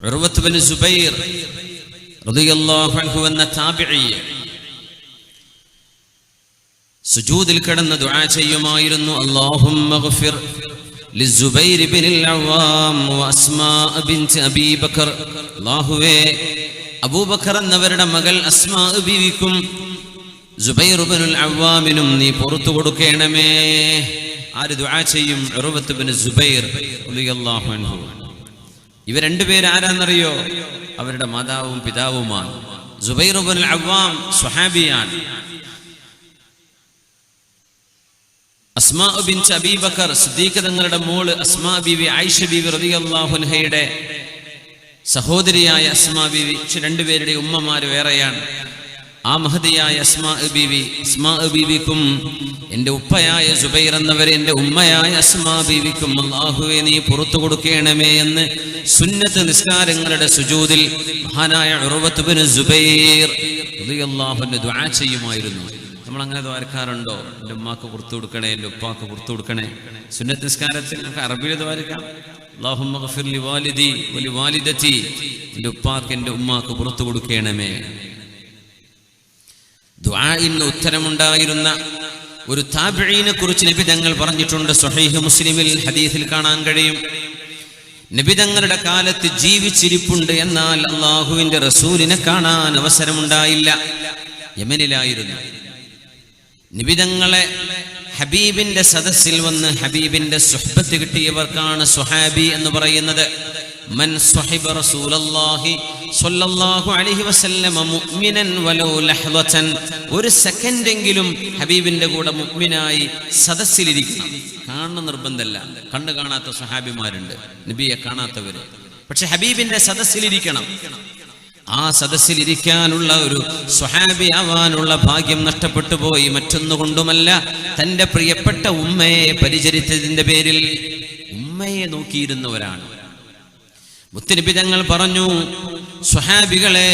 ഉർവത്ത് bin Zubair റളിയല്ലാഹു അൻഹു എന്ന താബിഈ സുജൂദിൽ കിടന്ന് ദുആ ചെയ്യുമായിരുന്നു. അല്ലാഹുമ്മ ഗ്ഫിർ ലിസുബൈർ ബിനിൽ അവ്വാം വഅസ്മാ ബിൻത് അബീ ബക്കർ. അല്ലാഹുവേ, അബൂബക്കർ എന്നവരുടെ മകൾ അസ്മാ ബീവിക്കും സുബൈർ ഇബ്നുൽ അവ്വാമിനും നീ പുറത്തു കൊടുക്കണമേ. ആര് ദുആ ചെയ്യും? ഉർവത്ത് ബിൻ സുബൈർ റളിയല്ലാഹു അൻഹു. ഇവർ രണ്ടുപേര് ആരാന്നറിയോ? അവരുടെ മാതാവും പിതാവുമാണ്. സുബൈർ ഇബ്നുൽ അവ്വാം സ്വഹാബിയാണ്. അസ്മാ ബിൻത് അബീ ബക്കർ സിദ്ദീഖ് തങ്ങളുടെ മോള് അസ്മാ ബീവി ആയിഷ ബീവി റളിയല്ലാഹു അൻഹയുടെ സഹോദരിയായ അസ്മാ ബീവി. രണ്ടുപേരുടെ ഉമ്മമാര് വേറെയാണ്. ആ മഹദിയായ അസ്മാ ബീവിക്കും എൻ്റെ ഉപ്പയായ സുബൈർ എന്നവരെ എൻ്റെ ഉമ്മയായ അസ്മാ ബീവിക്കും അല്ലാഹുവേ നീ പുറത്തു കൊടുക്കണമേ എന്ന് സുന്നത്ത് നിസ്കാരങ്ങളുടെ സുജൂദിൽ മഹാനായ ഉർവത്ത് ബിൻ സുബൈർ റളിയല്ലാഹു അൻഹു ദുആ ചെയ്യുമായിരുന്നു. നമ്മൾ അങ്ങനെ ദ്വാരക്കാറുണ്ടോ? എൻ്റെ ഉമ്മാക്ക് പുറത്തു കൊടുക്കണേ, എൻ്റെ ഉപ്പാക്ക് പുറത്തു കൊടുക്കണേ. സുന്നത്ത് നിസ്കാരത്തിൽ നമുക്ക് അറബിയിൽ ദ്വാരക്കാം. അല്ലാഹുമ്മ ഗ്ഫിർ ലിവാലിദി വലിവാലിദതി, എൻ്റെ ഉപ്പാക്ക് എൻ്റെ ഉമ്മാക്ക് പുറത്തു കൊടുക്കണമേ. ദുആഇന് ഉത്തരമുണ്ടായിരുന്ന ഒരു താബിഈനെ കുറിച്ച് നബി തങ്ങൾ പറഞ്ഞിട്ടുണ്ട്. സ്വഹീഹ് മുസ്ലിമിൽ ഹദീസിൽ കാണാൻ കഴിയും. നബി തങ്ങളുടെ കാലത്ത് ജീവിച്ചിരിപ്പുണ്ട്, എന്നാൽ അല്ലാഹുവിന്റെ റസൂലിനെ കാണാൻ അവസരമുണ്ടായില്ല. യമനിലായിരുന്നു. നബി തങ്ങളെ ഹബീബിന്റെ സദസ്സിൽ വന്ന് ഹബീബിന്റെ സുഹ്ബത്ത് കിട്ടിയവർക്കാണ് സ്വഹാബി എന്ന് പറയുന്നത്. മൻ സ്വഹിബ റസൂലല്ലാഹി സ്വല്ലല്ലാഹു അലൈഹി വസല്ലമ മുഅ്മിനൻ വലൗ ലഹ്ളതൻ, ഒരു സെക്കൻഡെങ്കിലും ഹബീബിന്റെ കൂടെ മുഅ്മിനായി സദസ്സിലിരിക്കണം. കാണുന്ന നിർബന്ധമല്ല. കണ്ണു കാണാത്ത സ്വഹാബിമാരുണ്ട്, നബിയെ കാണാത്തവര്. പക്ഷെ ഹബീബിന്റെ സദസ്സിലിരിക്കണം. ആ സദസ്സിലിരിക്കാനുള്ള ഒരു സ്വഹാബി ആവാനുള്ള ഭാഗ്യം നഷ്ടപ്പെട്ടു പോയി. മറ്റൊന്നുകൊണ്ടുമല്ല, തൻ്റെ പ്രിയപ്പെട്ട ഉമ്മയെ പരിചരിച്ചതിന്റെ പേരിൽ ഉമ്മയെ നോക്കിയിരുന്നവരാണ്. മുത്തുനബി തങ്ങൾ പറഞ്ഞു, സ്വഹാബികളെ,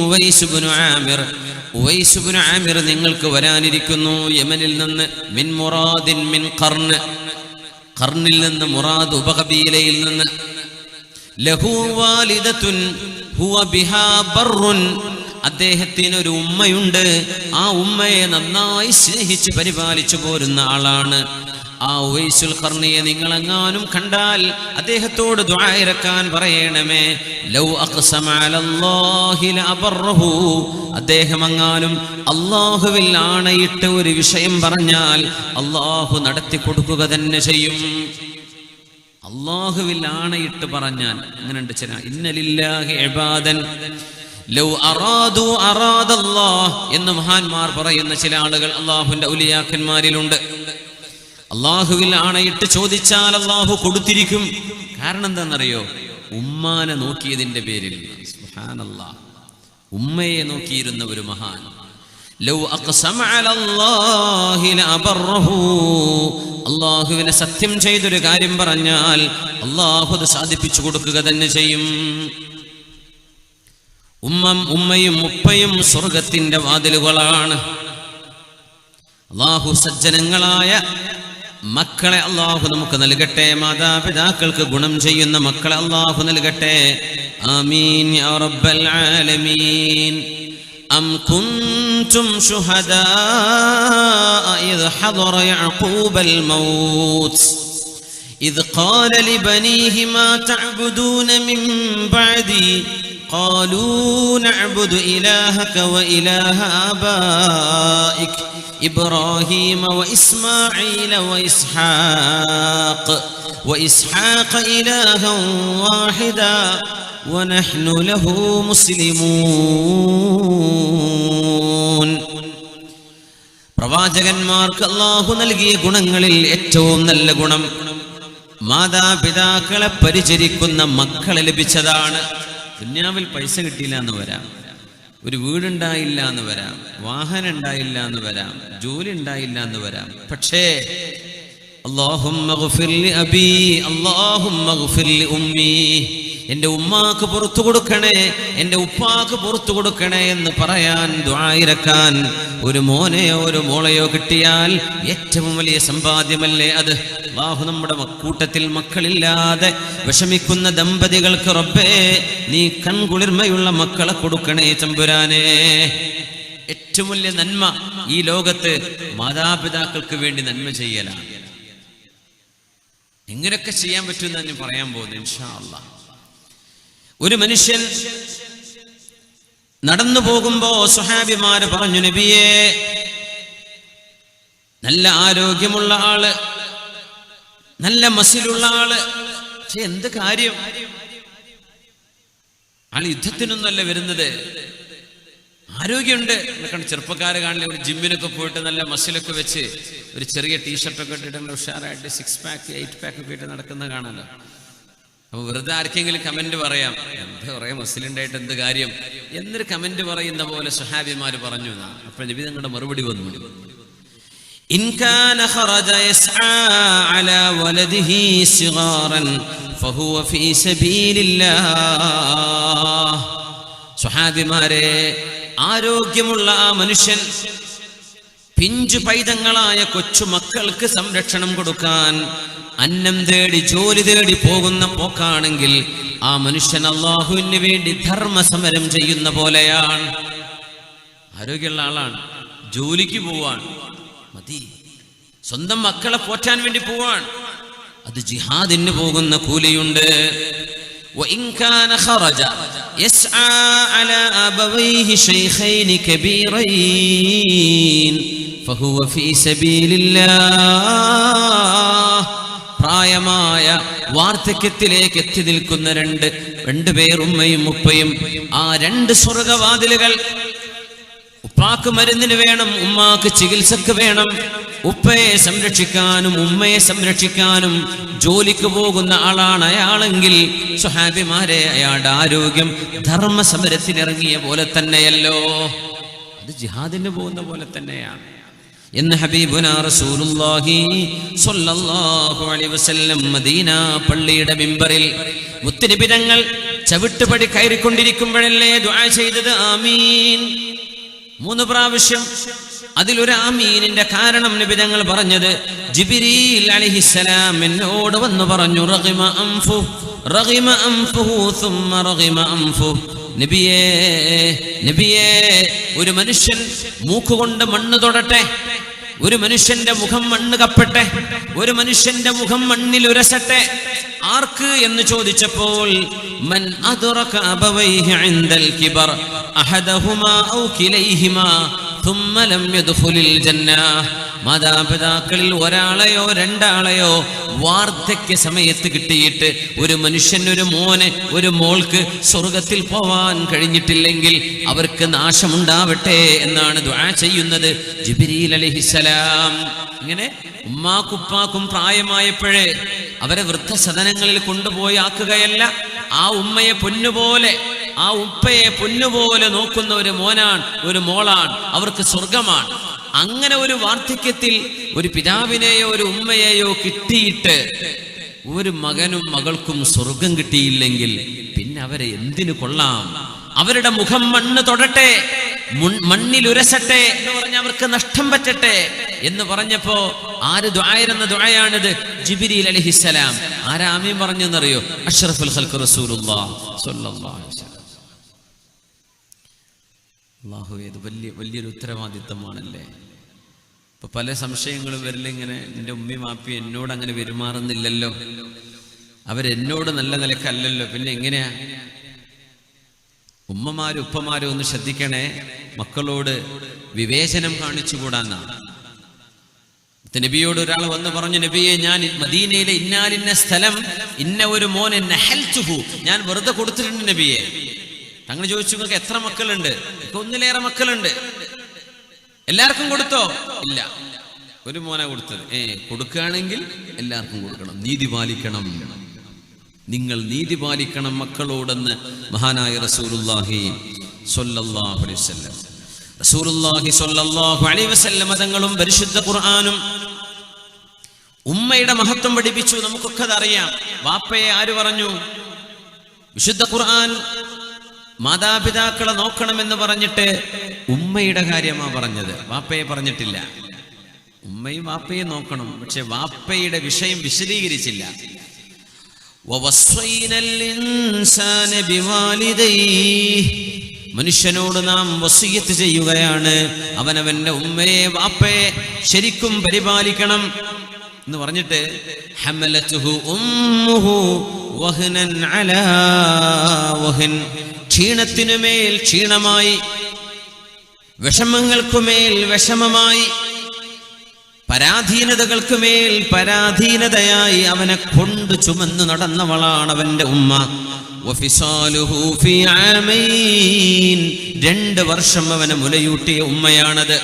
ഉവൈസ് ഇബ്നു ആമിർ നിങ്ങൾക്ക് വരാനിരിക്കുന്നു യമനിൽ നിന്ന്. മിൻ മുറാദിൻ മിൻ ഖർന്, ഖർനിൽ നിന്ന്, മുറാദ് ഉപകബീലയിൽ നിന്ന്. ലഹു വാലിദത്തുൻ ഹുവ ബിഹാ ബർറുൻ, അദ്ദേഹത്തിന് ഒരു ഉമ്മയുണ്ട്. ആ ഉമ്മയെ നന്നായി സ്നേഹിച്ച് പരിപാലിച്ചു പോരുന്ന ആളാണ്. ആ ഉവൈസുൽ ഖർനിയെ നിങ്ങളെങ്ങാനും കണ്ടാൽ അദ്ദേഹത്തോട് ദുആ ഇറക്കാൻ പറയണമേ. ലൗ അഖ്സമ അലല്ലാഹി ലഅബറഹു, അദ്ദേഹം എങ്ങാനും അല്ലാഹുവിൽ ആണയിട്ട് ഒരു വിഷയം പറഞ്ഞാൽ അല്ലാഹു നടത്തി കൊടുക്കുക തന്നെ ചെയ്യും. അല്ലാഹുവിൽ ആണയിട്ട് പറഞ്ഞാൽ അങ്ങനെയുണ്ട് ചില. ഇന്ന ലില്ലാഹി ഇബാദൻ ലൗ അറാദു അറാദല്ലാഹ് എന്ന് മഹാന്മാർ പറയുന്ന ചില ആളുകൾ അല്ലാഹുവിന്റെ ഔലിയാക്കന്മാരിലുണ്ട്. അല്ലാഹുവിൽ ആണയിട്ട് ചോദിച്ചാൽ അല്ലാഹു കൊടുത്തിരിക്കും. കാരണം എന്താണെന്നറിയോ? ഉമ്മാനെ നോക്കിയതിന്റെ പേരിൽ. സുബ്ഹാനല്ലാഹ്, ഉമ്മയെ നോക്കിയിരുന്ന ഒരു മഹാൻ. ലൗ അഖ്സമ അലല്ലാഹി ലഅബറഹു, അല്ലാഹുവിനെ സത്യം ചെയ്തൊരു കാര്യം പറഞ്ഞാൽ അല്ലാഹു അത് സാധിപ്പിച്ചു കൊടുക്കുക തന്നെ ചെയ്യും. ഉമ്മയും ഉപ്പയും സ്വർഗത്തിന്റെ വാതിലുകളാണ്. അല്ലാഹു സജ്ജനങ്ങളായ മക്കളെ അല്ലാഹു നമുക്ക് നൽകട്ടെ. മാതാപിതാക്കൾക്ക് ഗുണം ചെയ്യുന്ന മക്കളെ അല്ലാഹു നൽകട്ടെ. ആമീൻ യാ റബ്ബൽ ആലമീൻ. أم كنتم شهداء إذ حضر يعقوب الموت إذ قال لبنيه ما تعبدون من بعدي قالوا نعبد إلهك وإله آبائك إبراهيم وإسماعيل وإسحاق إلها واحدا ونحن له مسلمون. പ്രവാചകന്മാർക്ക് അല്ലാഹു നൽകിയ ഗുണങ്ങളിൽ ഏറ്റവും നല്ല ഗുണം മാതാപിതാക്കളെ പരിചരിക്കുന്ന മക്കളെ ലഭിച്ചതാണ്. ദുനിയാവിൽ പൈസ കിട്ടിയില്ല എന്ന് വരാം, ഒരു വീടുണ്ടായില്ല എന്ന് വരാം, വാഹനം ഉണ്ടായില്ല എന്ന് വരാം, ജോലി ഉണ്ടായില്ല എന്ന് വരാം. പക്ഷേ അല്ലാഹുമ്മ ഗ്ഫിർ ലി അബീ, അല്ലാഹുമ്മ ഗ്ഫിർ ലി ഉമ്മീ, എൻ്റെ ഉമ്മാക്ക് പുറത്തു കൊടുക്കണേ, എൻ്റെ ഉപ്പാക്ക് പുറത്തു കൊടുക്കണേ എന്ന് പറയാൻ ദുആ ഇറക്കാൻ ഒരു മോനെയോ ഒരു മോളെയോ കിട്ടിയാൽ ഏറ്റവും വലിയ സമ്പാദ്യമല്ലേ അത്? അല്ലാഹു നമ്മുടെ കൂട്ടത്തിൽ മക്കളില്ലാതെ വിഷമിക്കുന്ന ദമ്പതികൾക്ക് റബ്ബേ നീ കൺകുളിർമയുള്ള മക്കളെ കൊടുക്കണേ തമ്പുരാനേ. ഏറ്റവും വലിയ നന്മ ഈ ലോകത്ത് മാതാപിതാക്കൾക്ക് വേണ്ടി നന്മ ചെയ്യലാണ്. എങ്ങനെയൊക്കെ ചെയ്യാൻ പറ്റുമെന്ന് ഞാൻ പറയാൻ പോകുന്നു ഇൻഷാ അല്ലാഹ്. ഒരു മനുഷ്യൻ നടന്നു പോകുമ്പോ സ്വഹാബിമാര് പറഞ്ഞു, നബിയേ, നല്ല ആരോഗ്യമുള്ള ആള്, നല്ല മസിലുള്ള ആള്, പക്ഷെ എന്ത് കാര്യം, ആൾ യുദ്ധത്തിനൊന്നല്ല വരുന്നത്, ആരോഗ്യമുണ്ട്. ചെറുപ്പക്കാരെ കാണില്ല, ഒരു ജിമ്മിനൊക്കെ പോയിട്ട് നല്ല മസിലൊക്കെ വെച്ച് ഒരു ചെറിയ ടീഷർട്ടൊക്കെ ഇട്ടിട്ട് ഉഷാറായിട്ട് 6 പാക്ക് 8 പാക്ക് ഒക്കെ ഇട്ട് നടക്കുന്ന കാണാലോ. അപ്പൊ വെറുതെ ആർക്കെങ്കിലും കമന്റ് പറയാം, എന്താ പറയാ മസിലുണ്ടായിട്ട് എന്ത് കാര്യം എന്നൊരു കമന്റ് പറയുന്ന പോലെ സ്വഹാബിമാര് പറഞ്ഞു. അപ്പൊ നബി തങ്ങളുടെ മറുപടി വന്നു, ഇൻ കാന ഖറജ യസ്ആ അലാ വലദിഹി സിഗാറൻ ഫഹുവ ഫീ സബീലില്ലാഹ്. സ്വഹാബിമാരെ, ആരോഗ്യമുള്ള ആ മനുഷ്യൻ പിഞ്ചു പൈതങ്ങളായ കൊച്ചു മക്കൾക്ക് സംരക്ഷണം കൊടുക്കാൻ അന്നം തേടി ജോലി തേടി പോകുന്ന പോക്കാണെങ്കിൽ ആ മനുഷ്യൻ അല്ലാഹുവിന് വേണ്ടി ധർമ്മസമരം ചെയ്യുന്ന പോലെയാണ്. ആരോഗ്യമുള്ള ആളാണ്, ജോലിക്ക് പോവാൻ മതി, സ്വന്തം മക്കളെ പോറ്റാൻ വേണ്ടി പോവാൻ, അത് ജിഹാദിന് പോകുന്ന കൂലിയുണ്ട്. وإن كان خرج يسعى على أبويه شيخين كبيرين فهو في سبيل الله. പ്രായമായ വാർദ്ധക്യത്തിലേക്ക് എത്തി നിൽക്കുന്ന രണ്ട് പേർ, ഉമ്മയും ഉപ്പയും, ആ 2 സ്വർഗവാതിലുകൾ. ഉപ്പാക്ക് മരുന്നിന് വേണം, ഉമ്മാക്ക് ചികിത്സക്ക് വേണം. ഉപ്പയെ സംരക്ഷിക്കാനും ഉമ്മയെ സംരക്ഷിക്കാനും ജോലിക്ക് പോകുന്ന ആളാണ് അയാളെങ്കിൽ സ്വഹാബിമാരെ, അയാളുടെ ആരോഗ്യം ധർമ്മസമരത്തിനിറങ്ങിയ പോലെ തന്നെയല്ലോ, അത് ജിഹാദിന് പോകുന്ന പോലെ തന്നെയാണ് എന്ന് ഹബീബുനാ റസൂലുള്ളാഹി സ്വല്ലല്ലാഹു അലൈഹി വസല്ലം മദീന പള്ളിയുടെ മിമ്പറിൽ മുത്തുനബി തങ്ങൾ ചവിട്ടുപടി കയറിക്കൊണ്ടിരിക്കുമ്പോഴല്ലേ ദുആ ചെയ്തത്, ആമീൻ 3 പ്രാവശ്യം. അതിലൊരു ആമീനിന്റെ കാരണം നബി തങ്ങൾ പറഞ്ഞത്, ജിബ്രീൽ അലൈഹിസ്സലാം എന്നോട് വന്നു പറഞ്ഞു, റഗിമ അൻഫുഹു സുമ്മ റഗിമ അൻഫുഹു. നബിയേ, ഒരു മനുഷ്യൻ മൂക്കുകൊണ്ട് മണ്ണ് തൊടട്ടെ, ഒരു മനുഷ്യന്റെ മുഖം മണ്ണ് കപ്പട്ടെ, ഒരു മനുഷ്യന്റെ മുഖം മണ്ണിൽ ഉരസട്ടെ. ആർക്ക് എന്ന് ചോദിച്ചപ്പോൾ, മൻ അദ്റക അബവൈഹി ഇൻദൽ കിബർ അഹദഹുമാ ഔ കിലൈഹിമാ ثم لم يدخل الجنة. മാതാപിതാക്കളിൽ ഒരാളെയോ 2 ആളെയോ വാർദ്ധക്യ സമയത്ത് കിട്ടിയിട്ട് ഒരു മനുഷ്യൻ, ഒരു മോന്, ഒരു മോൾക്ക് സ്വർഗത്തിൽ പോവാൻ കഴിഞ്ഞിട്ടില്ലെങ്കിൽ അവർക്ക് നാശമുണ്ടാവട്ടെ എന്നാണ് ദുആ ചെയ്യുന്നത് ജിബ്രീൽ അലൈഹിസ്സലാം. ഇങ്ങനെ ഉമ്മാക്കുപ്പാക്കും പ്രായമായപ്പോഴേ അവരെ വൃദ്ധസദനങ്ങളിൽ കൊണ്ടുപോയി ആക്കുകയല്ല, ആ ഉമ്മയെ പൊന്നുപോലെ, ആ ഉപ്പയെ പൊന്നുപോലെ നോക്കുന്ന ഒരു മോനാണ്, ഒരു മോളാണ്, അവർക്ക് സ്വർഗമാണ്. അങ്ങനെ ഒരു വാർദ്ധക്യത്തിൽ ഒരു പിതാവിനെയോ ഒരു ഉമ്മയെയോ കിട്ടിയിട്ട് ഒരു മകനും മകൾക്കും സ്വർഗം കിട്ടിയില്ലെങ്കിൽ പിന്നെ അവരെ എന്തിനു കൊള്ളാം? അവരുടെ മുഖം മണ്ണ് തൊടട്ടെ, മണ്ണിൽ ഉരസട്ടെ എന്ന് പറഞ്ഞ അവർക്ക് നഷ്ടം പറ്റട്ടെ എന്ന് പറഞ്ഞപ്പോ ആര് ദുആയിരുന്ന ദുആയാണിത്? ജിബ്രീൽ അലൈഹിസ്സലാം. ആരാ ആമീൻ പറഞ്ഞെന്നറിയോ? അഷ്റഫുൽ ഖൽഖ് റസൂലുള്ളാഹി സ്വല്ലല്ലാഹു അലൈഹി വസല്ലം. അല്ലാഹുവേ, ഇത് വലിയൊരു ഉത്തരവാദിത്തമാണല്ലേ. ഇപ്പൊ പല സംശയങ്ങളും വരില്ല, ഇങ്ങനെ എൻ്റെ ഉമ്മയും മാപ്പിയും എന്നോട് അങ്ങനെ പെരുമാറുന്നില്ലല്ലോ, അവരെന്നോട് നല്ല നിലക്കല്ലല്ലോ, പിന്നെ എങ്ങനെയാ? ഉമ്മമാരും ഉപ്പമാരും ഒന്ന് ശ്രദ്ധിക്കണേ, മക്കളോട് വിവേചനം കാണിച്ചുകൂടാന്നാണ്. നബിയോട് ഒരാൾ വന്ന് പറഞ്ഞു, നബിയെ, ഞാൻ മദീനയിലെ ഇന്നാലിന്ന സ്ഥലം ഇന്ന ഒരു മോനെ നഹൽതുഹു, ഞാൻ വെറുതെ കൊടുത്തിട്ടുണ്ട് നബിയെ. തങ്ങൾ ചോദിച്ചു, നിങ്ങൾക്ക് എത്ര മക്കളുണ്ട്? 1-ലേറെ മക്കളുണ്ട്. എല്ലാവർക്കും കൊടുത്തോ? ഇല്ല, ഒരു മോനെ കൊടുത്തത്. കൊടുക്കുകയാണെങ്കിൽ എല്ലാവർക്കും കൊടുക്കണം, നീതി പാലിക്കണം, നിങ്ങൾ നീതി പാലിക്കണം മക്കളോടെന്ന് മഹാനായ റസൂലുള്ളാഹി സ്വല്ലല്ലാഹു അലൈഹി വസല്ലം. റസൂലുള്ളാഹി സ്വല്ലല്ലാഹു അലൈഹി വസല്ലം തങ്ങളും പരിശുദ്ധ ഖുർആനും ഉമ്മയുടെ മഹത്വം പഠിപ്പിച്ചു. നമുക്കൊക്കെ അതറിയാം. വാപ്പയെ ആര് പറഞ്ഞു? വിശുദ്ധ ഖുർആൻ മാതാപിതാക്കളെ നോക്കണമെന്ന് പറഞ്ഞിട്ട് ഉമ്മയുടെ കാര്യമാ പറഞ്ഞത്, വാപ്പയെ പറഞ്ഞിട്ടില്ല. ഉമ്മയും വാപ്പയെ നോക്കണം, പക്ഷെ വാപ്പയുടെ വിഷയം വിശദീകരിച്ചില്ല. മനുഷ്യനോട് നാം വസിയത്ത് ചെയ്യുകയാണ്, അവനവന്റെ ഉമ്മയെ വാപ്പയെ ശരിക്കും പരിപാലിക്കണം എന്ന് പറഞ്ഞിട്ട് ഹമലതുഹു ഉമ്മുഹു വഹ്നൻ അലാ വഹ്ൻ, ക്ഷീണത്തിനുമേൽ ക്ഷീണമായി, വിഷമങ്ങൾക്കുമേൽ വിഷമമായി, പരാധീനതകൾക്കുമേൽ പരാധീനതയായി അവനെ കൊണ്ട് ചുമന്നു നടന്നവളാണ് അവന്റെ ഉമ്മ. വഫിസാലുഹു ഫീ ആമൈൻ, 2 വർഷം അവനെ മുലയൂട്ടിയ ഉമ്മയാണത്.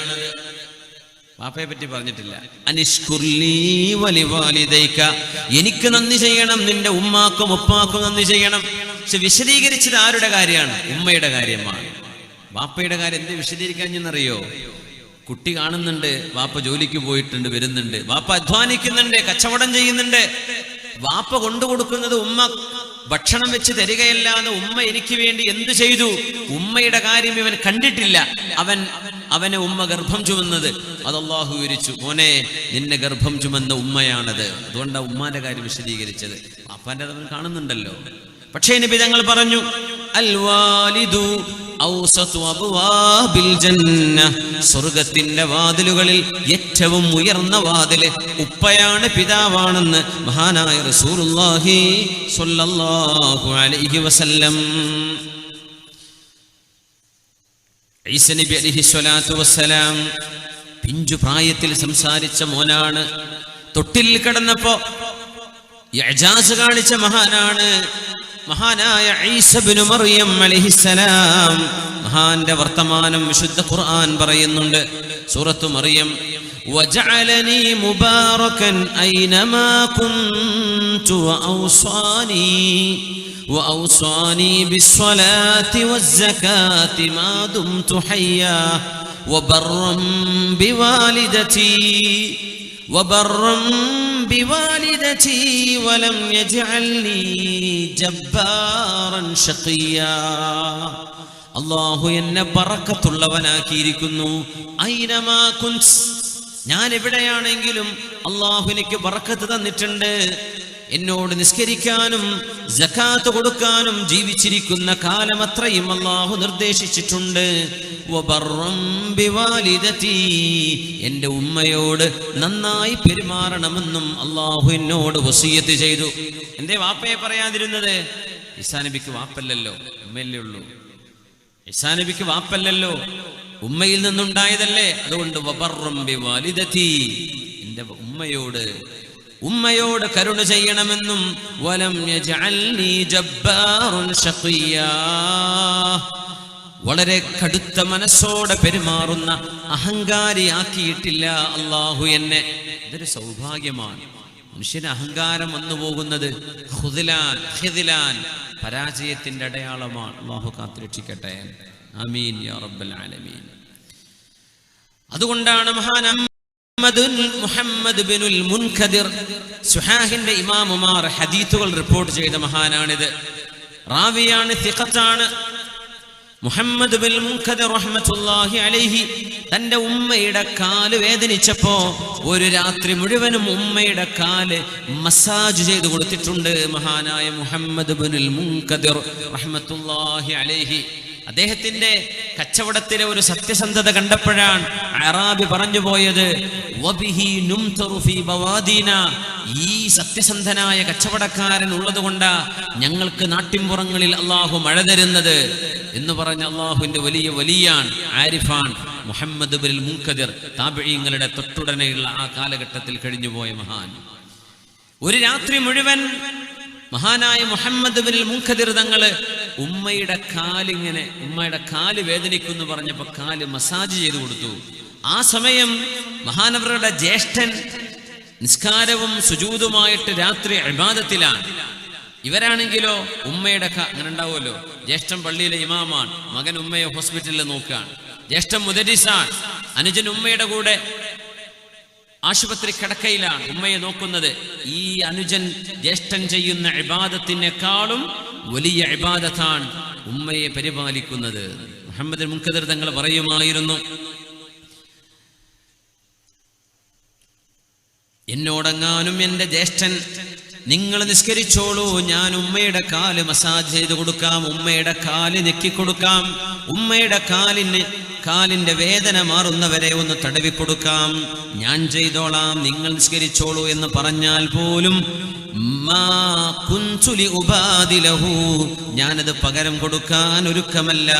വാപ്പയെ പറ്റി പറഞ്ഞിട്ടില്ല. അനിഷ്കുർലി വലിവാലിദൈക, എനിക്ക് നന്ദി ചെയ്യണം, നിന്റെ ഉമ്മാക്കും ഉപ്പാക്കും നന്ദി ചെയ്യണം. പക്ഷെ വിശദീകരിച്ചത് ആരുടെ കാര്യമാണ്? ഉമ്മയുടെ കാര്യമാണ്. വാപ്പയുടെ കാര്യം എന്ത് വിശദീകരിക്കാഞ്ഞെന്നറിയോ? കുട്ടി കാണുന്നുണ്ട്, വാപ്പ ജോലിക്ക് പോയിട്ടുണ്ട്, വരുന്നുണ്ട്, വാപ്പ അധ്വാനിക്കുന്നുണ്ട്, കച്ചവടം ചെയ്യുന്നുണ്ട്, വാപ്പ കൊണ്ടുകൊടുക്കുന്നത് ഉമ്മ ഭക്ഷണം വെച്ച് തരികയല്ലാതെ ഉമ്മ എനിക്ക് വേണ്ടി എന്തു ചെയ്തു? ഉമ്മയുടെ കാര്യം ഇവൻ കണ്ടിട്ടില്ല. അവനെ ഉമ്മ ഗർഭം ചുമന്നത് അത് അല്ലാഹു വിവരിച്ചു. മോനെ, നിന്നെ ഗർഭം ചുമന്ന ഉമ്മയാണത്. അതുകൊണ്ടാണ് ഉമ്മാന്റെ കാര്യം വിശദീകരിച്ചത്. വാപ്പാന്റെ അവൻ കാണുന്നുണ്ടല്ലോ. പക്ഷേ നബി തങ്ങൾ പറഞ്ഞു, അൽ വാലിദു ഔസതു അബ്വാബിൽ ജന്ന, സ്വർഗ്ഗത്തിന്റെ വാതിലുകളിൽ ഏറ്റവും ഉയർന്ന വാതില് ഉപ്പയാണ്, പിതാവാണെന്ന് മഹാനായ റസൂലുള്ളാഹി സ്വല്ലല്ലാഹു അലൈഹി വസല്ലം. ഈസ നബി അലൈഹി സ്വലാത്തു വസ്സലാം പിഞ്ചു പ്രായത്തിൽ സംസാരിച്ച മോനാണ്. തൊട്ടിൽ കിടന്നപ്പോ ഇഅ്ജാസ് കാണിച്ച മഹാനാണ് മഹാനായ ഈസ ഇബ്നു മറിയം അലൈഹിസ്സലാം. മഹാന്റെ വർത്തമാനം വിശുദ്ധ ഖുർആൻ പറയുന്നുണ്ട്. സൂറത്തു മറിയം, വജഅലനി മുബാറകൻ ഐനമാ കുൻതു വഔസാനി ബിസ്സലാത്തി വസ്സകാത്തി മാ ദുംതു ഹയ്യാ വബർറൻ ബിവാലിദതി വലം യജ്അൽനി ജബ്ബാറൻ ശഖിയാ. അല്ലാഹു എന്നെ ബറക്കത്തുള്ളവനാക്കിയിരിക്കുന്നു. ഐനമാ കുൻത്, ഞാൻ എവിടെയാണെങ്കിലും അല്ലാഹു എനിക്ക് ബറക്കത്ത് തന്നിട്ടുണ്ട്. എന്നോട് നിസ്കരിക്കാനും സകാത്ത് കൊടുക്കാനും ജീവിച്ചിരിക്കുന്ന കാലം അത്രയും അല്ലാഹു നിർദ്ദേശിച്ചിട്ടുണ്ട്. വബർറൻ ബിവാലിദതി, എൻ്റെ ഉമ്മയോട് നന്നായി പെരുമാറണമെന്നും അല്ലാഹു എന്നോട് വസിയത്ത് ചെയ്തു. എന്തേ വാപ്പയെ പറയാതിരുന്നത്? ഈസാ നബിക്ക് വാപ്പല്ലല്ലോ, ഉമ്മയല്ലേ ഉള്ളൂ. ഈസാ നബിക്ക് വാപ്പല്ലല്ലോ, ഉമ്മയിൽ നിന്നുണ്ടായതല്ലേ. അതുകൊണ്ട് വബർറൻ ബിവാലിദതി, എൻ്റെ ഉമ്മയോട് കരുണ ചെയ്യണമെന്നും വലം യജ്അൽനി ജബ്ബാറൻ ശഖിയാ, വളരെ കടുത്ത മനസ്സോടെ പെരുമാറുന്ന അഹങ്കാരിയാക്കിയിട്ടില്ല അല്ലാഹു എന്നെ. ഇതൊരു സൗഭാഗ്യമാണ്. മനുഷ്യന് അഹങ്കാരം വന്നു പോകുന്നത് ഖുദ്ലാൻ, പരാജയത്തിന്റെ അടയാളമാണ്. അല്ലാഹു കാത്തുരക്ഷിക്കട്ടെ. ആമീൻ യാ റബ്ബൽ ആലമീൻ. അതുകൊണ്ടാണ് മുഹമ്മദ് ബിനുൽ മുൻകദിർ, സുഹാഹിന്റെ ഇമാമുമാർ ഹദീസുകൾ റിപ്പോർട്ട് ചെയ്ത മഹാനാണിത്. റാവിയാണ്, സിഖത്താണ്. മുഹമ്മദ് ബിൻ മുൻകദിർ റഹ്മത്തുള്ളാഹി അലൈഹി തന്റെ ഉമ്മയുടെ കാല് വേദനിച്ചപ്പോ ഒരു രാത്രി മുഴുവനും ഉമ്മയുടെ കാല് മസാജ് ചെയ്തു കൊടുത്തിട്ടുണ്ട് മഹാനായ മുഹമ്മദ് ബിനുൽ മുൻകദിർ റഹ്മത്തുള്ളാഹി അലൈഹി. അദ്ദേഹത്തിന്റെ കച്ചവടത്തിലെ ഒരു സത്യസന്ധത കണ്ടപ്പോഴാണ് അറാബി പറഞ്ഞു പോയത്, വബിഹി നുംതറു ഫീ ബവാദീന, ഈ സത്യസന്ധനായ കച്ചവടക്കാരൻ ഉള്ളത് കൊണ്ടാ ഞങ്ങൾക്ക് നാട്ടിൻപുറങ്ങളിൽ അള്ളാഹു മഴ തരുന്നത് എന്ന് പറഞ്ഞ അള്ളാഹുവിന്റെ വലിയാൻ ആരിഫാൻ മുഹമ്മദ് ബിൻ മുൻകദിർ. താബിഈങ്ങളുടെ തൊട്ടുടനെയുള്ള ആ കാലഘട്ടത്തിൽ കഴിഞ്ഞുപോയ മഹാൻ. ഒരു രാത്രി മുഴുവൻ മഹാനായ മുഹമ്മദ് ബിൻ മുൻകദിർ തങ്ങള് ഉമ്മയുടെ കാല് വേദനിക്കുന്നു പറഞ്ഞപ്പോ കാല് മസാജ് ചെയ്തു കൊടുത്തു. ആ സമയം മഹാനവരുടെ ജ്യേഷ്ഠൻ നിസ്കാരവും സുജൂദുമായിട്ട് രാത്രി ഇബാദത്തിലാണ്. ഇവരാണെങ്കിലോ ഉമ്മയുടെ അങ്ങനെ ഉണ്ടാവുമല്ലോ, ജ്യേഷ്ഠൻ പള്ളിയിലെ ഇമാമാണ്, മകൻ ഉമ്മയെ ഹോസ്പിറ്റലിൽ നോക്കുകയാണ്, ജ്യേഷ്ഠൻ മുദരിസാണ്, അനുജൻ ഉമ്മയുടെ കൂടെ ആശുപത്രി കിടക്കയിലാണ് ഉമ്മയെ നോക്കുന്നത്. ഈ അനുജൻ ജ്യേഷ്ഠൻ ചെയ്യുന്ന ഇബാദത്തിനേക്കാളും വലിയ ഇബാദത്താണ് ഉമ്മയെ പരിപാലിക്കുന്നത്. മുഹമ്മദ് മുൻകദിർ തങ്ങൾ പറയുമായിരുന്നു, എന്നോടെങ്ങാനും എൻ്റെ ജ്യേഷ്ഠൻ നിങ്ങൾ നിസ്കരിച്ചോളൂ, ഞാൻ ഉമ്മയുടെ കാല് മസാജ് ചെയ്ത് കൊടുക്കാം, ഉമ്മയുടെ കാല് ഞെക്കിക്കൊടുക്കാം, ഉമ്മയുടെ കാലിന്റെ വേദന മാറുന്നവരെ ഒന്ന് തടവിക്കൊടുക്കാം, ഞാൻ ചെയ്തോളാം, നിങ്ങൾ നിസ്കരിച്ചോളൂ എന്ന് പറഞ്ഞാൽ പോലും ഞാനത് പകരം കൊടുക്കാൻ ഒരുക്കമല്ല.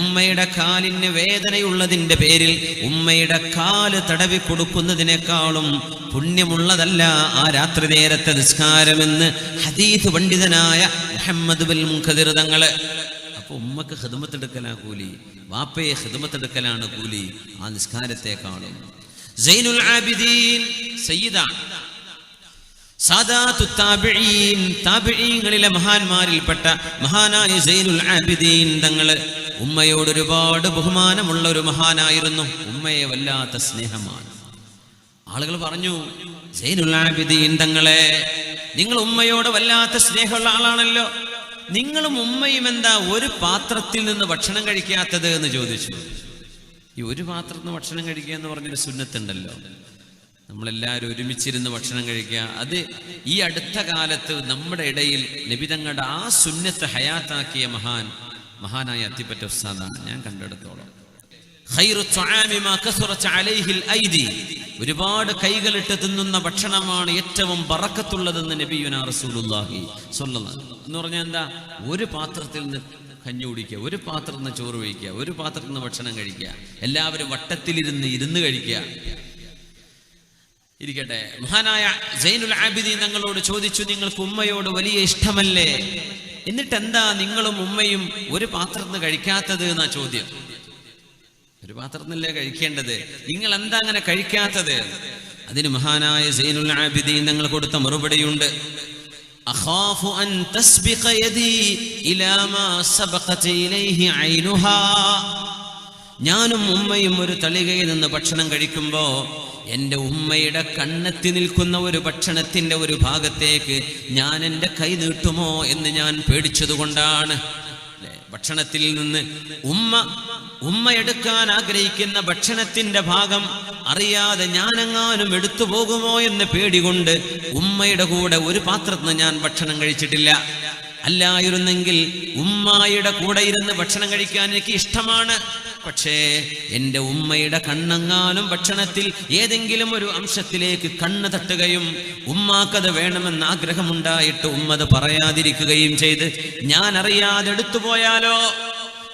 ഉമ്മയുടെ കാലിന് വേദനയുള്ളതിന്റെ പേരിൽ ഉമ്മയുടെ കാല് തടവി കൊടുക്കുന്നതിനേക്കാളും പുണ്യമുള്ളതല്ല ആ രാത്രി നേരത്തെ നിസ്കാരമെന്ന് ഹദീസ് പണ്ഡിതനായ മുഹമ്മദ് ബിൻ മുൻകദിർ തങ്ങള്. അപ്പൊ ഉമ്മക്ക് ഖിദ്മത്തെടുക്കലാ കൂലി, വാപ്പയെ ഖിദ്മത്തെടുക്കലാണ് കൂലി ആ നിസ്കാരത്തെക്കാളും. സൈനുൽ ആബിദീൻ സയ്യിദാണ്, സാദാത്തു താബിഈൻ, താബിഈങ്ങളിലെ മഹാന്മാരിൽപ്പെട്ട മഹാനായ സൈനുൽ ആബിദീൻ തങ്ങള് ഉമ്മയോട് ഒരുപാട് ബഹുമാനമുള്ള ഒരു മഹാനായിരുന്നു. ഉമ്മയെ വല്ലാത്ത സ്നേഹമാണ്. ആളുകൾ പറഞ്ഞു, സൈനുൽ ആബിദീൻ തങ്ങളെ, നിങ്ങൾ ഉമ്മയോട് വല്ലാത്ത സ്നേഹമുള്ള ആളാണല്ലോ, നിങ്ങളും ഉമ്മയും എന്താ ഒരു പാത്രത്തിൽ നിന്ന് ഭക്ഷണം കഴിക്കാത്തത് എന്ന് ചോദിച്ചു. ഈ ഒരു പാത്രത്തിൽ നിന്ന് ഭക്ഷണം കഴിക്കുക എന്ന് പറഞ്ഞൊരു സുന്നത്തുണ്ടല്ലോ, നമ്മളെല്ലാവരും ഒരുമിച്ചിരുന്ന് ഭക്ഷണം കഴിക്കുക. അത് ഈ അടുത്ത കാലത്ത് നമ്മുടെ ഇടയിൽ നബി തങ്ങളുടെ ആ സുന്നത്ത് ഹയാത്താക്കിയ മഹാനായ അത്തിപ്പറ്റ ഉസ്താദാണ് ഞാൻ കണ്ടെടുത്തോളം. ഒരുപാട് കൈകളിട്ട് തിന്നുന്ന ഭക്ഷണമാണ് ഏറ്റവും ബറക്കത്തുള്ളതെന്ന് നബിയുനാ റസൂലുള്ളാഹി സ്വല്ലല്ലാഹു അലൈഹി വസല്ലം എന്ന് പറഞ്ഞാൽ എന്താ, ഒരു പാത്രത്തിൽ നിന്ന് കഞ്ഞി കുടിക്കുക, ഒരു പാത്രത്തിൽ നിന്ന് ചോറ് കഴിക്കുക, ഒരു പാത്രത്തിൽ നിന്ന് ഭക്ഷണം കഴിക്കുക, എല്ലാവരും വട്ടത്തിലിരുന്ന് കഴിക്കുക. ഇരിക്കട്ടെ, മഹാനായ സൈനുൽ ആബിദീൻ തങ്ങളോട് ചോദിച്ചു, നിങ്ങൾക്ക് ഉമ്മയോട് വലിയ ഇഷ്ടമല്ലേ, എന്നിട്ട് എന്താ നിങ്ങളും ഉമ്മയും ഒരു പാത്രത്തിൽ നിന്ന് കഴിക്കാത്തത് എന്നാ ചോദ്യം. ഒരു പാത്രത്തിനല്ലേ കഴിക്കേണ്ടത്, നിങ്ങൾ എന്താ അങ്ങനെ കഴിക്കാത്തത്? അതിന് മഹാനായ സൈനുൽ ആബിദീൻ തങ്ങൾ കൊടുത്ത മറുപടിയുണ്ട്. അഖാഫു അൻ തസ്ബിഖ യദി ഇലാ മാ സബഖത ഇലൈഹി ഐനുഹാ. ഞാനും ഉമ്മയും ഒരു തളികയിൽ നിന്ന് ഭക്ഷണം കഴിക്കുമ്പോ എൻ്റെ ഉമ്മയുടെ കണ്ണെത്തി നിൽക്കുന്ന ഒരു ഭക്ഷണത്തിന്റെ ഒരു ഭാഗത്തേക്ക് ഞാൻ എൻ്റെ കൈ നീട്ടുമോ എന്ന് ഞാൻ പേടിച്ചതുകൊണ്ടാണ്. ഭക്ഷണത്തിൽ നിന്ന് ഉമ്മ എടുക്കാൻ ആഗ്രഹിക്കുന്ന ഭക്ഷണത്തിന്റെ ഭാഗം അറിയാതെ ഞാനെങ്ങാനും എടുത്തു പോകുമോ എന്ന് പേടികൊണ്ട് ഉമ്മയുടെ കൂടെ ഒരു പാത്രത്തിൽ നിന്ന് ഞാൻ ഭക്ഷണം കഴിച്ചിട്ടില്ല. അല്ലായിരുന്നെങ്കിൽ ഉമ്മയുടെ കൂടെ ഇരുന്ന് ഭക്ഷണം കഴിക്കാൻ എനിക്ക് ഇഷ്ടമാണ്. പക്ഷേ എൻ്റെ ഉമ്മയുടെ കണ്ണെങ്ങാനും ഭക്ഷണത്തിൽ ഏതെങ്കിലും ഒരു അംശത്തിലേക്ക് കണ്ണ് തട്ടുകയും ഉമ്മാക്കത് വേണമെന്ന് ആഗ്രഹമുണ്ടായിട്ട് ഉമ്മത് പറയാതിരിക്കുകയും ചെയ്ത് ഞാൻ അറിയാതെ എടുത്തുപോയാലോ,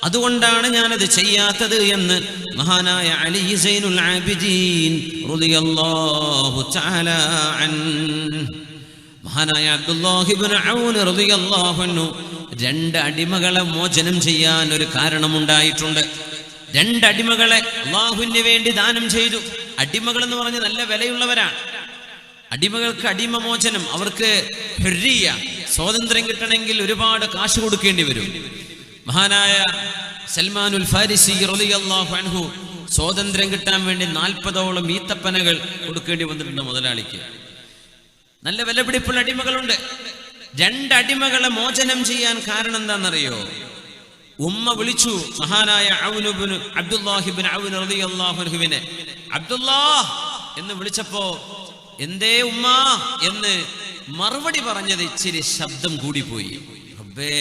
അതുകൊണ്ടാണ് ഞാനത് ചെയ്യാത്തത് എന്ന് മഹാനായ അലി സൈനുൽ ആബിദീൻ റളിയല്ലാഹു തആല അൻഹു, മഹാനായ അബ്ദുല്ലാഹി ഇബ്നു ഔൻ റളിയല്ലാഹു അൻഹു രണ്ട് അടിമകളെ മോചനം ചെയ്യാൻ ഒരു കാരണമുണ്ടായിട്ടുണ്ട്. രണ്ട് അടിമകളെ അള്ളാഹുവിന് വേണ്ടി ദാനം ചെയ്തു. അടിമകൾ എന്ന് പറഞ്ഞാൽ നല്ല വിലയുള്ളവരാണ്. അടിമകൾക്ക് അടിമ മോചനം, അവർക്ക് ഹുർരിയ, സ്വാതന്ത്ര്യം കിട്ടണമെങ്കിൽ ഒരുപാട് കാശ് കൊടുക്കേണ്ടി വരും. മഹാനായ സൽമാനുൽ ഫാരിസി റളിയല്ലാഹു അൻഹു സ്വാതന്ത്ര്യം കിട്ടാൻ വേണ്ടി 40ഓളം ഈത്തപ്പനകൾ കൊടുക്കേണ്ടി വന്നിട്ടുണ്ട് മുതലാളിക്ക്. നല്ല വിലപിടിപ്പുള്ള അടിമകളുണ്ട്. രണ്ട് അടിമകളെ മോചനം ചെയ്യാൻ കാരണം എന്താണെന്നറിയോ? ഉമ്മ വിളിച്ചു മഹാനായ അബ്ദുല്ലാഹി ഇബ്നു ഔൻ റളിയല്ലാഹു അൻഹുവിനെ. അബ്ദുല്ലാഹ് എന്ന് വിളിച്ചപ്പോ എന്തേ ഉമ്മ എന്ന് മറുപടി പറഞ്ഞത് ഇച്ചിരി ശബ്ദം കൂടിപ്പോയി. റബ്ബേ,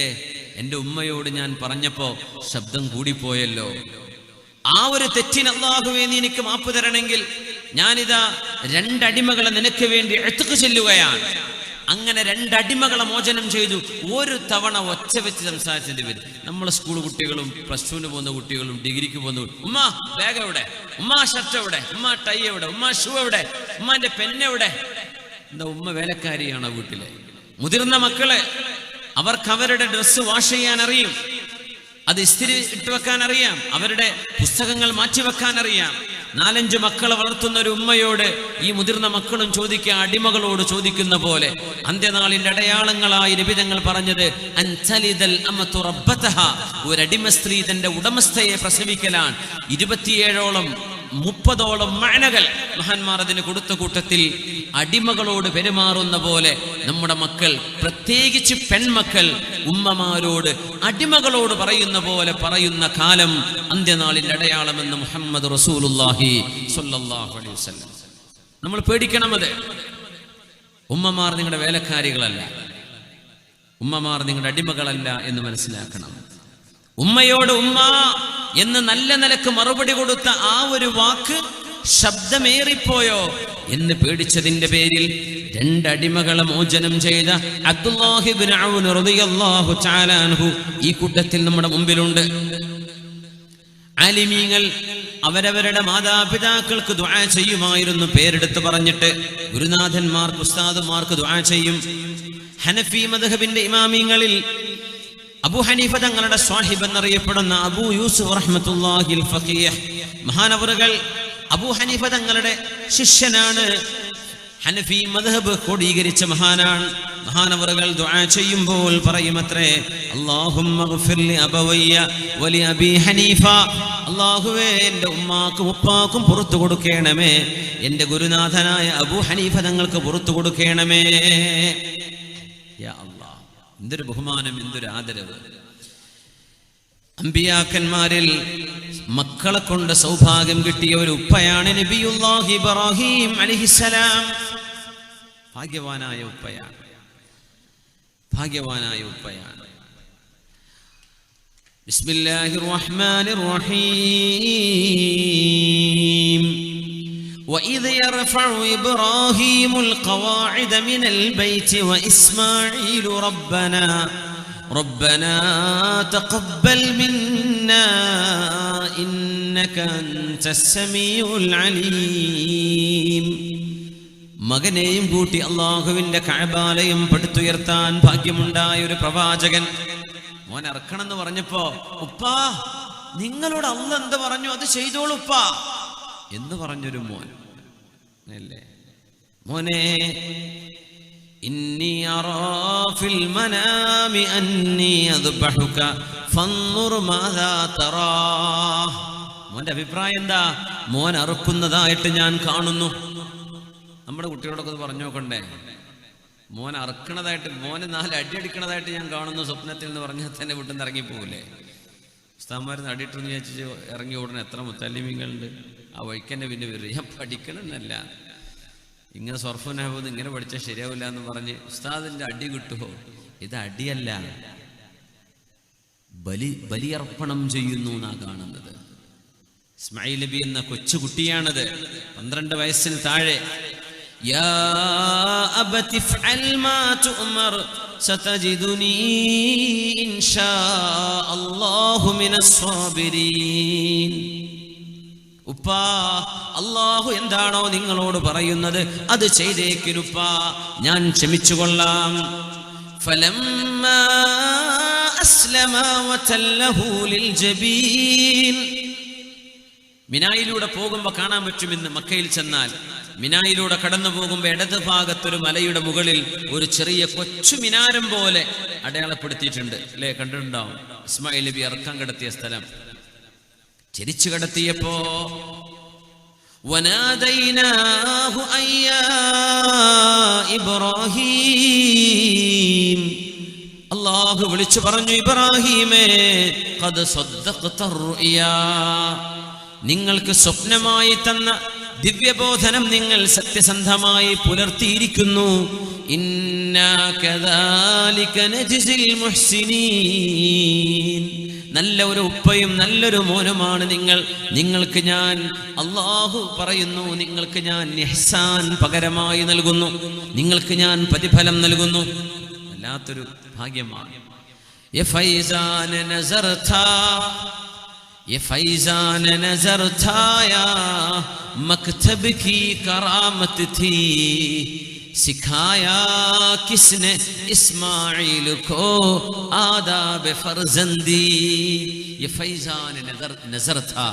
എൻ്റെ ഉമ്മയോട് ഞാൻ പറഞ്ഞപ്പോ ശബ്ദം കൂടിപ്പോയല്ലോ. ആ ഒരു തെറ്റിന് അല്ലാഹുവേ നീ എനിക്ക് മാപ്പ് തരണമെങ്കിൽ ഞാനിതാ രണ്ടടിമകളെ നിനക്ക് വേണ്ടി എഴുത്തുക്ക് ചെല്ലുകയാണ്. അങ്ങനെ രണ്ടടിമകളെ മോചനം ചെയ്തു. ഒരു തവണ ഒച്ച വെച്ച് സംസാരിച്ചത് വരും. നമ്മളെ സ്കൂൾ കുട്ടികളും പ്ലസ് ടുവിന് പോകുന്ന കുട്ടികളും ഡിഗ്രിക്ക് പോകുന്ന ഉമ്മ ബാഗ് എവിടെ, ഉമ്മ ഷർട്ട് എവിടെ, ഉമ്മ ടൈ എവിടെ, ഉമ്മ ഷൂ എവിടെ, ഉമ്മാന്റെ പെണ്ണെവിടെ? എന്താ ഉമ്മ വേലക്കാരിയാണോ വീട്ടിലെ? മുതിർന്ന മക്കളെ അവർക്ക് അവരുടെ ഡ്രസ്സ് വാഷ് ചെയ്യാൻ അറിയും, അത് ഇസ്തിരി ഇട്ട് വെക്കാൻ അറിയാം, അവരുടെ പുസ്തകങ്ങൾ മാറ്റിവെക്കാൻ അറിയാം. 4-5 മക്കളെ വളർത്തുന്ന ഒരു ഉമ്മയോട് ഈ മുതിർന്ന മക്കളും ചോദിക്കുക, അടിമകളോട് ചോദിക്കുന്ന പോലെ. അന്ത്യനാളിന്റെ അടയാളങ്ങളായി നബി തങ്ങൾ പറഞ്ഞത് അൻതലിദൽ അമതു റബ്ബതഹ, ഒരു അടിമ സ്ത്രീ തന്റെ ഉടമസ്ഥയെ പ്രസവിക്കലാണ്. 27ഓളം 30ഓളം മഅനകൾ മഹാന്മാർ അതിന് കൊടുത്ത കൂട്ടത്തിൽ അടിമകളോട് പെരുമാറുന്ന പോലെ നമ്മുടെ മക്കൾ, പ്രത്യേകിച്ച് പെൺമക്കൾ, ഉമ്മമാരോട് അടിമകളോട് പറയുന്ന പോലെ പറയുന്ന കാലം അന്ത്യനാളിന്റെ അടയാളമെന്ന് മുഹമ്മദ് റസൂലുള്ളാഹി സ്വല്ലല്ലാഹു അലൈഹി വസല്ലം. നമ്മൾ പേടിക്കണം. അത് ഉമ്മമാർ നിങ്ങളുടെ വേലക്കാരികളല്ല, ഉമ്മമാർ നിങ്ങളുടെ അടിമകളല്ല എന്ന് മനസ്സിലാക്കണം. ഉമ്മയോട് ഉമ്മ എന്ന് നല്ല നിലക്ക് മറുപടി കൊടുത്ത ആ ഒരു വാക്ക് ശബ്ദമേറിപ്പോയോ എന്ന് പേടിച്ചതിന്റെ പേരിൽ 2 അടിമകളെ മോചനം ചെയ്ത അബ്ദുല്ലാഹി ഇബ്നു ഔൻ റളിയല്ലാഹു തആല അൻഹു ഈ കൂട്ടത്തിൽ നമ്മുടെ മുമ്പിലുണ്ട്. ആലിമീങ്ങൾ അവരവരുടെ മാതാപിതാക്കൾക്ക് ദുആ ചെയ്യുമായിരുന്നു. പേരെടുത്ത് പറഞ്ഞിട്ട് ഗുരുനാഥന്മാർക്ക്, ഉസ്താദുമാർക്ക് ദുആ ചെയ്യും. ഹനഫി മദ്ഹബിന്റെ ഇമാമിങ്ങളിൽ അബൂ ഹനീഫ തങ്ങളുടെ സ്വാഹിബ് എന്നറിയപ്പെടുന്ന അബൂ യൂസുഫ് റഹ്മത്തുള്ളാഹിൽ ഫഖീഹ് മഹാനവറുകൾ അബൂ ഹനീഫ തങ്ങളുടെ ശിഷ്യനാണ്. ഹനഫി മദ്ഹബ് ക്രോഡീകരിച്ച മഹാനാണ്. മഹാനവറുകൾ ദുആ ചെയ്യുമ്പോൾ പറയുമത്രേ, അല്ലാഹുമ്മ ഗ്ഫിർ ലി അബവയ്യ വലി അബീ ഹനീഫ, അല്ലാഹുവേ എൻ്റെ ഉമ്മാക്കും ഉപ്പാക്കും പുറത്തു കൊടുക്കണമേ, എൻ്റെ ഗുരുനാഥനായ അബൂ ഹനീഫ തങ്ങൾക്ക് പുറത്തു കൊടുക്കണമേ. യാ അല്ലാഹ്, എന്തൊരു ബഹുമാനം, എന്തൊരു ആദരവ്. അമ്പിയാക്കന്മാരിൽ മക്കളെ കൊണ്ട് സൗഭാഗ്യം കിട്ടിയ ഒരു ഉപ്പയാണ് നബിയുല്ലാഹി ഇബ്രാഹിം അലൈഹിസ്സലാം. ഭാഗ്യവാനായ ഉപ്പയാണ്, ഭാഗ്യവാനായ ഉപ്പയാണ്. ബിസ്മില്ലാഹിർ റഹ്മാനിർ റഹീം. وَإِذْ يَرْفَعُ إِبْرَاهِيمُ الْقَوَاعِدَ مِنَ الْبَيْتِ وَإِسْمَاعِيلُ رَبَّنَا تَقَبَّلْ مِنَّا إِنَّكَ أَنْتَ السَّمِيعُ الْعَلِيمُ. മകനെയും കൂട്ടി അള്ളാഹുവിന്റെ കഅബാലയം പടുത്തുയർത്താൻ ഭാഗ്യമുണ്ടായ ഒരു പ്രവാചകൻ മോൻ ഇറക്കണം എന്ന് പറഞ്ഞപ്പോ, ഉപ്പാ നിങ്ങളോട് അള്ളാഹ് എന്ത് പറഞ്ഞു അത് ചെയ്തോളൂ ഉപ്പാ എന്ന് പറഞ്ഞൊരു മോൻ അല്ലേ. മോനെ, ഇന്നി അറാ ഫിൽ മനാമി അന്നി അദ്ബഹുക ഫൻദുർ മാദാ തറാ. മോന്റെ അഭിപ്രായം എന്താ? മോൻ അറുക്കുന്നതായിട്ട് ഞാൻ കാണുന്നു. നമ്മുടെ കുട്ടികളോടൊക്കെ അത് പറഞ്ഞു നോക്കണ്ടേ? മോൻ അറുക്കണതായിട്ട്, മോനെ 4 അടി അടിക്കണതായിട്ട് ഞാൻ കാണുന്നു സ്വപ്നത്തിൽ എന്ന് പറഞ്ഞാൽ തന്നെ വീട്ടിൽ നിന്ന് ഇറങ്ങിപ്പോവില്ലേ? ഉസ്താദ്മാരെന്ന് അടിയിട്ടെന്ന് വിചാരിച്ച് ഇറങ്ങി ഉടനെ എത്ര മുത്തല്ലിമീങ്ങളുണ്ട്. ആ വഴിക്കന്നെ പിന്നെ വരും. ഞാൻ പഠിക്കണമെന്നല്ല, ഇങ്ങനെ സർഫുനാകുന്നത് ഇങ്ങനെ പഠിച്ചാൽ ശരിയാവില്ല എന്ന് പറഞ്ഞ് ഉസ്താദിന്റെ അടി കിട്ടുമോ? ഇത് അടിയല്ല, ബലിയർപ്പണം ചെയ്യുന്നു എന്നാ കാണുന്നത്. ഇസ്മായിൽ നബി എന്ന കൊച്ചുകുട്ടിയാണത്, 12 വയസ്സിന് താഴെ. യാ അബതി ഫഅൽ മാ തുഅമർ സതജിദുനി ഇൻഷാ അല്ലാഹു മിനസ് സാബിരീൻ. ഉപ്പാ, അല്ലാഹു എന്താണോ നിങ്ങളോട് പറയുന്നത് അത് ചെയ്തേക്കിനുപ്പാ, ഞാൻ ക്ഷമിച്ചുകൊള്ളാം. ഫലമ്മാ അസ്ലമാ വതല്ലഹു ലിൽജബീൻ. മിനായിലൂടെ പോകുമ്പോൾ കാണാൻ പറ്റും. ഇന്ന് മക്കയിൽ ചെന്നാൽ മിനായിലൂടെ കടന്നു പോകുമ്പോൾ ഇടത് ഭാഗത്തൊരു മലയുടെ മുകളിൽ ഒരു ചെറിയ കൊച്ചു മിനാരം പോലെ അടയാളപ്പെടുത്തിയിട്ടുണ്ട് അല്ലേ? കണ്ടിട്ടുണ്ടാവും. ഇസ്മായിൽ നബി ഇറക്കാൻ കിടത്തിയ സ്ഥലം. ചരിച്ചു കിടത്തിയപ്പോ വനാദൈനാഹു അയ്യാ ഇബ്രാഹീം, അല്ലാഹു വിളിച്ചു പറഞ്ഞു, ഇബ്രാഹീമേ ഖദ് സദ്ദഖത റുയാ, നിങ്ങൾക്ക് സ്വപ്നമായി തന്ന ദിവ്യബോധനം നിങ്ങൾ സത്യസന്ധമായി പുലർത്തിയിരിക്കുന്നു. ഇന്നാ കദാലിക നജ്സിൽ മുഹ്സിനീൻ, നല്ല ഒരു ഉപ്പയും നല്ലൊരു മോനുമാണ് നിങ്ങൾ. നിങ്ങൾക്ക് ഞാൻ, അല്ലാഹു പറയുന്നു, നിങ്ങൾക്ക് ഞാൻ ഇഹ്സാൻ പകരമായി നൽകുന്നു, നിങ്ങൾക്ക് ഞാൻ പ്രതിഫലം നൽകുന്നു. വല്ലാത്തൊരു ഭാഗ്യമാണ്. യ ഫൈസാന നസർതാ, യ ഫൈസാന നസർതാ യാ മക്തബ് കി കറാമത്ത് थी, सिखाया किसने इस्माइल को आदाब फर्जंदी. ये फैजान नजर था.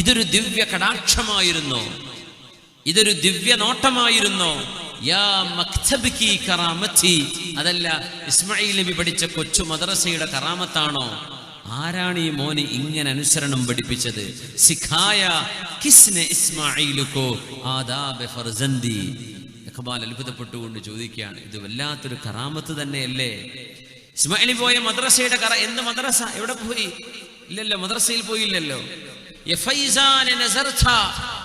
ഇതൊരു ദിവ്യ കടാക്ഷമായിരുന്നു, ഇതൊരു ദിവ്യ നോട്ടമായിരുന്നു. യാ മക്തബ് കി കറാമത്തി, അതല്ല ഇസ്മായിൽ നബി പഠിച്ച കൊച്ചു മദ്രസയുടെ കറാമത്താണോ? ആരാണ് ഈ മോന് ഇങ്ങനെ അനുസരണം പഠിപ്പിച്ചത്? സിഖായ കിസ്നെ ഇസ്മാഈലുകോ ആദാബ് ഫർസന്ദി. ഇഖ്ബാൽ അത്ഭുതപ്പെട്ടുകൊണ്ട് ചോദിക്കുകയാണ്, ഇത് വല്ലാത്തൊരു കറാമത്ത് തന്നെയല്ലേ? ഇസ്മായിൽ പോയ മദ്രസയുടെ എന്ത് മദ്രസ? എവിടെ പോയി? ഇല്ലല്ലോ, മദ്രസയിൽ പോയില്ലല്ലോ.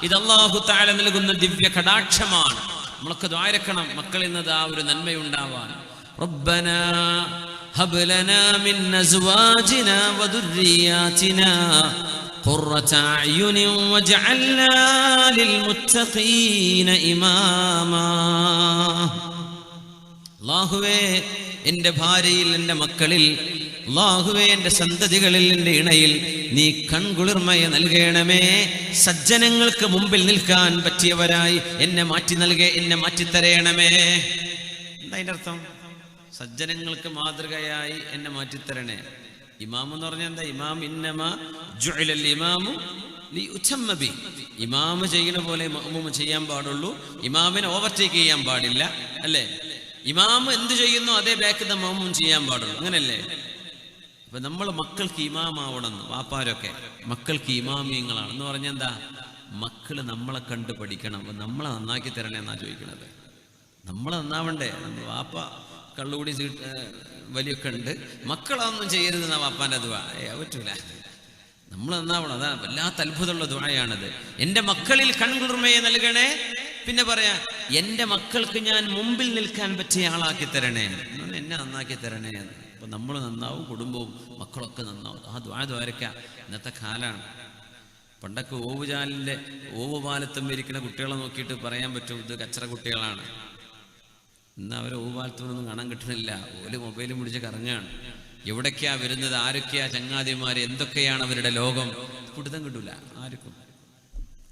ഇത് അല്ലാഹു തആല നൽകുന്ന ദിവ്യ കടാക്ഷമാണ്. നമ്മളൊക്കെ ദ്വാരക്കണം മക്കളിൽ നിന്ന് ആ ഒരു നന്മയുണ്ടാവാൻ. റബ്ബനാ ഹബ് ലനാ മിൻ അസ്വാജിനാ വദുർരിയാതിനാ ഖുർറത അയുനി വജഅൽനാ ലിൽമുത്തഖീന ഇമാമാ. അല്ലാഹുവേ, എൻ്റെ ഭാര്യയിൽ, എൻ്റെ മക്കളിൽ, അല്ലാഹുവേ എൻ്റെ സന്തതികളിൽ, എൻ്റെ ഇണയിൽ നീ കൺകുളിർമയെ നൽകണമേ. സജ്ജനങ്ങൾക്ക് മുമ്പിൽ നിൽക്കാൻ പറ്റിയവരായി എന്നെ മാറ്റിത്തരയണമേ. എന്താ അതിൻ്റെ അർത്ഥം? സജ്ജനങ്ങൾക്ക് മാതൃകയായി എന്നെ മാറ്റിത്തരണേ. ഇമാം എന്ന് പറഞ്ഞാൽ എന്താ? ഇമാം ഇന്നമാ ജുഇലൽ ഇമാമു ലിയുതമ്മ ബി. ഇമാം ചെയ്യുന്ന പോലെ മഅ്മൂം ചെയ്യാൻ പാടുള്ളൂ. ഇമാമിനെ ഓവർടേക്ക് ചെയ്യാൻ പാടില്ല, അല്ലേ? ഇമാം എന്ത് ചെയ്യുന്നു അതേ ബാക്കിൽ മഅ്മൂം ചെയ്യാൻ പാടുള്ളൂ, അങ്ങനല്ലേ? അപ്പൊ നമ്മൾ മക്കൾക്ക് ഇമാമാവണമെന്ന്, വാപ്പാരൊക്കെ മക്കൾക്ക് ഇമാമിയങ്ങളാണ് എന്ന് പറഞ്ഞാൽ എന്താ? മക്കള് നമ്മളെ കണ്ട് പഠിക്കണം. അപ്പൊ നമ്മളെ നന്നാക്കി തരണേ എന്നാ ചോദിക്കണത്. നമ്മളെ നന്നാവണ്ടേ? നമ്മൾ വാപ്പ കള്ളുകൂടി വലിയൊക്കെ ഉണ്ട്, മക്കളൊന്നും ചെയ്യരുതെന്നാ വാപ്പാൻ്റെ ദുആ. പറ്റൂല, നമ്മൾ നന്നാവണം. അതാ വല്ലാത്ത അത്ഭുതമുള്ള ദുആയാണത്. എൻ്റെ മക്കളിൽ കൺകുളിർമയെ നൽകണേ. പിന്നെ പറയാ, എൻ്റെ മക്കൾക്ക് ഞാൻ മുമ്പിൽ നിൽക്കാൻ പറ്റിയ ആളാക്കി തരണേ, എന്നെ നന്നാക്കി തരണേ എന്ന്. അപ്പൊ നമ്മൾ നന്നാവും, കുടുംബവും മക്കളൊക്കെ നന്നാവും. ആ ദ്വാരക്ക ഇന്നത്തെ കാലാണ്. പണ്ടൊക്കെ ഓവുപാലത്തും ഇരിക്കുന്ന കുട്ടികളെ നോക്കിയിട്ട് പറയാൻ പറ്റും ഇത് കച്ചറ കുട്ടികളാണ്. ഇന്ന് അവരെ ഓവുപാലത്തൊന്നും കാണാൻ കിട്ടുന്നില്ല. ഓല് മൊബൈലും പിടിച്ച് കറങ്ങാണ്. എവിടൊക്കെയാ വരുന്നത്, ആരൊക്കെയാ ചങ്ങാതിമാര്, എന്തൊക്കെയാണ് അവരുടെ ലോകം, പിടുത്തം കിട്ടൂല ആർക്കും.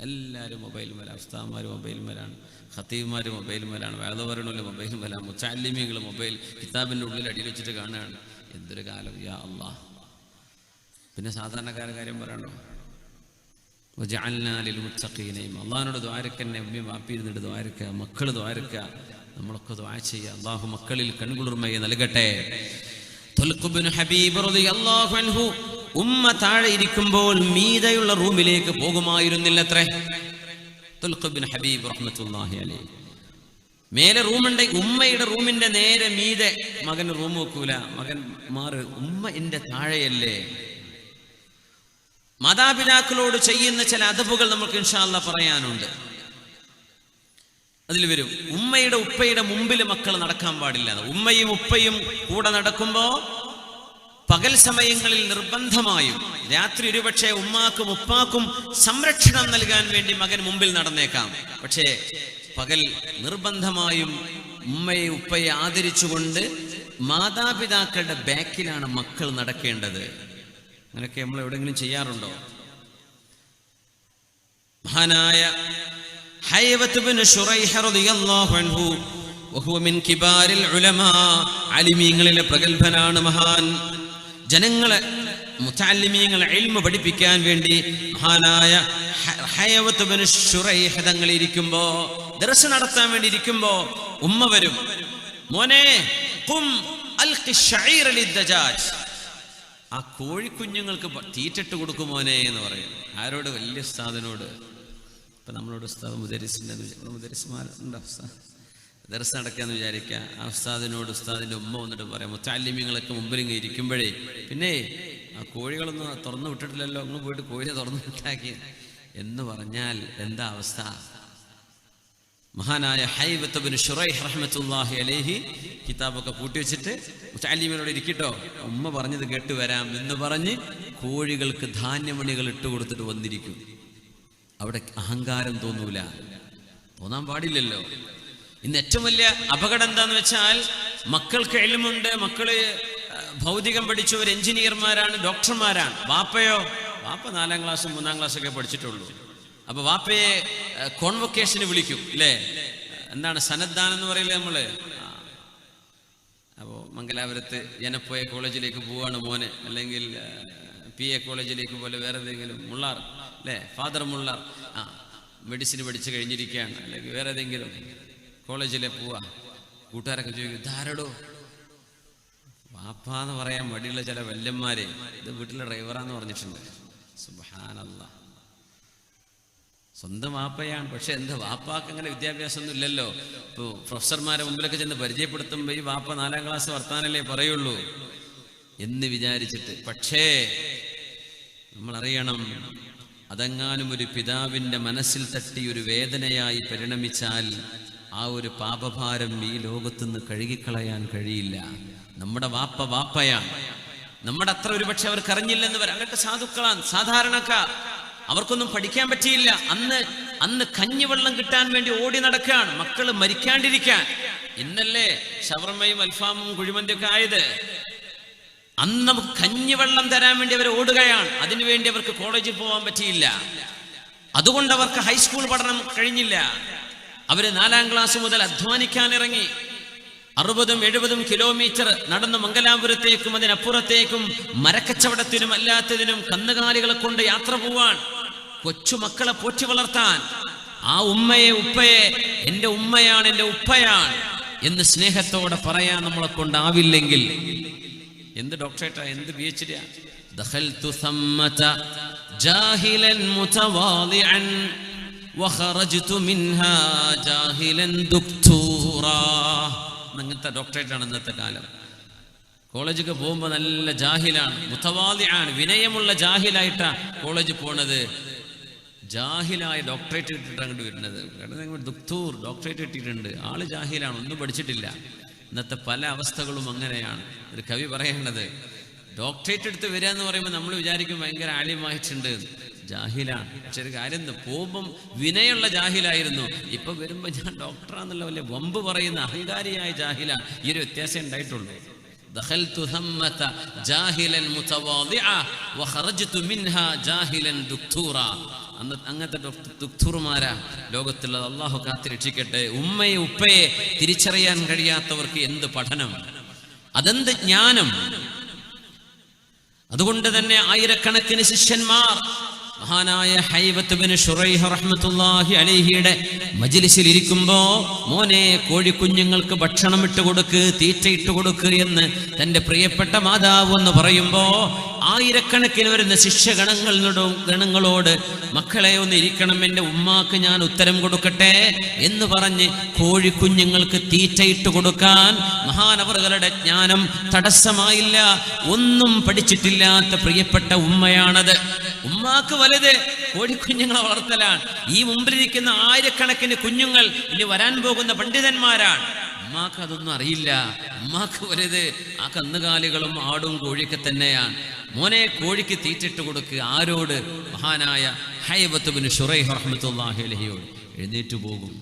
എല്ലാവരും മൊബൈൽ മേലാണ്. ഉസ്താദ്മാർ മൊബൈൽ മേലാണ്, ഖത്തീബ്മാർ മൊബൈൽ മേലാണ്, വേദവരണുള്ള മൊബൈൽ മേലാണ്, മുത്തഅല്ലിമീങ്ങൾ മൊബൈൽ കിതാബിൻ്റെ ഉള്ളിൽ അടിയിൽ വെച്ചിട്ട് കാണുകയാണ്. എന്തൊരു കാലം, യാ അല്ലാഹ്. പിന്നെ സാധാരണക്കാരുടെ കാര്യം പറയണോ? വജഅൽനാ ലിൽമുത്തഖീന ഇമാമാ. അല്ലാഹുവിനോട് ദ്വാരക്കന്നെ, ഉമ്മയും വാപ്പിയിരുന്നിട്ട് ദ്വാരക്കുക, മക്കൾ ദ്വാരക്കുക, നമ്മളൊക്കെ ദ്വാ ചെയ്യുക. അല്ലാഹു മക്കളിൽ കൺകുളിർമയെ നൽകട്ടെ. തുൽഖ് ഇബ്നു ഹബീബ് റളിയല്ലാഹു അൻഹു ഉമ്മ താഴെ ഇരിക്കുമ്പോൾ മീതയുള്ള റൂമിലേക്ക് പോകുമായിരുന്നില്ലത്രേ. തുൽഖ് ഇബ്നു ഹബീബ് റഹ്മത്തുള്ളാഹി അലൈഹി. മേലെ റൂമുണ്ട്, ഉമ്മയുടെ റൂമിന്റെ നേരെ മീതെ മകൻ റൂം വെക്കൂല. മകൻ മാറ്, ഉമ്മ എന്റെ താഴെയല്ലേ. മാതാപിതാക്കളോട് ചെയ്യുന്ന ചില അദബുകൾ നമുക്ക് ഇൻഷാ അല്ലാഹ് പറയാനുണ്ട്. അതിൽ വരും, ഉമ്മയുടെ ഉപ്പയുടെ മുമ്പിൽ മക്കൾ നടക്കാൻ പാടില്ല. ഉമ്മയും ഉപ്പയും കൂടെ നടക്കുമ്പോ പകൽ സമയങ്ങളിൽ നിർബന്ധമായും, രാത്രി ഒരുപക്ഷെ ഉമ്മാക്കും ഉപ്പാക്കും സംരക്ഷണം നൽകാൻ വേണ്ടി മകൻ മുമ്പിൽ നടന്നേക്കാം. പക്ഷേ പകൽ നിർബന്ധമായും ഉമ്മയെ ഉപ്പയെ ആദരിച്ചുകൊണ്ട് മാതാപിതാക്കളുടെ ബാക്കിലാണ് മക്കൾ നടക്കേണ്ടത്. അങ്ങനെയൊക്കെ നമ്മൾ എവിടെയെങ്കിലും ചെയ്യാറുണ്ടോ? മഹാനായ ഹൈവത്ത് ബിൻ ശുറൈഹ് റളിയല്ലാഹു അൻഹു വഹുവ മിൻ കിബാരിൽ ഉലമാ, അലിമീങ്ങളിലെ പ്രഗൽഭനാണ് മഹാൻ. ജനങ്ങളെ മുതഅല്ലിമീങ്ങളെ ഇൽമു പഠിപ്പിക്കാൻ വേണ്ടി മഹാനായ ഹൈവത്ത് ബിൻ ശുറൈഹ് തങ്ങൾ ഇരിക്കുമ്പോ, ദർസ് നടത്താൻ വേണ്ടി ഇരിക്കുമ്പോ ഉമ്മ വരും, മോനെ ഖും അൽഖി ശഈറ ലിദ്ദജാജ്, ആ കോഴിക്കുഞ്ഞുങ്ങൾക്ക് തീറ്റിട്ട് കൊടുക്കും മോനെ എന്ന് പറയും. ആരോട്? വലിയ ഉസ്താദിനോട്. ഇപ്പം നമ്മളോട് ഉസ്താദ് മുദരിസ്മാരുണ്ടോ? ദർസ് നടക്കാന്ന് വിചാരിക്കുക. ആ ഉസ്താദിനോട് ഉസ്താദിൻ്റെ ഉമ്മ വന്നിട്ട് പറയാം, മുത്തഅല്ലിമീങ്ങളൊക്കെ മുമ്പിൽ ഇങ്ങനെ ഇരിക്കുമ്പോഴേ, പിന്നെ ആ കോഴികളൊന്നും തുറന്നു വിട്ടിട്ടില്ലല്ലോ, അങ്ങ് പോയിട്ട് കോഴിയെ തുറന്നു വിട്ടാക്കി എന്ന് പറഞ്ഞാൽ എന്താ അവസ്ഥ? മഹാനായ ഹൈവത്ത് ബിൻ ശുറൈഹ് റഹ്മത്തുള്ളാഹി അലൈഹി കിതാബൊക്കെ കൂട്ടി വെച്ചിട്ട് മുതഅല്ലിമീനോട് ഇരിക്കട്ടോ, ഉമ്മ പറഞ്ഞത് കേട്ട് വരാം എന്ന് പറഞ്ഞ് കോഴികൾക്ക് ധാന്യമണികൾ ഇട്ട് കൊടുത്തിട്ട് വന്നിരിക്കും. അവിടെ അഹങ്കാരം തോന്നൂല, തോന്നാൻ പാടില്ലല്ലോ. ഇന്ന് ഏറ്റവും വലിയ അപകടം എന്താന്ന് വെച്ചാൽ, മക്കൾക്ക് ഇൽമുണ്ട്, മക്കള് ഭൗതികം പഠിച്ചവർ എഞ്ചിനീയർമാരാണ്, ഡോക്ടർമാരാണ്. വാപ്പയോ? വാപ്പ 4ാം ക്ലാസ്സും 3ാം ക്ലാസ്സൊക്കെ പഠിച്ചിട്ടുള്ളൂ. അപ്പൊ വാപ്പയെ കോൺവൊക്കേഷന് വിളിക്കും, അല്ലേ? എന്താണ് സന്നദ്ധാനം എന്ന് പറയില്ലേ നമ്മള്? അപ്പോൾ മംഗലാപുരത്ത് ജനപ്പോയ കോളേജിലേക്ക് പോവാണ് മോന്, അല്ലെങ്കിൽ PA കോളേജിലേക്ക് പോലെ വേറെ ഏതെങ്കിലും മുള്ളാർ, അല്ലേ? ഫാദർ മുള്ളാർ മെഡിസിൻ പഠിച്ച് കഴിഞ്ഞിരിക്കുകയാണ്, അല്ലെങ്കിൽ വേറെ ഏതെങ്കിലും കോളേജിലെ പോവാ. കൂട്ടുകാരൊക്കെ ചോദിക്കും, ധാരടോ? വാപ്പാന്ന് പറയാൻ മടിയുള്ള ചില വല്യന്മാരെ ഇത് വീട്ടിലെ ഡ്രൈവറാന്ന് പറഞ്ഞിട്ടുണ്ട്. സുബ്ഹാനല്ലാഹ്, സ്വന്തം വാപ്പയാണ്. പക്ഷെ എന്താ വാപ്പാക്ക് അങ്ങനെ വിദ്യാഭ്യാസമൊന്നും ഇല്ലല്ലോ. ഇപ്പോൾ പ്രൊഫസർമാരെ മുമ്പിലൊക്കെ ചെന്ന് പരിചയപ്പെടുത്തുമ്പോൾ ഈ വാപ്പ 4ാം ക്ലാസ് വർത്താനല്ലേ പറയുള്ളൂ എന്ന് വിചാരിച്ചിട്ട്. പക്ഷേ നമ്മളറിയണം, അതെങ്ങാനും ഒരു പിതാവിൻ്റെ മനസ്സിൽ തട്ടി ഒരു വേദനയായി പരിണമിച്ചാൽ ആ ഒരു പാപഭാരം ഈ ലോകത്തുനിന്ന് കഴുകിക്കളയാൻ കഴിയില്ല. നമ്മുടെ വാപ്പ വാപ്പയാണ്. നമ്മുടെ അത്ര ഒരു പക്ഷെ അവർക്ക് അറിഞ്ഞില്ലെന്ന് വരാം. അവരൊക്കെ സാധുക്കളാണ്, സാധാരണക്കാർ. അവർക്കൊന്നും പഠിക്കാൻ പറ്റിയില്ല. അന്ന് കഞ്ഞിവെള്ളം കിട്ടാൻ വേണ്ടി ഓടി നടക്കുകയാണ്, മക്കള് മരിക്കാണ്ടിരിക്കാൻ. ഇന്നല്ലേ ഷവർമയും അൽഫാമും കുഴിമന്തിയൊക്കെ ആയത്. അന്ന് നമുക്ക് കഞ്ഞിവെള്ളം തരാൻ വേണ്ടി അവർ ഓടുകയാണ്. അതിനുവേണ്ടി അവർക്ക് കോളേജിൽ പോകാൻ പറ്റിയില്ല. അതുകൊണ്ട് അവർക്ക് ഹൈസ്കൂൾ പഠനം കഴിഞ്ഞില്ല. അവര് 4ാം ക്ലാസ് മുതൽ അധ്വാനിക്കാൻ ഇറങ്ങി. 60-70 കിലോമീറ്റർ നടന്ന് മംഗലാപുരത്തേക്കും അതിനപ്പുറത്തേക്കും മരക്കച്ചവടത്തിനും അല്ലാത്തതിനും കന്നുകാലികളെ കൊണ്ട് യാത്ര പോവാൻ, കൊച്ചുമക്കളെ പോറ്റി വളർത്താൻ. ആ ഉമ്മയെ ഉപ്പയെ എൻ്റെ ഉമ്മയാണ്, എൻ്റെ ഉപ്പയാണ് എന്ന് സ്നേഹത്തോടെ പറയാൻ നമ്മളെ കൊണ്ടാവില്ലെങ്കിൽ എന്ത് ഡോക്ടറേറ്റാ, എന്ത് PhD? ദഖൽതു സമ്മത ജാഹിലൻ മുതവാദിഅൻ വഖറജ്തു മിൻഹാ ജാഹിലൻ ദുക്തൂറാ. അങ്ങനത്തെ ഡോക്ടറേറ്റാണ് ഇന്നത്തെ കാലം. കോളേജൊക്കെ പോകുമ്പോൾ നല്ല ജാഹിലാണ്, മുതവാദിഅൻ, വിനയമുള്ള ജാഹിലായിട്ടാ കോളേജിൽ പോണത്. ജാഹിലായ ഡോക്ടറേറ്റ് കിട്ടിയിട്ട് അങ്ങോട്ട് വരുന്നത്. കാരണം ദുക്തൂർ ഡോക്ടറേറ്റ് കിട്ടിയിട്ടുണ്ട്, ആള് ജാഹിലാണ്, ഒന്നും പഠിച്ചിട്ടില്ല. ഇന്നത്തെ പല അവസ്ഥകളും അങ്ങനെയാണ്. ഒരു കവി പറയേണ്ടത്, ഡോക്ടറേറ്റ് എടുത്ത് വരിക എന്ന് പറയുമ്പോൾ നമ്മൾ വിചാരിക്കും ഭയങ്കര ആലിമായിട്ടുണ്ട്, ജാഹിലാണ്. പക്ഷെ ഒരു കാര്യം, പോകുമ്പം വിനയുള്ള ജാഹിലായിരുന്നു. ഇപ്പൊ വരുമ്പോ ഞാൻ ഡോക്ടറാന്നുള്ള വലിയ വമ്പ് പറയുന്ന അഹങ്കാരിയായ ജാഹിലാണ്. ഈ ഒരു വ്യത്യാസം ഉണ്ടായിട്ടുള്ളൂ. ദഖൽതു സമ്മത ജാഹിലൻ മുതവാദിഅ വഖറജ്തു മിൻഹാ ജാഹിലൻ ദുക്തൂറാ. അങ്ങനത്തെ ദുക്തൂർമാരാ ലോകത്തുള്ളത്. അള്ളാഹു കാത്തിരക്ഷിക്കട്ടെ. ഉമ്മയെ ഉപ്പയെ തിരിച്ചറിയാൻ കഴിയാത്തവർക്ക് എന്ത് പഠനം, അതെന്ത് ജ്ഞാനം. അതുകൊണ്ട് തന്നെ ആയിരക്കണക്കിന് ശിഷ്യന്മാർ മഹാനായ ഹൈബത്ത് ബിൻ ശുറൈഹ് റഹ്മത്തുള്ളാഹി അലൈഹിയുടെ മജ്ലിസിൽ ഇരിക്കുമ്പോ, മോനെ കോഴിക്കുഞ്ഞുങ്ങൾക്ക് ഭക്ഷണം ഇട്ട് കൊടുക്ക്, തീറ്റ ഇട്ട് കൊടുക്ക് എന്ന് തന്റെ പ്രിയപ്പെട്ട മാതാവ് എന്ന് പറയുമ്പോ, ആയിരക്കണക്കിന് വരുന്ന ശിഷ്യഗണങ്ങളോട് മക്കളെ ഒന്ന് ഇരിക്കണം, എൻ്റെ ഉമ്മാക്ക് ഞാൻ ഉത്തരം കൊടുക്കട്ടെ എന്ന് പറഞ്ഞ് കോഴിക്കുഞ്ഞുങ്ങൾക്ക് തീറ്റ ഇട്ട് കൊടുക്കാൻ മഹാനവറുകളുടെ ജ്ഞാനം തടസ്സമായില്ല. ഒന്നും പഠിച്ചിട്ടില്ലാത്ത പ്രിയപ്പെട്ട ഉമ്മയാണത്. ഉമ്മാക്ക് വലുത് കോഴിക്കുഞ്ഞുങ്ങളെ വളർത്തലാണ്. ഈ മുമ്പിലിരിക്കുന്ന ആയിരക്കണക്കിന് കുഞ്ഞുങ്ങൾ ഇനി വരാൻ പോകുന്ന പണ്ഡിതന്മാരാണ്. ഉമ്മാക്ക് അതൊന്നും അറിയില്ല. ഉമ്മാക്ക് വലുത് ആ കന്നുകാലികളും ആടും കോഴിയൊക്കെ തന്നെയാണ്. മോനെ കോഴിക്ക് തീറ്റിട്ട് കൊടുക്കുക. ആരോട്? മഹാനായ ഹൈബത്ത് ബിൻ ശുറൈഹ് റഹ്മത്തുള്ളാഹി അലൈഹിയോട്. എഴുന്നേറ്റു പോകും.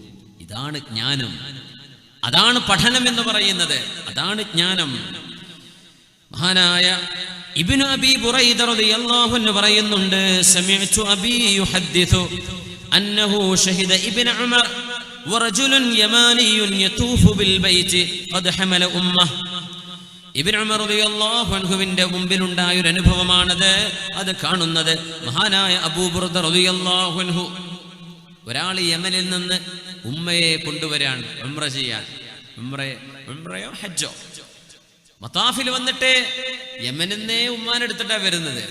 ഇതാണ് ജ്ഞാനം, അതാണ് പഠനം എന്ന് പറയുന്നത്, അതാണ് ജ്ഞാനം. മഹാനായ ഇബ്നു അബീ ബുറൈദ റളിയല്ലാഹു അൻഹു പറയുന്നുണ്ട്, സമിഅ്തു അബീ യുഹദ്ദിഥു അന്നഹു ഷഹിദ ഇബ്നു ഉമർ വറജുലുൻ യമാനിയുൻ യതൂഫു ബിൽ ബൈതി ഖദ് ഹമല ഉമ്മഹ്. ഇബ്നു ഉമർ റളിയല്ലാഹു അൻഹുവിന്റെ മുമ്പിലുണ്ടായ ഒരു അനുഭവമാണത്. അത് കാണുന്നത് മഹാനായ അബൂ ബുർദ റളിയല്ലാഹു അൻഹു. ഒരാൾ യമനിൽ നിന്ന് ഉമ്മയെ കൊണ്ടുവരാൻ ഉംറ ചെയ്യാൻ. ഉംറയോ ഹജ്ജോ മതാഫിൽ വന്നിട്ട് യമനിന്നേ ഉമ്മാനെടുത്തിട്ടാ വരുന്നത്.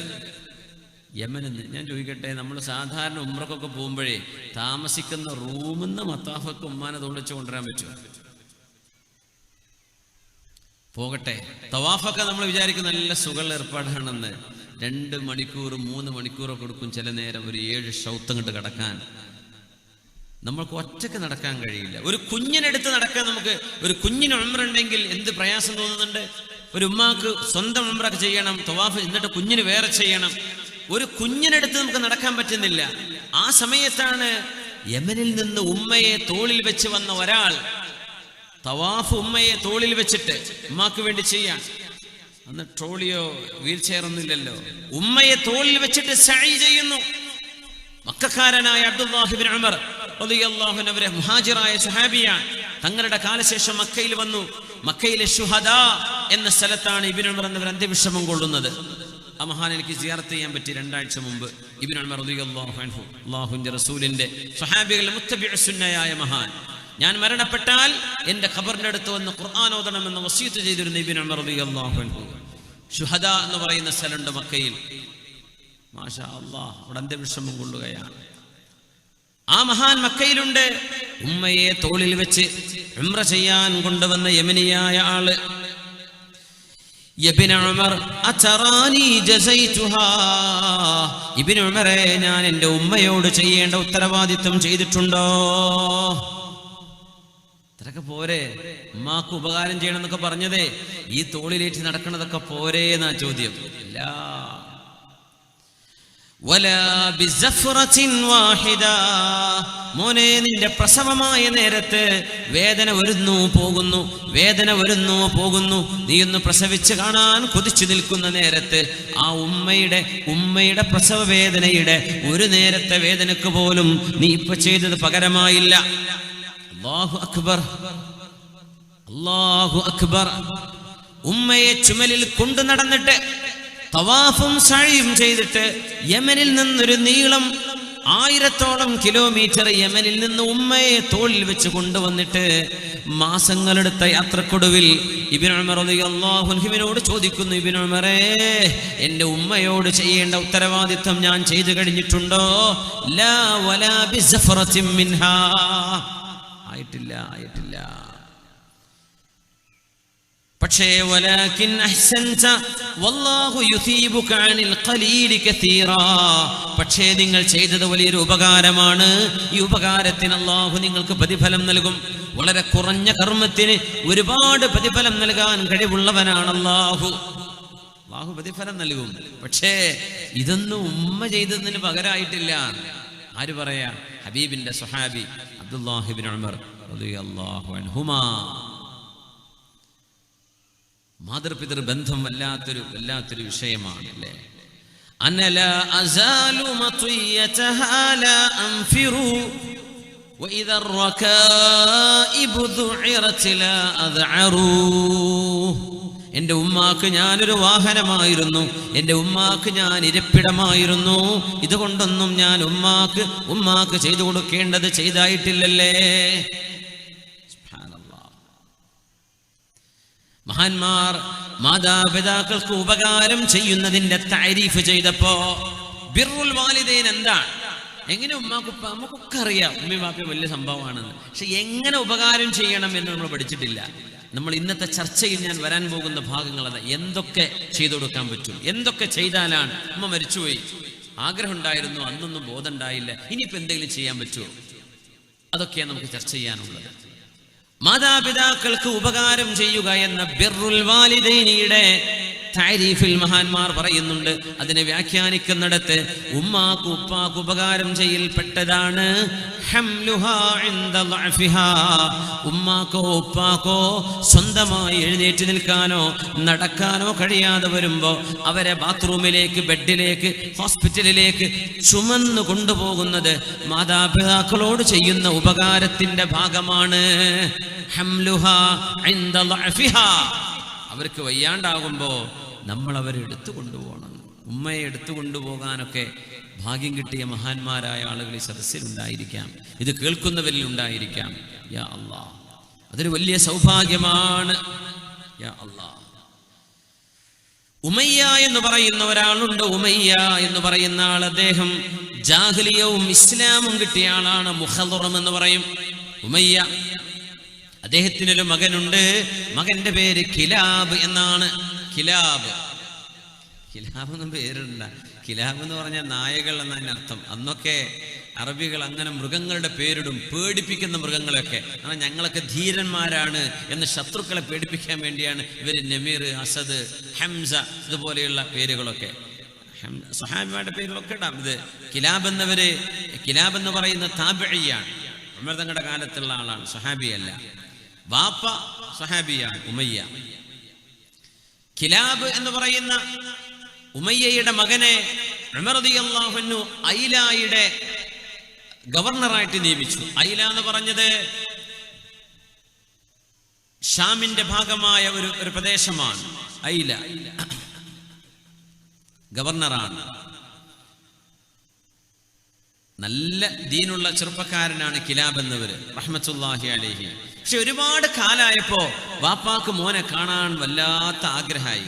യമനിന്ന് ഞാൻ ചോദിക്കട്ടെ, നമ്മൾ സാധാരണ ഉംറക്കൊക്കെ പോകുമ്പോഴേ താമസിക്കുന്ന റൂമിൽ നിന്ന് മത്താഫൊക്കെ ഉമ്മാനെ തോളിച്ച് കൊണ്ടുവരാൻ പറ്റുമോ? പോകട്ടെ. തവാഫൊക്കെ നമ്മൾ വിചാരിക്കും നല്ല സുഖമുള്ള ഏർപ്പാടാണെന്ന്. 2 മണിക്കൂർ 3 മണിക്കൂറൊക്കെ കൊടുക്കും ചില നേരം ഒരു 7 ഷൗത്തങ്ങോട്ട് കിടക്കാൻ. നമ്മൾക്ക് ഒറ്റക്ക് നടക്കാൻ കഴിയില്ല. ഒരു കുഞ്ഞിനെടുത്ത് നടക്കാൻ നമുക്ക്, ഒരു കുഞ്ഞിന് ഉംറ ഉണ്ടെങ്കിൽ എന്ത് പ്രയാസം തോന്നുന്നുണ്ട്. ഒരു ഉമ്മാക്ക് സ്വന്തം ഉംറ ചെയ്യണം, തവാഫ്, എന്നിട്ട് കുഞ്ഞിന് വേറെ ചെയ്യണം. ഒരു കുഞ്ഞിനെടുത്ത് നമുക്ക് നടക്കാൻ പറ്റുന്നില്ല. ആ സമയത്താണ് യമനിൽ നിന്ന് ഉമ്മയെ തോളിൽ വെച്ച് വന്ന ഒരാൾ തവാഫ് ഉമ്മയെ തോളിൽ വെച്ചിട്ട് ഉമ്മാക്ക് വേണ്ടി ചെയ്യാൻ. അന്ന് ട്രോളിയോ വീൽ ചെയർ ഒന്നും ഇല്ലല്ലോ. ഉമ്മയെ തോളിൽ വെച്ചിട്ട് സഅയ് ചെയ്യുന്നു. മക്കക്കാരനായ അബ്ദുല്ലാഹി ഇബ്നു ഉമർ റളിയല്ലാഹു അൻഹു അവരെ മുഹാജിറായ സ്വഹാബിയാണ്. തങ്ങളുടെ കാലശേഷം മക്കയിൽ വന്നു. മക്കയിലെ ശുഹദാ എന്ന സ്ഥലത്താണ് ഇബ്നു ഉമർ എന്നവർ അന്ത്യവിശ്രമം കൊള്ളുന്നത്. ആ മഹാൻ എനിക്ക് സിയാറത്ത് ചെയ്യാൻ പറ്റി 2 ആഴ്ച മുമ്പ്. ഇബ്നു ഉമർ റളിയല്ലാഹു അൻഹു, അല്ലാഹുവിന്റെ റസൂലിന്റെ സ്വഹാബികളുടെ മുത്തബിഉ സുന്നയായ മഹാൻ. ഞാൻ മരണപ്പെട്ടാൽ എന്റെ ഖബറിന്റെ അടുത്ത് വന്ന് ഖുർആൻ ഓതണമെന്ന് വസിയത്ത് ചെയ്തിരുന്നു ഇബ്നു ഉമർ റളിയല്ലാഹു അൻഹു. ശുഹദ എന്ന് പറയുന്ന സ്ഥലമുണ്ട് മക്കയിൽ. മാഷാ അല്ലാഹ്, അവിടെ അന്ത്യവിശ്രമം കൊള്ളുകയാണ്. ആ മഹാൻ മക്കയിലുണ്ട്. ഉമ്മയെ തോളിൽ വെച്ച് ഉംറ ചെയ്യാൻ കൊണ്ടുവന്ന യമനിയായ ആള്. ഇബ്നു ഉമർ അതറാനി ജസൈതുഹാ, ഇബ്നു ഉമറേ, ഞാൻ എൻ്റെ ഉമ്മയോട് ചെയ്യേണ്ട ഉത്തരവാദിത്വം ചെയ്തിട്ടുണ്ടോ? ഇത്രയൊക്കെ പോരെ? ഉമ്മാക്ക് ഉപകാരം ചെയ്യണം എന്നൊക്കെ പറഞ്ഞതേ ഈ തോളിലേറ്റ് നടക്കണതൊക്കെ പോരേ എന്നാ ചോദ്യം. ഇല്ല. വലാ ബിസഫറത്തിൻ വാഹിദ, മോനെ, നിന്റെ പ്രസവമായ നേരത്ത് വേദന വരുന്നു പോകുന്നു, വേദന വരുന്നു പോകുന്നു, നീ ഒന്ന് പ്രസവിച്ച് കാണാൻ കൊതിച്ചു നിൽക്കുന്ന നേരത്ത് ആ ഉമ്മയുടെ പ്രസവ വേദനയുടെ ഒരു നേരത്തെ വേദനക്ക് പോലും നീ ഇപ്പൊ ചെയ്തത് പകരമായില്ല. അല്ലാഹു അക്ബർ, അല്ലാഹു അക്ബർ. ഉമ്മയെ ചുമലിൽ കൊണ്ടു നടന്നിട്ട് തവാഫും സഅയും ചെയ്തിട്ട് യമനിൽ നിന്നൊരു നീളം 1000ഓളം കിലോമീറ്റർ യമനിൽ നിന്ന് ഉമ്മയെ തോളിൽ വെച്ച് കൊണ്ടുവന്നിട്ട് മാസങ്ങളെടുത്ത യാത്രക്കൊടുവിൽ ഇബ്നു ഉമർ റളിയല്ലാഹു അൻഹുവിനോട് ചോദിക്കുന്നു, ഇബ്നു ഉമറേ, എൻ്റെ ഉമ്മയോട് ചെയ്യേണ്ട ഉത്തരവാദിത്വം ഞാൻ ചെയ്തു കഴിഞ്ഞിട്ടുണ്ടോ? ലാ വലാ ബിസഫറത്തിൻ മിൻഹാ, ആയിട്ടില്ല. പക്ഷേ വലാകിൻ അഹ്സൻത വല്ലാഹു യുസീബുക അനിൽ ഖലീലി കസീറാ, പക്ഷേ നിങ്ങൾ ചെയ്തത് വലിയൊരു ഉപകാരമാണ്. ഈ ഉപകാരത്തിന് അല്ലാഹു നിങ്ങൾക്ക് പ്രതിഫലം നൽകും. വളരെ കുറഞ്ഞ കർമ്മത്തിന് ഒരുപാട് പ്രതിഫലം നൽകാൻ കഴിവുള്ളവനാണ് അല്ലാഹു. അല്ലാഹു പ്രതിഫലം നൽകും. പക്ഷേ ഇതൊന്നും ഉമ്മ ചെയ്തതിന് പകരമായിട്ടില്ല. ആര് പറയാ? ഹബീബിന്റെ സ്വഹാബി അബ്ദുല്ലാഹി ഇബ്നു ഉമർ റളിയല്ലാഹു അൻഹുമാ. മാതൃപിതൃ ബന്ധം വല്ലാത്തൊരു വിഷയമാണ് അല്ലേ? അനല അസാലു മത്വയതഹാ ലാ അൻഫിറു വഇദ റകാഇബു ദുഇറത് ലാ അദ്അറു. എൻ്റെ ഉമ്മാക്ക് ഞാനൊരു വാഹനമായിരുന്നു, എൻ്റെ ഉമ്മാക്ക് ഞാൻ ഇരിപ്പിടമായിരുന്നു. ഇതുകൊണ്ടൊന്നും ഞാൻ ഉമ്മാക്ക് ചെയ്തു കൊടുക്കേണ്ടത് ചെയ്തായിട്ടില്ലല്ലേ. മഹാന്മാർ മാതാപിതാക്കൾക്ക് ഉപകാരം ചെയ്യുന്നതിന്റെ താരീഫ് ചെയ്തപ്പോ ബിർറുൽ വാലിദൈൻ എന്താണ്, എങ്ങനെ ഉമ്മാക്കുപ്പ, നമുക്കൊക്കെ അറിയാം ഉമ്മയും വാപ്പയും വലിയ സംഭവമാണെന്ന്. പക്ഷെ എങ്ങനെ ഉപകാരം ചെയ്യണം എന്ന് നമ്മൾ പഠിച്ചിട്ടില്ല. നമ്മൾ ഇന്നത്തെ ചർച്ചയിൽ ഞാൻ വരാൻ പോകുന്ന ഭാഗങ്ങൾ അതാ. എന്തൊക്കെ ചെയ്തു കൊടുക്കാൻ പറ്റും, എന്തൊക്കെ ചെയ്താലാണ്. ഉമ്മ മരിച്ചുപോയി, ആഗ്രഹം ഉണ്ടായിരുന്നു, അന്നൊന്നും ബോധം ഉണ്ടായില്ല, ഇനിയിപ്പോൾ എന്തെങ്കിലും ചെയ്യാൻ പറ്റുമോ? അതൊക്കെയാണ് നമുക്ക് ചർച്ച ചെയ്യാനുള്ളത്. മാതാപിതാക്കൾക്ക് ഉപകാരം ചെയ്യുക എന്ന ബിർറുൽ വാലിദൈനിയുടെ താരീഫിൽ മഹാന്മാർ പറയുന്നുണ്ട്. അതിനെ വ്യാഖ്യാനിക്കുന്നിടത്ത് ഉമ്മാക്ക് ഉപ്പാക്ക് ഉപകാരം ചെയ്യൽപ്പെട്ടതാണ് ഹംലുഹാ ഇൻദ ളഅഫിഹാ. ഉമ്മാക്കോ ഉപ്പാക്കോ സ്വന്തമായി എഴുന്നേറ്റ് നിൽക്കാനോ നടക്കാനോ കഴിയാതെ വരുമ്പോ അവരെ ബാത്റൂമിലേക്ക്, ബെഡിലേക്ക്, ഹോസ്പിറ്റലിലേക്ക് ചുമന്നു കൊണ്ടുപോകുന്നത് മാതാപിതാക്കളോട് ചെയ്യുന്ന ഉപകാരത്തിന്റെ ഭാഗമാണ്. ഹംലുഹാ ഇൻദ ളഅഫിഹാ. അവർക്ക് വയ്യാണ്ടാകുമ്പോ നമ്മൾ അവരെ എടുത്തു കൊണ്ടുപോകണം. ഉമ്മയെ എടുത്തു കൊണ്ടുപോകാനൊക്കെ ഭാഗ്യം കിട്ടിയ മഹാന്മാരായ ആളുകൾ ഈ സദസ്സിലുണ്ടായിരിക്കാം, ഇത് കേൾക്കുന്നവരിൽ ഉണ്ടായിരിക്കാം. യാ അല്ലാഹ്, അതൊരു വലിയ സൗഭാഗ്യമാണ്. യാ അല്ലാഹ്. ഉമയ്യ എന്ന് പറയുന്ന ഒരാളുണ്ട്. ഉമയ്യ എന്ന് പറയുന്ന ആൾ, അദ്ദേഹം ജാഹിലിയവും ഇസ്ലാമും കിട്ടിയ ആളാണ്. മുഖദറം എന്ന് പറയും ഉമയ്യ. അദ്ദേഹത്തിനൊരു മകനുണ്ട്. മകന്റെ പേര് കിലാബ് എന്നാണ്. കിലാബ് എന്നും പേരുണ്ട. കിലാബ് എന്ന് പറഞ്ഞാൽ നായകൾ എന്നതിന് അർത്ഥം. അന്നൊക്കെ അറബികൾ അങ്ങനെ മൃഗങ്ങളുടെ പേരിടും, പേടിപ്പിക്കുന്ന മൃഗങ്ങളൊക്കെ. കാരണം ഞങ്ങളൊക്കെ ധീരന്മാരാണ് എന്ന് ശത്രുക്കളെ പേടിപ്പിക്കാൻ വേണ്ടിയാണ് ഇവർ നമീർ, അസദ്, ഹംസ ഇതുപോലെയുള്ള പേരുകളൊക്കെ, സ്വഹാബിമാരുടെ പേരുകളൊക്കെ ഇടാം. ഇത് കിലാബ് എന്ന് പറയുന്ന താബിഇയാണ്. ഉമർ തങ്ങളുടെ കാലത്തുള്ള ആളാണ്, സ്വഹാബിയല്ല. വാപ്പ സ്വഹാബിയാണ്, ഉമയ്യ. കിലാബ് എന്ന് പറയുന്ന ഉമയ്യയുടെ മകനെ ഉമർ റളിയല്ലാഹു അൻഹു ഐലായുടെ ഗവർണറായിട്ട് നിയമിച്ചു. ഐല എന്ന് പറഞ്ഞത് ഷാമിന്റെ ഭാഗമായ ഒരു പ്രദേശമാണ്. ഐല ഗവർണറാണ്. നല്ല ദീനുള്ള ചെറുപ്പക്കാരനാണ് കിലാബ് എന്നവര് റഹ്മത്തുള്ളാഹി അലൈഹി. പക്ഷെ ഒരുപാട് കാലായപ്പോ വാപ്പാക്ക് മോനെ കാണാൻ വല്ലാത്ത ആഗ്രഹമായി.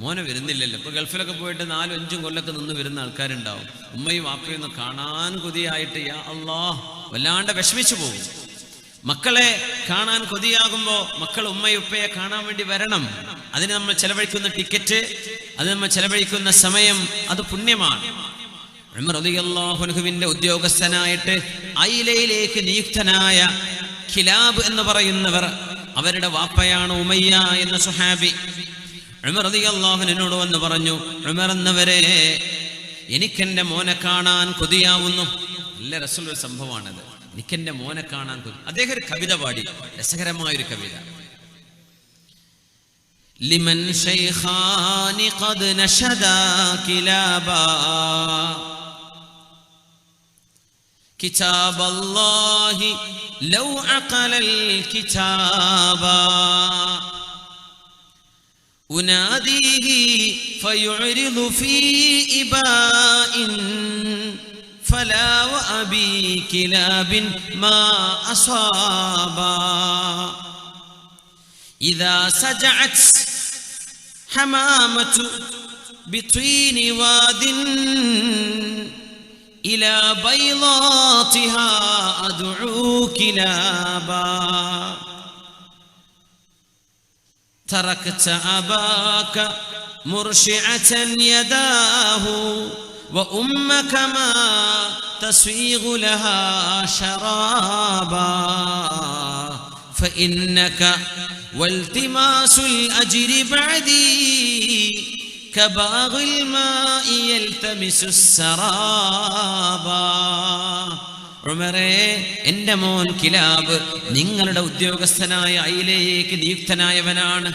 മോനെ വരുന്നില്ലല്ലോ. ഇപ്പൊ ഗൾഫിലൊക്കെ പോയിട്ട് 4-5 കൊല്ലൊക്കെ നിന്ന് വരുന്ന ആൾക്കാരുണ്ടാവും. ഉമ്മയും വാപ്പയും ഒന്ന് കാണാൻ കൊതിയായിട്ട് യാ അല്ലാഹ് വല്ലാണ്ട് വിഷമിച്ചു പോകും. മക്കളെ കാണാൻ കൊതിയാകുമ്പോ മക്കൾ ഉമ്മയും ഉപ്പയെ കാണാൻ വേണ്ടി വരണം. അതിന് നമ്മൾ ചെലവഴിക്കുന്ന ടിക്കറ്റ്, അത് നമ്മൾ ചെലവഴിക്കുന്ന സമയം, അത് പുണ്യമാണ്. ഉമർ റളിയല്ലാഹു അൻഹുവിന്റെ ഉദ്യോഗസ്ഥനായിട്ട് ഐലയിലേക്ക് നിയുക്തനായ കിലാബ് എന്ന് പറയുന്നവർ, അവരുടെ വാപ്പയാണ് ഉമയ്യ എന്ന സുഹാബി. ഉമർ റളിയല്ലാഹു അൻഹുവിനോട് വന്ന് പറഞ്ഞു, ഉമർ എന്നവരെ, എനിക്കെന്റെ മോനെ കാണാൻ കൊതിയാവുന്നു. നല്ല രസമുള്ള സംഭവമാണത്. എനിക്കെന്റെ മോനെ കാണാൻ കൊതി. അദ്ദേഹം ഒരു കവിത പാടി, രസകരമായൊരു കവിത. ലിമൻ ശൈഖാനി ഖദ് നശദാ കിലാബാ കിതാബ അല്ലാഹി ലൗ അഖലൽ കിതാബാ ഉനാദിഹി ഫയുരിദു ഫീ ഇബാഇൻ ഫലാ വഅബി കിലാബിൻ മാ അസാബാ ഇദാ സജഅത് ഹമാമതു ബിത്വീനി വാദിൻ إلى بيضاتها أدعو كلابا تركت أباك مرشعة يداه وأمك ما تسويغ لها شرابا فإنك والتماس الأجر بعدي كباغ الماء يلتمس السرابا. ഉമറേ, എൻ്റെ മോൻ കിലാബ് നിങ്ങളുടെ ഉദ്യോഗസ്ഥനായ ഐലയിലേക്ക് നിയുക്തനായവനാണ്.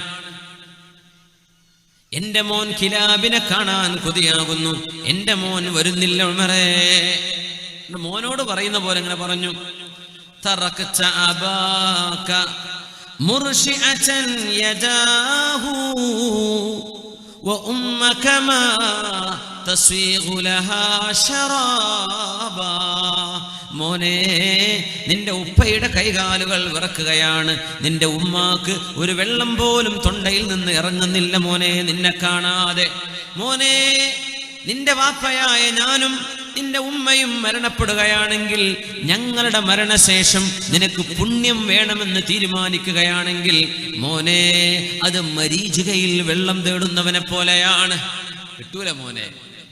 എൻ്റെ മോൻ കിലാബിനെ കാണാൻ കൊതിയാകുന്നു. എൻ്റെ മോൻ വരുന്നില്ല ഉമറേ. മോനോട് പറയുന്ന പോലെ ഇങ്ങനെ പറഞ്ഞു, തറക്ത അബാക മുർശിഅതൻ യദാഹു وأمك ما تسويغ لها شرابا. മോനെ, നിന്റെ ഉപ്പയുടെ കൈകാലുകൾ വിറക്കുകയാണ്. നിന്റെ ഉമ്മാക്ക് ഒരു വെള്ളം പോലും തൊണ്ടയിൽ നിന്ന് ഇറങ്ങുന്നില്ല മോനെ നിന്നെ കാണാതെ. മോനെ, നിന്റെ വാപ്പയായ ഞാനും നിന്റെ ഉമ്മയും മരണപ്പെടുകയാണെങ്കിൽ, ഞങ്ങളുടെ മരണശേഷം നിനക്ക് പുണ്യം വേണമെന്ന് തീരുമാനിക്കുകയാണെങ്കിൽ മോനെ, അത് മരീചികയിൽ വെള്ളം തേടുന്നവനെ പോലെയാണ്. കിട്ടൂല മോനെ.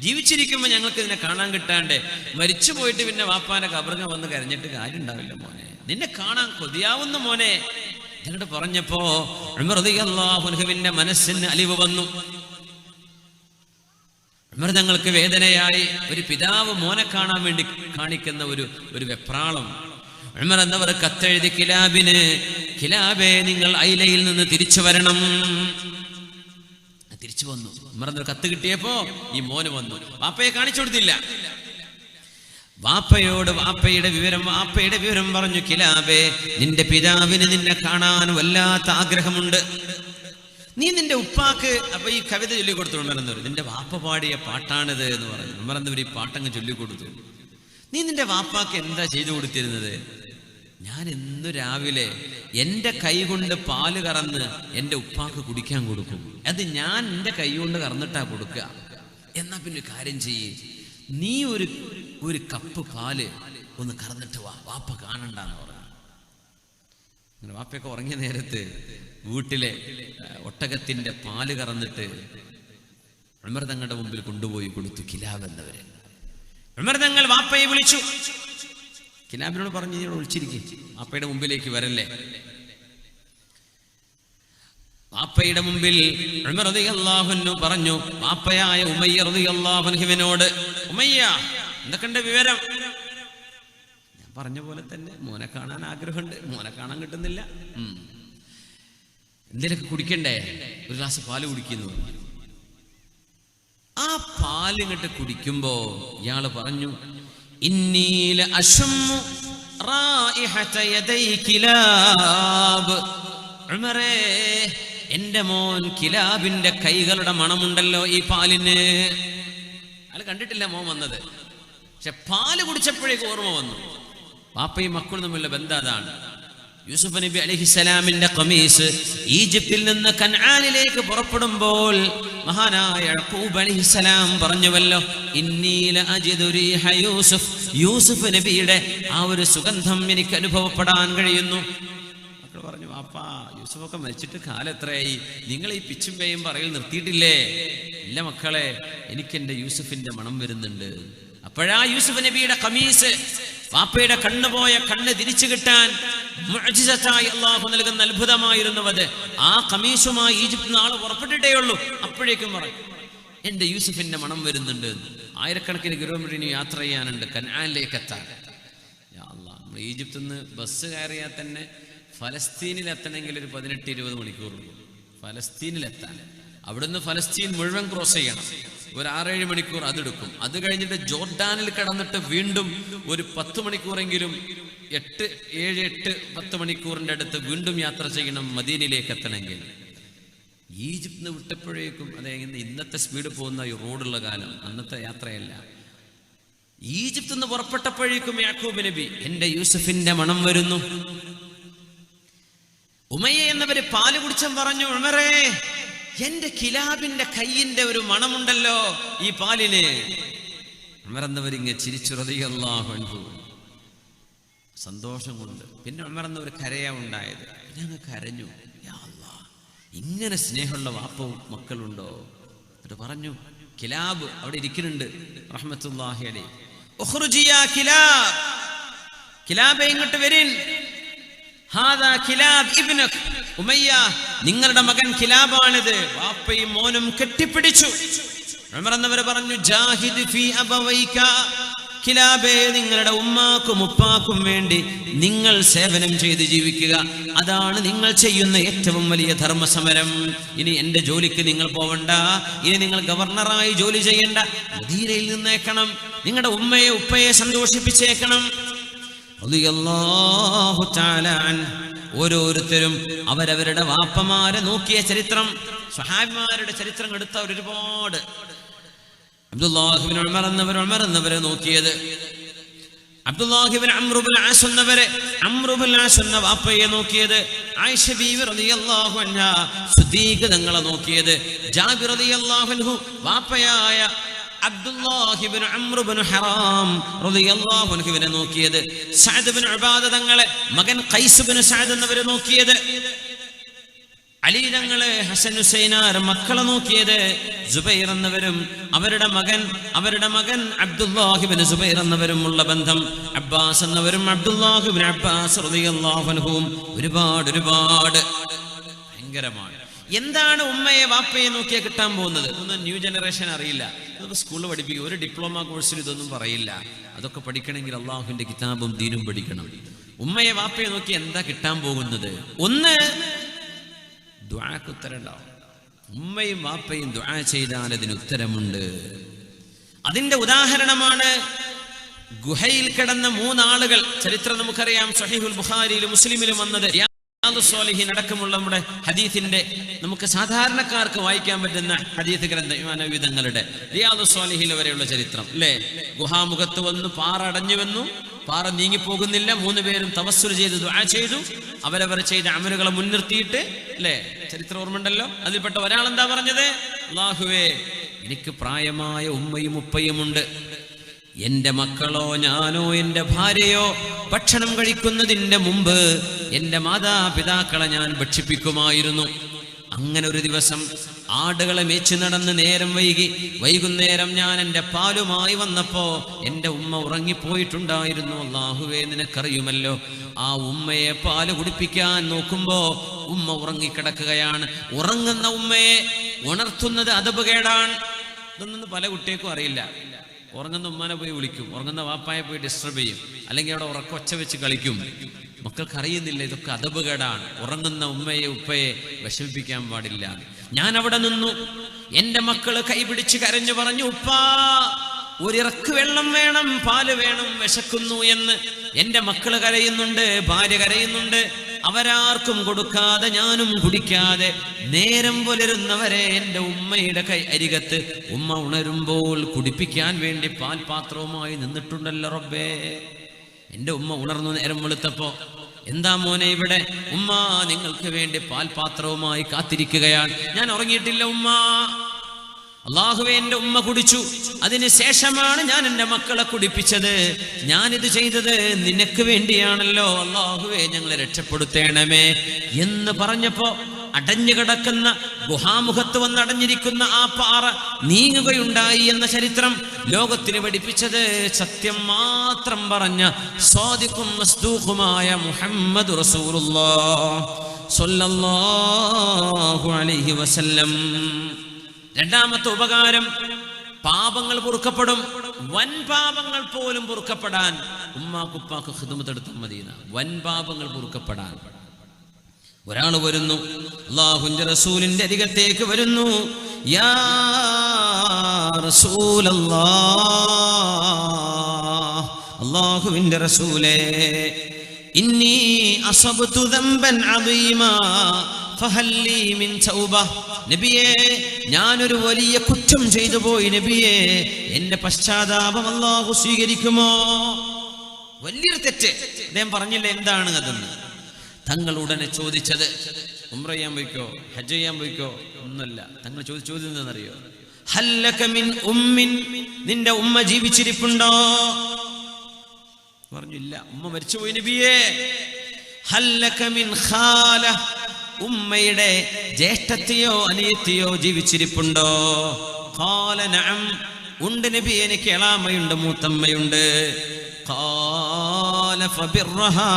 ജീവിച്ചിരിക്കുമ്പോൾ ഞങ്ങൾക്ക് ഇതിനെ കാണാൻ കിട്ടാണ്ട് മരിച്ചു പോയിട്ട് പിന്നെ വാപ്പാന്റെ കബറിങ്ങ വന്ന് കരഞ്ഞിട്ട് കാര്യം ഉണ്ടാവില്ല മോനെ. നിന്നെ കാണാൻ കൊതിയാവുന്നു മോനെ. എന്നിട്ട് പറഞ്ഞപ്പോ ഉമർ റളിയല്ലാഹു അൻഹുവിന്റെ മനസ്സിന് അലിവ് വന്നു. ഉമർ തങ്ങൾക്ക് വേദനയായി. ഒരു പിതാവ് മോനെ കാണാൻ വേണ്ടി കാണിക്കുന്ന ഒരു വെപ്രാളം. ഉമർ എന്നവർ കത്തെഴുതി കിലാബിന്, കിലാബേ, നിങ്ങൾ ഐലയിൽ നിന്ന് തിരിച്ചു വരണം. തിരിച്ചു വന്നു. ഉമർ എന്നൊരു കത്ത് കിട്ടിയപ്പോ ഈ മോന് വന്നു. വാപ്പയെ കാണിച്ചു കൊടുത്തില്ല. വാപ്പയുടെ വിവരം പറഞ്ഞു, കിലാബേ, നിന്റെ പിതാവിന് നിന്നെ കാണാൻ വല്ലാത്ത ആഗ്രഹമുണ്ട്. നീ നിന്റെ ഉപ്പാക്ക്, അപ്പൊ ഈ കവിത ചൊല്ലിക്കൊടുത്തു ഉമർന്നവർ. നിന്റെ വാപ്പ പാടിയ പാട്ടാണിത് എന്ന് പറഞ്ഞു. ഉമർന്നവർ ഈ പാട്ടങ്ങ് ചൊല്ലിക്കൊടുത്തു. നീ നിന്റെ വാപ്പാക്ക് എന്താ ചെയ്തു കൊടുത്തിരുന്നത്? ഞാൻ ഇന്ന് രാവിലെ എൻ്റെ കൈ കൊണ്ട് പാല് കറന്ന് എൻ്റെ ഉപ്പാക്ക് കുടിക്കാൻ കൊടുക്കും. അത് ഞാൻ എൻ്റെ കൈ കൊണ്ട് കറന്നിട്ടാ കൊടുക്കുക. എന്നാ പിന്നെ കാര്യം ചെയ്യേ, നീ ഒരു കപ്പ് പാല് ഒന്ന് കറന്നിട്ട് വാ, വാപ്പ കാണണ്ടെന്ന് പറഞ്ഞു. അങ്ങനെ വാപ്പയൊക്കെ ഉറങ്ങിയ നേരത്ത് വീട്ടിലെ ഒട്ടകത്തിന്റെ പാല് കറന്നിട്ട് ഉമർ തങ്ങളുടെ മുമ്പിൽ കൊണ്ടുപോയി കൊടുത്തു കിലാബ് എന്നവര്. ഉമർ തങ്ങൾ വാപ്പയെ വിളിച്ചു. കിലാബിനോട് പറഞ്ഞു, നീ വിളിച്ചിരിക്കും, വാപ്പയുടെ മുമ്പിലേക്ക് വരല്ലേ. വാപ്പയുടെ മുമ്പിൽ ഉമർ റളിയല്ലാഹു അൻഹു പറഞ്ഞു, വാപ്പയായ ഉമയ്യ റളിയല്ലാഹു അൻഹുവിനോട്, ഉമയ്യ, എന്തൊക്കെയുണ്ട് വിവരം? ഞാൻ പറഞ്ഞ പോലെ തന്നെ മോനെ കാണാൻ ആഗ്രഹമുണ്ട്, മോനെ കാണാൻ കിട്ടുന്നില്ല. എന്തിനൊക്കെ കുടിക്കണ്ടേ? ഒരു ഗ്ലാസ് പാല് കുടിക്കുന്നു. ആ പാലിങ്ങട്ട് കുടിക്കുമ്പോ ഇയാള് പറഞ്ഞു, ഇന്നീല അശുമ്മു റായിഹത യദൈ കിലാബ്. ഉമറേ, എന്റെ മോൻ കിലാബിന്റെ കൈകളുടെ മണമുണ്ടല്ലോ ഈ പാലിന്. അയാൾ കണ്ടിട്ടില്ല മോൻ വന്നത്, പക്ഷെ പാല് കുടിച്ചപ്പോഴേക്ക് ഓർമ്മ വന്നു. വാപ്പയും മക്കളും തമ്മിലുള്ള ബന്ധം അതാണ്. യൂസുഫ് നബി അലൈഹിസ്സലാമിന്റെ ഖമീസ് ഈജിപ്തിൽ നിന്ന് കൻആനിലേക്ക് പുറപ്പെടുമ്പോൾ മഹാനായ യാക്കൂബ് അലൈഹിസ്സലാം പറഞ്ഞുവല്ലോ, ഇന്നി ലഅജിദു റീഹ യൂസുഫ്. യൂസുഫ് നബിയുടെ ആ ഒരു സുഗന്ധം എനിക്ക് അനുഭവപ്പെടാൻ കഴിയുന്നു. മക്കൾ പറഞ്ഞു, വാപ്പാ യൂസുഫൊക്കെ മരിച്ചിട്ട് കാലം എത്രയായി, നിങ്ങൾ ഈ പിച്ചും പേയും പറയൽ നിർത്തിയിട്ടില്ലേ? ഇല്ല മക്കളെ, എനിക്കെന്റെ യൂസുഫിന്റെ മണം വരുന്നുണ്ട്. അപ്പോഴാ യൂസുഫ് നബിയുടെ ഖമീസ്, വാപ്പയുടെ കണ്ണുപോയ കണ്ണ് തിരിച്ചു കിട്ടാൻ മുഅ്ജിസത്തായി അല്ലാഹു നൽകുന്ന അത്ഭുതമായിരുന്നു അത്. ആ ഖമീസുമായി ഈജിപ്തിൽ നിന്ന് ആള് പുറപ്പെട്ടിട്ടേ ഉള്ളൂ. അപ്പോഴേക്കും പറഞ്ഞു, എന്റെ യൂസുഫിന്റെ മണം വരുന്നുണ്ട്. ആയിരക്കണക്കിന് കിലോമീറ്റർ ഇനി യാത്ര ചെയ്യാനുണ്ട് കൻആനിലേക്ക് എത്താൻ. യാ അല്ലാഹ്, നമ്മൾ ഈജിപ്തിൽ നിന്ന് ബസ് കയറിയാൽ തന്നെ ഫലസ്തീനിലെത്തണമെങ്കിൽ ഒരു 18-20 മണിക്കൂറുള്ളൂ ഫലസ്തീനിലെത്താൻ. അവിടുന്ന് ഫലസ്തീൻ മുഴുവൻ ക്രോസ് ചെയ്യണം, ഒരു 6-7 മണിക്കൂർ അതെടുക്കും. അത് കഴിഞ്ഞിട്ട് ജോർഡാനിൽ കടന്നിട്ട് വീണ്ടും ഒരു 10 മണിക്കൂറെങ്കിലും 7-8-10 മണിക്കൂറിൻ്റെ അടുത്ത് വീണ്ടും യാത്ര ചെയ്യണം മദീനയിലേക്ക് എത്തണമെങ്കിൽ. ഈജിപ്തിൽ നിന്ന് വിട്ടപ്പോഴേക്കും അതായത് ഇന്നത്തെ സ്പീഡ് പോകുന്ന ഈ റോഡുള്ള കാലം, അന്നത്തെ യാത്രയല്ല. ഈജിപ്തിൽ നിന്ന് പുറപ്പെട്ടപ്പോഴേക്കും യാക്കൂബ് നബി, എന്റെ യൂസുഫിന്റെ മണം വരുന്നു. ഉമയ്യ എന്നവര് പാല് കുടിച്ചം പറഞ്ഞു, ഉമറേ, എന്റെ കിലാബിന്റെ കയ്യിന്റെ ഒരു മണമുണ്ടല്ലോ ഈ പാലിന്. ഉമർ എന്നവരിങ്ങ് ചിരിച്ചു റളിയല്ലാഹു അൻഹു, സന്തോഷം കൊണ്ട്. പിന്നെ ഉമർ എന്നവർ കരയാ ഉണ്ടായത്. ഞങ്ങൾ കരഞ്ഞു, യാ അല്ലാഹ്, ഇങ്ങനെ സ്നേഹമുള്ള വാപ്പവും മക്കളുണ്ടോ? എന്നിട്ട് പറഞ്ഞു, കിലാബ് അവിടെ ഇരിക്കുന്നുണ്ട് റഹ്മത്തുള്ളാഹി അലൈഹി, ഉഖ്റുജി യാ കിലാബ്, കിലാബേ ഇങ്ങോട്ട് വരിൻ. ഹാദാ കിലാബ് ഇബ്നുക് ഉമയ്യ, നിങ്ങളുടെ മകൻ കിലാബാണിത്. വാപ്പയും മോനും കെട്ടിപ്പിടിച്ചു. ഉമർ എന്നവർ പറഞ്ഞു, ജാഹിദ് ഫീ അബവൈക, കിലാബേ, നിങ്ങളുടെ ഉമ്മാക്കും ഉപ്പാക്കും വേണ്ടി നിങ്ങൾ സേവനം ചെയ്ത് ജീവിക്കുക. അതാണ് നിങ്ങൾ ചെയ്യുന്ന ഏറ്റവും വലിയ ധർമ്മസമരം. ഇനി എന്റെ ജോലിക്ക് നിങ്ങൾ പോവണ്ട, ഇനി നിങ്ങൾ ഗവർണറായി ജോലി ചെയ്യണ്ട, മദീനയിൽ നിന്നേക്കണം, നിങ്ങളുടെ ഉമ്മയെ ഉപ്പയെ സന്തോഷിപ്പിച്ചേക്കണം. റളിയല്ലാഹു തആല അൻഹു. ഓരോരുത്തരും അവരവരുടെ വാപ്പമാരെ നോക്കിയ ചരിത്രം, സ്വഹാബിമാരുടെ ചരിത്രം എടുത്ത ഒരുപാട്. അബ്ദുല്ലാഹ് ഇബ്നു ഉമർ എന്നവരെ നോക്കിയത്, അബ്ദുല്ലാഹ് ഇബ്നു അംർ ഇബ്നു ആസ് എന്ന വാപ്പയെ നോക്കിയത്, ആയിഷ ബീവി റളിയല്ലാഹു അൻഹാ സിദ്ദീഖ് തങ്ങളെ നോക്കിയത്, ജാബിർ റളിയല്ലാഹു അൻഹു വാപ്പയായ അബ്ദുല്ലാഹ് ഇബ്നു അംർ ഇബ്നു ഹറാം റളിയല്ലാഹു അൻഹുവിനെ നോക്കിയത്, സഅദ് ഇബ്നു ഉബാദ തങ്ങളെ മകൻ ഖൈസ് ഇബ്നു സഅദ് എന്നവരെ നോക്കിയത്, അലി തങ്ങളെ ഹസൻ ഹുസൈനാർ മക്കളെ നോക്കിയത്, സുബൈർ എന്നവരും അവരുടെ മകൻ അബ്ദുല്ലാഹ് ഇബ്നു സുബൈർ എന്നവരും ഉള്ള ബന്ധം, അബ്ബാസ് എന്നവരും അബ്ദുല്ലാഹ് ഇബ്നു അബ്ബാസ് റളിയല്ലാഹു അൻഹും ഒരുപാട് ഭയങ്കരമാണ്. എന്താണ് ഉമ്മയെ വാപ്പയെ നോക്കിയാൽ കിട്ടാൻ പോകുന്നത്? ഒന്നും ന്യൂ ജനറേഷൻ അറിയില്ല. ഇതൊക്കെ സ്കൂളിൽ പഠിപ്പിക്കും, ഒരു ഡിപ്ലോമ കോഴ്സിൽ ഇതൊന്നും പറയില്ല. അതൊക്കെ പഠിക്കണമെങ്കിൽ അള്ളാഹുവിന്റെ കിതാബും ദീനും പഠിക്കണം. ഉമ്മയെ വാപ്പയെ നോക്കി എന്താ കിട്ടാൻ പോകുന്നത്? ഒന്ന്, ദുആക്ക് ഉത്തരം ഉണ്ടാവും. ഉമ്മയും വാപ്പയും ദുആ ചെയ്താൽ അതിന് ഉത്തരമുണ്ട്. അതിന്റെ ഉദാഹരണമാണ് ഗുഹയിൽ കിടന്ന 3 ആളുകൾ. ചരിത്രം നമുക്കറിയാം, സ്വഹീഹുൽ ബുഖാരിയിലും മുസ്ലിമിലും വന്നത്. സ്വാലിഹീൻ അടക്കമുള്ള നമ്മുടെ ഹദീസിന്റെ, നമുക്ക് സാധാരണക്കാർക്ക് വായിക്കാൻ പറ്റുന്ന ഹദീസ് ഗ്രന്ഥം ഇമാം നബവി തങ്ങളുടെ റിയാദുസ് സ്വാലിഹീൻ വരെയുള്ള ചരിത്രം അല്ലേ. ഗുഹാമുഖത്ത് വന്നു, പാറ അടഞ്ഞു വന്നു, പാറ നീങ്ങിപ്പോകുന്നില്ല. 3 പേരും തവസ്സുൽ ചെയ്ത് ദുആ ചെയ്തു. അവരവർ ചെയ്ത അമലുകളെ മുൻനിർത്തിയിട്ട് അല്ലേ, ചരിത്രം ഓർമ്മയുണ്ടല്ലോ. അതിൽപ്പെട്ട ഒരാൾ എന്താ പറഞ്ഞത്? അല്ലാഹുവേ, എനിക്ക് പ്രായമായ ഉമ്മയും ഉപ്പയുമുണ്ട്. എന്റെ മക്കളോ ഞാനോ എന്റെ ഭാര്യയോ ഭക്ഷണം കഴിക്കുന്നതിന്റെ മുമ്പ് എന്റെ മാതാപിതാക്കളെ ഞാൻ ഭക്ഷിപ്പിക്കുമായിരുന്നു. അങ്ങനെ ഒരു ദിവസം ആടുകളെ മേച്ചു നടന്ന് നേരം വൈകുന്നേരം ഞാൻ എൻ്റെ പാലുമായി വന്നപ്പോ എൻ്റെ ഉമ്മ ഉറങ്ങിപ്പോയിട്ടുണ്ടായിരുന്നു. അല്ലാഹുവേ, നിനക്കറിയുമല്ലോ, ആ ഉമ്മയെ പാല് കുടിപ്പിക്കാൻ നോക്കുമ്പോ ഉമ്മ ഉറങ്ങിക്കിടക്കുകയാണ്. ഉറങ്ങുന്ന ഉമ്മയെ ഉണർത്തുന്നത് അദബുകേടാണ്. ഇതൊന്നും പല കുട്ടികൾക്കും അറിയില്ല. ഉറങ്ങുന്ന ഉമ്മാനെ പോയി വിളിക്കും, ഉറങ്ങുന്ന വാപ്പായെ പോയി ഡിസ്റ്റർബ് ചെയ്യും, അല്ലെങ്കിൽ അവിടെ ഉറക്കൊച്ച വെച്ച് കളിക്കും. മക്കൾക്ക് അറിയുന്നില്ല ഇതൊക്കെ അദബുകേടാണ്. ഉറങ്ങുന്ന ഉമ്മയെ ഉപ്പയെ വിഷമിപ്പിക്കാൻ പാടില്ല. ഞാൻ അവിടെ നിന്നു. എന്റെ മക്കള് കൈപിടിച്ച് കരഞ്ഞു പറഞ്ഞു, ഉപ്പാ, ഒരിറക്ക് വെള്ളം വേണം, പാല് വേണം, വിശക്കുന്നു എന്ന്. എന്റെ മക്കള് കരയുന്നുണ്ട്, ഭാര്യ കരയുന്നുണ്ട്. അവരാർക്കും കൊടുക്കാതെ ഞാനും കുടിക്കാതെ നേരം പുലരുന്നവരെ എൻ്റെ ഉമ്മയുടെ അരികത്ത് ഉമ്മ ഉണരുമ്പോൾ കുടിപ്പിക്കാൻ വേണ്ടി പാൽപാത്രവുമായി നിന്നിട്ടുണ്ടല്ലോ റബ്ബേ. എൻ്റെ ഉമ്മ ഉണർന്നു നേരം വെളുത്തപ്പോ, എന്താ മോനെ ഇവിടെ? ഉമ്മ നിങ്ങൾക്ക് വേണ്ടി പാൽപാത്രവുമായി കാത്തിരിക്കുകയാണ്. ഞാൻ ഉറങ്ങിയിട്ടില്ല ഉമ്മ. അല്ലാഹുവേ, എൻ്റെ ഉമ്മ കുടിച്ചു, അതിന് ശേഷമാണ് ഞാൻ എൻ്റെ മക്കളെ കുടിപ്പിച്ചത്. ഞാനിത് ചെയ്തത് നിനക്ക് വേണ്ടിയാണല്ലോ. അല്ലാഹുവേ, ഞങ്ങളെ രക്ഷപ്പെടുത്തേണമേ എന്ന് പറഞ്ഞപ്പോ അടഞ്ഞു കിടക്കുന്ന ഗുഹാമുഖത്ത് വന്നടഞ്ഞിരിക്കുന്ന ആ പാറ നീങ്ങുകയുണ്ടായി എന്ന ചരിത്രം ലോകത്തിന് പഠിപ്പിച്ചത് സത്യം മാത്രം പറഞ്ഞ സ്വാദിഖും മസ്ദൂഖുമായ മുഹമ്മദ് റസൂലുള്ളാഹി സ്വല്ലല്ലാഹു അലൈഹി വസല്ലം. രണ്ടാമത്തെ ഉപകാരം, പാപങ്ങൾ പൊറുക്കപ്പെടും. വൻ പാപങ്ങൾ പോലും പൊറുക്കപ്പെടാൻ ഉമ്മാക്കുപ്പാക്ക് ഖിദ്മത്ത് എടുത്താൽ മദീന. വൻ പാപങ്ങൾ പൊറുക്കപ്പെടാൻ ഒരാൾ വരുന്നു, അല്ലാഹുവിന്റെ റസൂലിന്റെ അരികത്തേക്ക് വരുന്നു. യാ റസൂലല്ലാഹ്, അല്ലാഹുവിന്റെ റസൂലേ, ഇന്നി അസബ്തു ദംബൻ അദീമാ ഫഹല്ലി മിൻ തൗബ. നബിയേ, ഞാനൊരു വലിയ കുറ്റം ചെയ്തു പോയി നബിയേ, എന്റെ പശ്ചാത്താപം അല്ലാഹു സ്വീകരിക്കുമോ? വലിയൊരു തെറ്റ്. അദ്ദേഹം പറഞ്ഞില്ല എന്താണ് അതെന്ന്. തങ്ങൾ ഉടനെ ചോദിച്ചത്, ഉംറ ചെയ്യാൻ പോയിക്കോ, ഹജ്ജ് ചെയ്യാൻ പോയിക്കോ? ഒന്നല്ല. തങ്ങൾ ചോദ്യം എന്താണെന്നറിയോ? ഹല്ലക മിൻ ഉമ്മിൻ, നിന്റെ ഉമ്മ ജീവിച്ചിരിപ്പുണ്ടോ? പറഞ്ഞില്ല, ഉമ്മ മരിച്ചുപോയി നബിയേ. ഹല്ലക മിൻ ഖാല, ഉമ്മയുടെ ജ്യേഷ്ഠത്തെയോ അനിയത്തിയോ ജീവിച്ചിരിപ്പുണ്ടോ? ഖാല നഅം, ഉണ്ട് നബി, എനിക്ക് എളാമയുണ്ട്, മൂത്തമ്മയുണ്ട്. ഖാല ഫബിർറഹാ,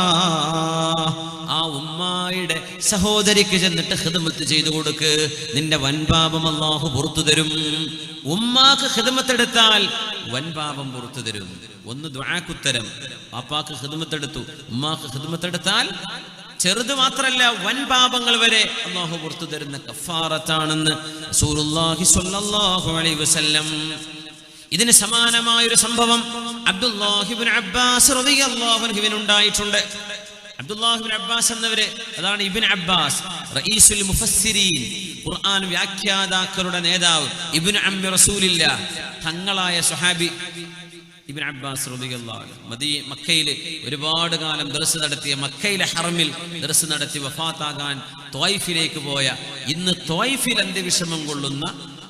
ആ ഉമ്മായുടെ സഹോദരിക്ക് ചെന്നിട്ട് ഖിദ്മത്ത് ചെയ്തു കൊടുക്ക്, നിന്റെ വൻപാപം അല്ലാഹു പുറത്തു തരും. ഉമ്മാക്ക് ഖിദ്മത്ത് എടുത്താൽ വൻപാപം പുറത്തു തരും. ഒന്ന് ദുആക്കുത്തരം, പാപ്പാക്ക് ഖിദ്മത്ത് എടുത്തു, ഉമ്മാക്ക് ഖിദ്മത്ത് എടുത്താൽ ചെറുത് മാത്രല്ല വൻ പാപങ്ങൾ വരെ അല്ലാഹു പുറത്തു തരുന്ന കഫാറത്താണെന്ന് റസൂലുള്ളാഹി സ്വല്ലല്ലാഹു അലൈഹി വസല്ലം. ഇതിന് സമാനമായ ഒരു സംഭവം അബ്ദുല്ലാഹി ഇബ്നു അബ്ബാസ് റളിയല്ലാഹു അൻഹുവിന് ഉണ്ടായിട്ടുണ്ട്. അബ്ദുല്ലാഹി ഇബ്നു അബ്ബാസ് എന്നവര്, അതാണ് ഇബ്നു അബ്ബാസ് റഈസുൽ മുഫസ്സിരീൻ, ഖുർആൻ വ്യാഖ്യാതാക്കളുടെ നേതാവ്, ഇബ്നു അമ്മി റസൂലില്ലാഹ്, തങ്ങളായ സ്വഹാബി ഇബ്നു അബ്ബാസ് റളിയല്ലാഹു അൻഹു. മക്കയിൽ ഒരുപാട് കാലം ദർസ് നടത്തിയ, മക്കയിലെ ഹറമിൽ ദർസ് നടത്തി വഫാത്താകാൻ ത്വായിഫിലേക്ക് പോയ, ഇന്ന് ത്വായിഫിൽ അന്ത്യവിഷമം കൊള്ളുന്ന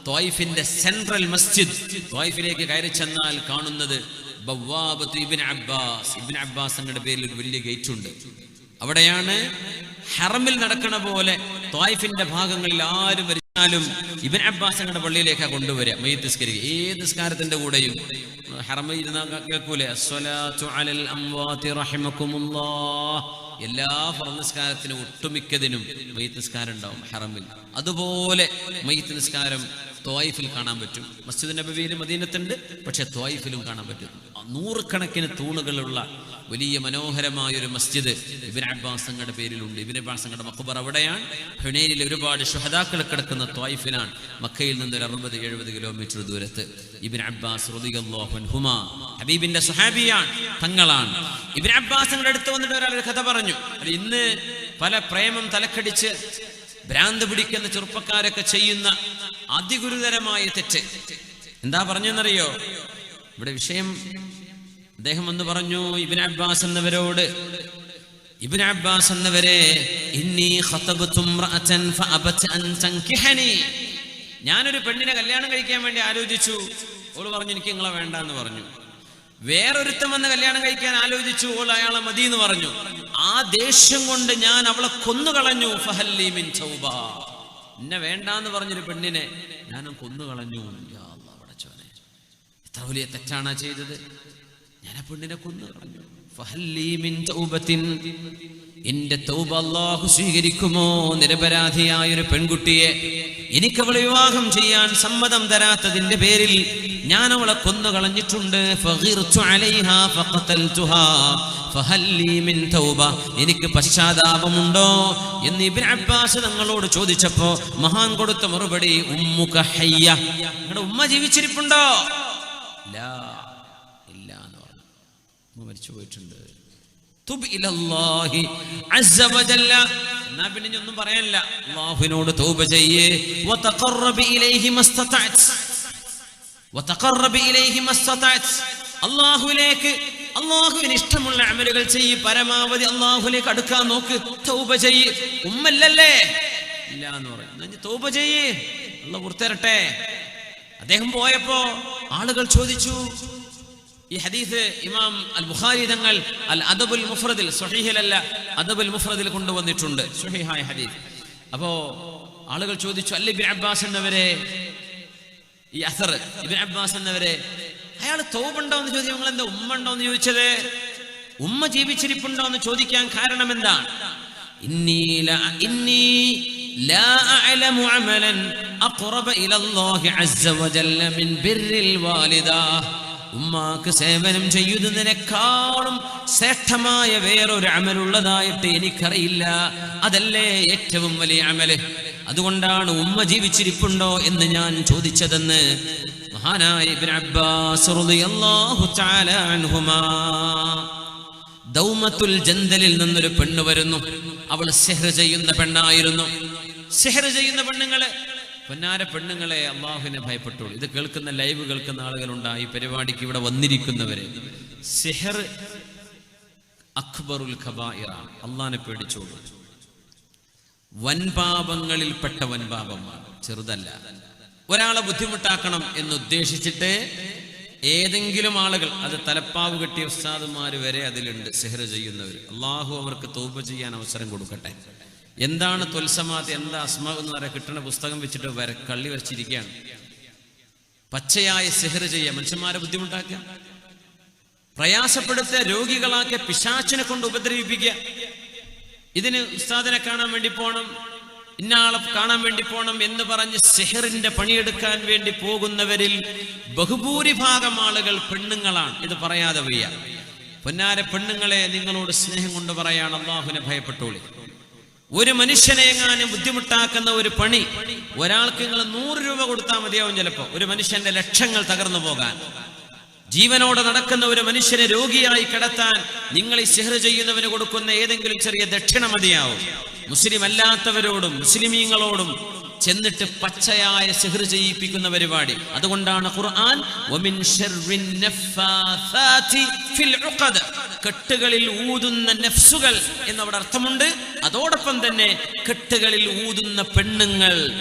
ത്വായിഫിന്റെ സെൻട്രൽ മസ്ജിദ്, ത്വായിഫിലേക്ക് കയറി ചെന്നാൽ കാണുന്നത് ബവ്വാബത്തു ഇബ്നു അബ്ബാസ്. ഇബ്നു അബ്ബാസ് എന്നയുടെ പേരിൽ ഒരു വലിയ ഗേറ്റ് ഉണ്ട്. അവിടെയാണ് ഹറമിൽ നടക്കണ പോലെ ത്വായിഫിന്റെ ഭാഗങ്ങളിൽ ആരും വരിച്ചാലും ഇബ്നു അബ്ബാസ് എന്നയുടെ പള്ളിയിലേക്കാണ് കൊണ്ടുവരിക മയ്യിത്ത് നിസ്കരിക്കുക. ഏത് നിസ്കാരത്തിന്റെ കൂടെയും ഹറമിൽ ഇരുന്നാ കേൾക്കൂലേ, അസ്സലാത്തു അലൽ അംവാതി റഹിമകുമുല്ലാഹ്. എല്ലാ ഫർദ് നിസ്കാരത്തിനും ഒട്ടുമിക്കതിനും മയ്യിത്ത് നിസ്കാരം ഉണ്ടാവും ഹറമിൽ. അതുപോലെ മയ്യിത്ത് നിസ്കാരം ത്വായിഫിൽ കാണാൻ പറ്റും. മസ്ജിദ് നബവിയിലും മദീനത്തുണ്ട്, പക്ഷെ ത്വായിഫിലും കാണാൻ പറ്റും. നൂറുകണക്കിന് തൂണുകളുള്ള വലിയ മനോഹരമായ ഒരു മസ്ജിദ് ഇബ്നു അബ്ബാസ് തങ്ങളുടെ പേരിലുണ്ട്. ഇബ്നു അബ്ബാസ് തങ്ങളുടെ മഖ്ബറ അവിടെയാണ്. ഹുനൈനിൽ ഒരുപാട് ശുഹദാക്കൾ കിടക്കുന്ന ത്വായിഫിലാണ്. മക്കയിൽ നിന്ന് ഒരു 60-70 കിലോമീറ്റർ ദൂരത്ത്. ഇബ്നു അബ്ബാസ് റളിയല്ലാഹു അൻഹുമാ ഹബീബിന്റെ സ്വഹാബിയാണ്, തങ്ങളാണ്. ഇബ്നു അബ്ബാസ് തങ്ങളുടെ അടുത്ത് വന്നിട്ട് ഒരാളൊരു കഥ പറഞ്ഞു. ഇന്ന് പല പ്രേമം തലക്കടിച്ച് ഭ്രാന്ത് പിടിക്കുന്ന ചെറുപ്പക്കാരൊക്കെ ചെയ്യുന്ന അതിഗുരുതരമായ തെറ്റ് എന്താ പറഞ്ഞെന്നറിയോ? ഇവിടെ വിഷയം അദ്ദേഹം എന്ന് പറഞ്ഞു ഇബ്നു അബ്ബാസ് എന്നവരോട്, ഇബ്നു അബ്ബാസ് എന്നവരെ, ഇന്നി ഖതബതു ഇംറഅതൻ ഫഅബത അൻ തൻകിഹനി, ഞാനൊരു പെണ്ണിനെ കല്യാണം കഴിക്കാൻ വേണ്ടി ആലോചിച്ചു, ഓൾ പറഞ്ഞു എനിക്ക് നിങ്ങളെ വേണ്ടെന്ന് പറഞ്ഞു. വേറൊരുത്തം വന്ന് കല്യാണം കഴിക്കാൻ ആലോചിച്ചു, ഓൾ അയാളെ മതി എന്ന് പറഞ്ഞു. ആ ദേഷ്യം കൊണ്ട് ഞാൻ അവളെ കൊന്നുകളഞ്ഞു. ഫഹല്ലി മിൻ തൗബ, എന്നെ വേണ്ടാന്ന് പറഞ്ഞൊരു പെണ്ണിനെ ഞാൻ കൊന്നുകളഞ്ഞു. യാ അല്ലാഹ്, പടച്ചോനെ, എത്ര വലിയ തെറ്റാണ് ചെയ്തത്. ഞാൻ ആ പെണ്ണിനെ കൊന്നുകളഞ്ഞു. ഫഹല്ലി മിൻ തൗബത്തിൻ, എന്റെ തൗബ അല്ലാഹു സ്വീകരിക്കുമോ? നിരപരാധിയായ ഒരു പെൺകുട്ടിയെ എനിക്കവളെ വിവാഹം ചെയ്യാൻ സമ്മതം തരാത്തതിന്റെ പേരിൽ ഞാൻ അവളെ കൊന്നുകളഞ്ഞിട്ടുണ്ട്. ഫഗിർതു അലൈഹാ ഫഖതൽതുഹാ ഫഹല്ലി മിൻ തൗബ, എനിക്ക് പശ്ചാത്താപമുണ്ടോ എന്ന് ഇബ്നു അബ്ബാസ് തങ്ങളോട് ചോദിച്ചപ്പോ മഹാൻ കൊടുത്ത മറുപടി, ഉമ്മുക ഹയ്യ, നിങ്ങളുടെ ഉമ്മ ജീവിച്ചിരിപ്പുണ്ടോ? ഇല്ല എന്ന് പറഞ്ഞു. ഉമ്മ മരിച്ചു പോയിട്ടുണ്ട്. തുബ് ഇലല്ലാഹി അസ്സ വജല്ല. എന്നാ പിന്നെ ഒന്നും പറയാനില്ല, അല്ലാഹുവിനോട് തൗബ ചെയ്യേ. വതഖറബ് ഇലൈഹി മസ്തതഅത്, വതഖറബ് ഇലൈഹി മസ്തതഅത്. അല്ലാഹുവിലേക്ക്, അല്ലാഹുവിന് ഇഷ്ടമുള്ള അമലുകൾ ചെയ്യ്, പരമാവധി അല്ലാഹുവിലേക്ക് അടുക്കാൻ നോക്ക്, തൗബ ചെയ്യ്. ഉമ്മല്ലല്ലേ ഇല്ല എന്ന് പറയും, തൗബ ചെയ്യ്, അല്ലാഹു പുറത്തരട്ടെ. അദ്ദേഹം പോയപ്പോ ആളുകൾ ചോദിച്ചു. ഈ ഹദീസ് ഇമാം അൽ ബുഖാരി തങ്ങൾ അൽ അദബുൽ മുഫ്രദിൽ, സ്വഹീഹിലല്ല അദബുൽ മുഫ്രദിൽ കൊണ്ടുവന്നിട്ടുണ്ട്, സ്വഹീഹായ ഹദീസ്. അപ്പോ ആളുകൾ ചോദിച്ചു, അല്ല ഇബ്നു അബ്ബാസ് എന്നവരെ, ഈ അസർ ഇബ്നു അബ്ബാസ് എന്നവരെ, അയാൾ തൗബ ഉണ്ടോ എന്ന് ചോദിച്ചു, നിങ്ങൾ എന്താ ഉമ്മ ഉണ്ടോ എന്ന് ചോദിച്ചത്? ഉമ്മ ജീവിച്ചിരിപ്പുണ്ടോ എന്ന് ചോദിക്കാൻ കാരണം എന്താണ്? ഇന്നി ലാ അഅലമു അമലൻ അഖറബ ഇലല്ലാഹി അസ്സ വജല്ല മിൻ ബിർറിൽ വാലിദ. ഉമ്മാക്ക് സേവനം ചെയ്യുന്നതിനേക്കാളും ശ്രേഷ്ഠമായ വേറൊരു അമലുള്ളതായിട്ട് എനിക്കറിയില്ല. അതല്ലേ ഏറ്റവും വലിയ അമല്. അതുകൊണ്ടാണ് ഉമ്മ ജീവിച്ചിരിപ്പുണ്ടോ എന്ന് ഞാൻ ചോദിച്ചതെന്ന് മഹാനായ ഇബ്നു അബ്ബാസ് റളിയല്ലാഹു തആല അൻഹുമാ. ദൗമത്തുൽ ജന്ദലിൽ നിന്നൊരു പെണ്ണ് വരുന്നു. അവൾ സിഹ്ർ ചെയ്യുന്ന പെണ്ണായിരുന്നു. സിഹ്ർ ചെയ്യുന്ന പെണ്ണുങ്ങളെ, പൊന്നാര പെണ്ണുങ്ങളെ, അള്ളാഹുവിനെ ഭയപ്പെട്ടോളൂ. ഇത് കേൾക്കുന്ന, ലൈവ് കേൾക്കുന്ന ആളുകളുണ്ടായി, പരിപാടിക്ക് ഇവിടെ വന്നിരിക്കുന്നവരെ. സിഹ്ർ അക്ബറുൽ ഖബായിറാണ്. അള്ളാഹിനെ പേടിച്ചോളൂ. വൻപാപങ്ങളിൽപ്പെട്ട വൻപാപമാണ്, ചെറുതല്ല. ഒരാളെ ബുദ്ധിമുട്ടാക്കണം എന്നുദ്ദേശിച്ചിട്ട് ഏതെങ്കിലും ആളുകൾ, അത് തലപ്പാവ് കെട്ടിയ ഉസ്താദുമാർ വരെ അതിലുണ്ട്, സിഹ്ർ ചെയ്യുന്നവർ. അള്ളാഹു അവർക്ക് തൗബ ചെയ്യാൻ അവസരം കൊടുക്കട്ടെ. എന്താണ് ത്വൽസമാത്ത്, എന്താ അസ്മാ എന്ന് പറയാൻ കിട്ടുന്ന പുസ്തകം വെച്ചിട്ട് കള്ളി വരച്ചിരിക്കുകയാണ്. പച്ചയായ സിഹ്ർ ചെയ്യുക, മനുഷ്യന്മാരെ ബുദ്ധിമുട്ടാക്കുക, പ്രയാസപ്പെടുത്തുക, രോഗികളാക്കിയ, പിശാചിനെ കൊണ്ട് ഉപദ്രവിപ്പിക്കുക. ഇതിന് ഉസ്താദിനെ കാണാൻ വേണ്ടി പോകണം, ഇന്നാളെ കാണാൻ വേണ്ടി പോകണം എന്ന് പറഞ്ഞ് സിഹ്റിന്റെ പണിയെടുക്കാൻ വേണ്ടി പോകുന്നവരിൽ ബഹുഭൂരിഭാഗം ആളുകൾ പെണ്ണുങ്ങളാണ്. ഇത് പറയാതെ വയ്യ. പൊന്നാര പെണ്ണുങ്ങളെ, നിങ്ങളോട് സ്നേഹം കൊണ്ട് പറയാണ്, അള്ളാഹുവിനെ ഭയപ്പെട്ടോളി. ഒരു മനുഷ്യനെ എങ്ങാനും ബുദ്ധിമുട്ടാക്കുന്ന ഒരു പണി, ഒരാൾക്ക് നിങ്ങൾ 100 രൂപ കൊടുത്താൽ മതിയാവും. ചിലപ്പോ ഒരു മനുഷ്യന്റെ ലക്ഷങ്ങൾ തകർന്നു പോകാൻ. ജീവനോടെ നടക്കുന്ന ഒരു മനുഷ്യനെ രോഗിയായി കിടത്താൻ നിങ്ങൾ ഈ സിഹ്ർ ചെയ്യുന്നവന് കൊടുക്കുന്ന ഏതെങ്കിലും ചെറിയ ദക്ഷിണ മതിയാവും. മുസ്ലിം അല്ലാത്തവരോടും മുസ്ലിമീങ്ങളോടും ചെന്നിട്ട് പച്ചയായ സിഹ്ർ ചെയ്യിപ്പിക്കുന്ന പരിപാടി. അതുകൊണ്ടാണ് ഖുർആൻ വമിൻ ശർറിൻ നഫ്ഫാസാതി ഫിൽ ഉഖദ്, കെട്ടുകളിൽ ഊതുന്ന നഫ്സുകൾ എന്നവിടെ അർത്ഥമുണ്ട്. അതോടൊപ്പം തന്നെ കെട്ടുകളിൽ ഊതുന്ന പെണ്ണുങ്ങൾ,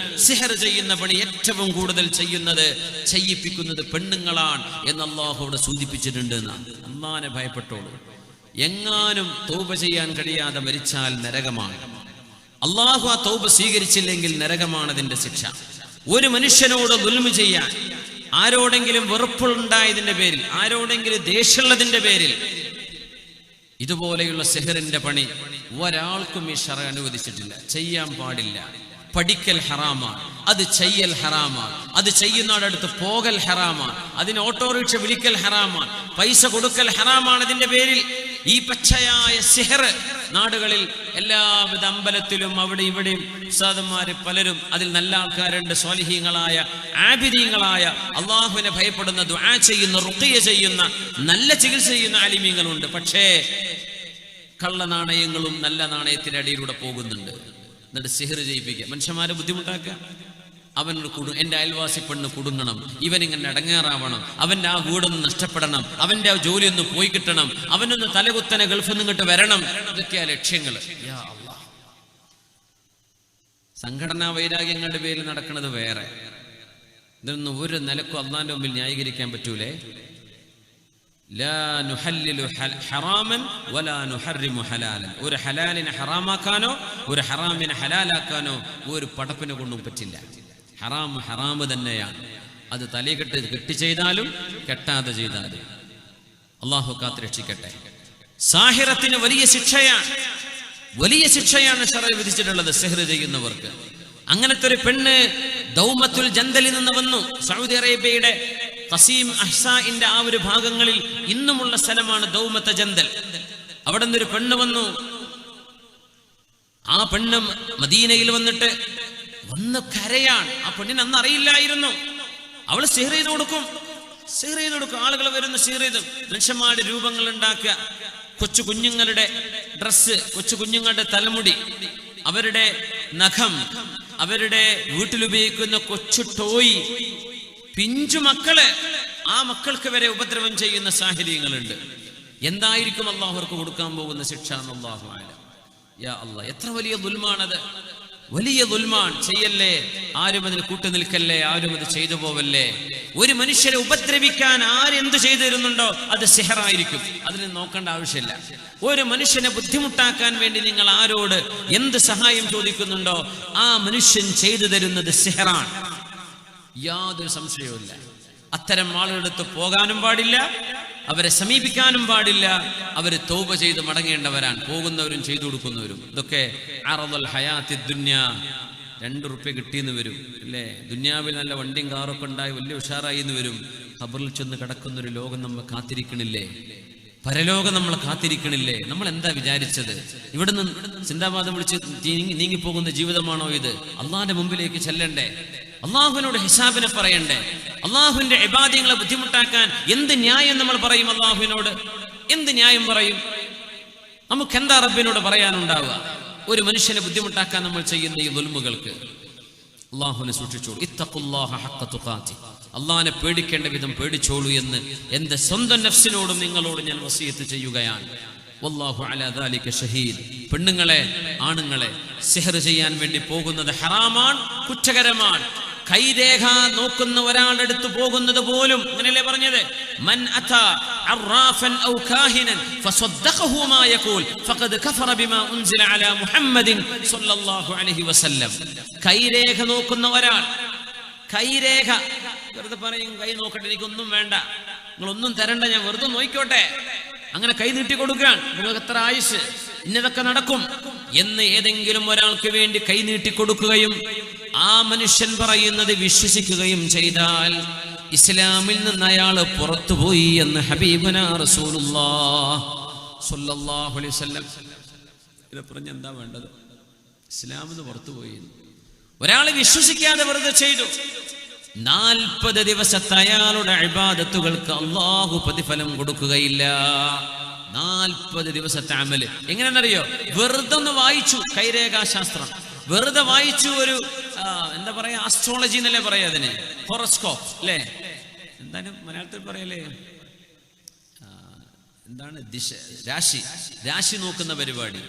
സിഹ്ർ ചെയ്യുന്ന പണി ഏറ്റവും കൂടുതൽ ചെയ്യിപ്പിക്കുന്നത് പെണ്ണുങ്ങളാണ് എന്ന് അല്ലാഹു അവിടെ സൂചിപ്പിച്ചിട്ടുണ്ട് എന്നാണ്. അല്ലാഹുവിനെ ഭയപ്പെട്ടോളൂ. എങ്ങാനും തൗബ ചെയ്യാൻ കഴിയാതെ മരിച്ചാൽ നരകമാണ്. അള്ളാഹു ആ തൗബ സ്വീകരിച്ചില്ലെങ്കിൽ നരകമാണ് അതിന്റെ ശിക്ഷ. ഒരു മനുഷ്യനോട് ദുൽമ് ചെയ്യാൻ, ആരോടെങ്കിലും വെറുപ്പുണ്ടായതിന്റെ പേരിൽ, ആരോടെങ്കിലും ദേഷ്യമുള്ളതിന്റെ പേരിൽ ഇതുപോലെയുള്ള സിഹ്റിന്റെ പണി ഒരാൾക്കും ഈ ശറഅ് അനുവദിച്ചിട്ടില്ല, ചെയ്യാൻ പാടില്ല. പഠിക്കൽ ഹറാമാണ്, അത് ചെയ്യൽ ഹറാമാണ്, അത് ചെയ്യുന്നവരടുത്ത് പോകൽ ഹറാമാണ്, അതിന് ഓട്ടോറിക്ഷ വിളിക്കൽ ഹറാമാണ്, പൈസ കൊടുക്കൽ ഹറാമാണ്. അതിന്റെ പേരിൽ ഈ പച്ചയായ സിഹ്ർ നാടുകളിൽ എല്ലാവിധ അമ്പലത്തിലും അവിടെ ഇവിടെയും ഉസ്താദന്മാര് പലരും, അതിൽ നല്ല ആൾക്കാരുണ്ട്, സ്വാലിഹീങ്ങളായ ആബിദീങ്ങളായ അള്ളാഹുവിനെ ഭയപ്പെടുന്ന, ദുആ ചെയ്യുന്ന, റുഖിയ ചെയ്യുന്ന, നല്ല ചികിത്സ ചെയ്യുന്ന ആലിമീങ്ങളുണ്ട്. പക്ഷേ കള്ള നാണയങ്ങളും നല്ല നാണയത്തിന്റെ അടിയിലൂടെ പോകുന്നുണ്ട്. എന്നിട്ട് സിഹ്ർ ചെയ്യിപ്പിക്കുക, മനുഷ്യന്മാരെ ബുദ്ധിമുട്ടാക്കുക. അവനൊരു എൻ്റെ അയൽവാസി പെണ്ണ് കുടുങ്ങണം, ഇവനിങ്ങനെ അടങ്ങേറാവണം, അവൻ്റെ ആ വീടൊന്ന് നഷ്ടപ്പെടണം, അവൻ്റെ ആ ജോലി ഒന്ന് പോയി കിട്ടണം, അവനൊന്ന് തലകുത്തനെ ഗൾഫിൽ നിന്ന് ഇങ്ങോട്ട് വരണം. ഇതൊക്കെയാ ലക്ഷ്യങ്ങൾ. സംഘടനാ വൈരാഗ്യങ്ങളുടെ പേരിൽ നടക്കുന്നത് വേറെ. ഇതൊന്നും ഒരു നിലക്കും അള്ളാന്റെ മുമ്പിൽ ന്യായീകരിക്കാൻ പറ്റൂലേ. ലാ നുഹല്ലിലു ഹറാമൻ വലാ നുഹർരിമു ഹലാലൻ. ഒരു ഹലാലിനെ ഹറാമാക്കാനോ ഒരു ഹറാമിനെ ഹലാലാക്കാനോ ഒരു പടപ്പിനെ കൊണ്ടും പറ്റില്ല. ഹറാം ഹറാമ് തന്നെയാണ്. അത് കെട്ടി ചെയ്താലും കെട്ടാതെ ചെയ്താലും. അള്ളാഹു കാത്ത് രക്ഷിക്കട്ടെ. സാഹിറത്തിന് വലിയ ശിക്ഷയാണ് ശറഅ് വിധിച്ചിട്ടുള്ളത് സിഹ്ർ ചെയ്യുന്നവർക്ക്. അങ്ങനത്തെ ഒരു പെണ്ണ് ദൗമത്തുൽ ജന്ദലിൽ നിന്ന് വന്നു. സൗദി അറേബ്യയുടെ ഖസീം അഹ്സാഇന്റെ ആ ഒരു ഭാഗങ്ങളിൽ ഇന്നുമുള്ള സ്ഥലമാണ് ദൗമത്ത് ജന്ദൽ. അവിടെ നിന്നൊരു പെണ്ണ് വന്നു. ആ പെണ്ണ് മദീനയിൽ വന്നിട്ട് കരയാണ്. ആ പെണ്ണിന് അന്ന് അറിയില്ലായിരുന്നു. അവള് സിഹ്ർ ചെയ്ത് കൊടുക്കും. ആളുകൾ വരുന്ന സിഹ്ർ ചെയ്ത് മനുഷ്യന്മാരുടെ രൂപങ്ങൾ ഉണ്ടാക്കുക, കൊച്ചു കുഞ്ഞുങ്ങളുടെ ഡ്രസ്സ്, കൊച്ചു കുഞ്ഞുങ്ങളുടെ തലമുടി, അവരുടെ നഖം, അവരുടെ വീട്ടിലുപയോഗിക്കുന്ന കൊച്ചു ടോയ്, പിഞ്ചു മക്കള്, ആ മക്കൾക്ക് വരെ ഉപദ്രവം ചെയ്യുന്ന സാഹചര്യങ്ങളുണ്ട്. എന്തായിരിക്കും അള്ളാഹു അവർക്ക് കൊടുക്കാൻ പോകുന്ന ശിക്ഷ? അല്ലാഹു അഅലം. യാ അല്ലാഹ്, എത്ര വലിയ ദുൽമാണത്! വലിയ ദുൽമാൻ. ചെയ്യല്ലേ, ആരും അതിന് കൂട്ടുനിൽക്കല്ലേ, ആരും അത് ചെയ്തു പോവല്ലേ. ഒരു മനുഷ്യരെ ഉപദ്രവിക്കാൻ ആരെന്ത് ചെയ്തു തരുന്നുണ്ടോ അത് സിഹറായിരിക്കും, അതിന് നോക്കേണ്ട ആവശ്യമില്ല. ഒരു മനുഷ്യനെ ബുദ്ധിമുട്ടാക്കാൻ വേണ്ടി നിങ്ങൾ ആരോട് എന്ത് സഹായം ചോദിക്കുന്നുണ്ടോ ആ മനുഷ്യൻ ചെയ്തു തരുന്നത് സിഹറാണ്, യാതൊരു സംശയവുമില്ല. അത്തരം ആളുകളടുത്ത് പോകാനും പാടില്ല, അവരെ സമീപിക്കാനും പാടില്ല. അവര് തൗബ ചെയ്ത് മടങ്ങേണ്ടവരാണ്, പോകുന്നവരും ചെയ്തു കൊടുക്കുന്നവരും. ഇതൊക്കെ അറദുൽ ഹയാത്തി ദുനിയ, 2 റുപ്യ കിട്ടിയെന്ന് വരും അല്ലേ, ദുനിയാവിൽ നല്ല വണ്ടിയും കാറൊക്കെ ഉണ്ടായി വലിയ ഉഷാറായി എന്ന് വരും. ഖബറിൽ ചെന്ന് കിടക്കുന്നൊരു ലോകം നമ്മൾ കാത്തിരിക്കണില്ലേ, പരലോകം നമ്മൾ കാത്തിരിക്കണില്ലേ? നമ്മൾ എന്താ വിചാരിച്ചത്? ഇവിടുന്ന് സിന്ദാബാദ് വിളിച്ച് നീങ്ങിപ്പോകുന്ന ജീവിതമാണോ ഇത്? അള്ളാഹിന്റെ മുമ്പിലേക്ക് ചെല്ലണ്ടേ, അള്ളാഹുവിനോട് ഹിസാബിനെ പറയണ്ടേ? അള്ളാഹുവിന്റെ ഇബാദത്തുകളെ ബുദ്ധിമുട്ടാക്കാൻ എന്ത് ന്യായം നമ്മൾ പറയും? അള്ളാഹുവിനോട് എന്ത് ന്യായം പറയും? നമുക്ക് എന്താ റബ്ബിനോട് പറയാനുണ്ടാവുക? ഒരു മനുഷ്യനെ ബുദ്ധിമുട്ടാക്കാൻ നമ്മൾ ചെയ്യുന്ന ഈ ദുൽമുകൾക്ക് അള്ളാഹുവിനെ സൂക്ഷിച്ചോളൂ. ഇത്തഖുല്ലാഹ ഹഖ്ക തുഖാതി, അള്ളാഹിനെ പേടിക്കേണ്ട വിധം പേടിച്ചോളൂ എന്ന് എന്റെ സ്വന്തം നഫ്സിനോടും നിങ്ങളോട് ഞാൻ വസിയത്ത് ചെയ്യുകയാണ്. വല്ലാഹു അലാ ദാലിക ഷഹീദ്. പെണ്ണുങ്ങളെ, ആണുങ്ങളെ, സിഹർ ചെയ്യാൻ വേണ്ടി പോകുന്നത് ഹറാമാണ്, കുറ്റകരമാണ്. കൈരേഖ നോക്കുന്ന ഒരാളുടെ അടുത്ത് പോകുന്നത് പോലും, അങ്ങനെയല്ലേ പറഞ്ഞത്? മൻ അതാ അറാഫൻ ഔ കാഹിനൻ ഫസദ്ദഖഹു മാ യഖൂൽ ഫഖദ് കഫറ ബിമാ ഉൻസില അലാ മുഹമ്മദിൻ സ്വല്ലല്ലാഹു അലൈഹി വസല്ലം. കൈരേഖ നോക്കുന്ന ഒരാൾ, കൈരേഖ വെറുതെ പറയും, കൈ നോക്കട്ടെ, എനിക്കൊന്നും വേണ്ട, നിങ്ങളൊന്നും തരണ്ട, ഞാൻ വെറുതെ നോക്കിക്കോട്ടെ, അങ്ങനെ കൈ നീട്ടി കൊടുക്കാൻ, നിങ്ങൾക്ക് എത്ര ആയുസ്, ഇന്നതൊക്കെ നടക്കും എന്ന് ഏതെങ്കിലും ഒരാൾക്ക് വേണ്ടി കൈ നീട്ടി കൊടുക്കുകയും ആ മനുഷ്യൻ പറയുന്നത് വിശ്വസിക്കുകയും ചെയ്താൽ ഇസ്ലാമിൽ നിന്ന് അയാൾ പുറത്തുപോയി എന്ന് ഹബീബുനാ റസൂലുള്ളാഹി സ്വല്ലല്ലാഹു അലൈഹി വസല്ലം. ഇത് പറഞ്ഞ എന്താ വേണ്ടത്? ഇസ്ലാമിൽ നിന്ന് പുറത്തുപോയി. ഒരാൾ വിശ്വസിക്കാതെ വെറുതെ ചെയ്തു, 40 ദിവസത്തെ അയാളുടെ ഇബാദത്തുകൾക്ക് അള്ളാഹു പ്രതിഫലം കൊടുക്കുകയില്ല. 40 ദിവസത്തെ അമല് എങ്ങനെയാണെന്നറിയോ? വെറുതെ ഒന്ന് വായിച്ചു, കൈരേഖാശാസ്ത്രം വെറുതെ വായിച്ചു, ഒരു എന്താ പറയാ, ആസ്ട്രോളജി എന്നല്ലേ പറയാ അതിന്, ഹോറോസ്കോപ്പ് അല്ലേ, എന്താണ് മലയാളത്തിൽ പറയല്ലേ, എന്താണ്, രാശി നോക്കുന്ന പരിപാടി.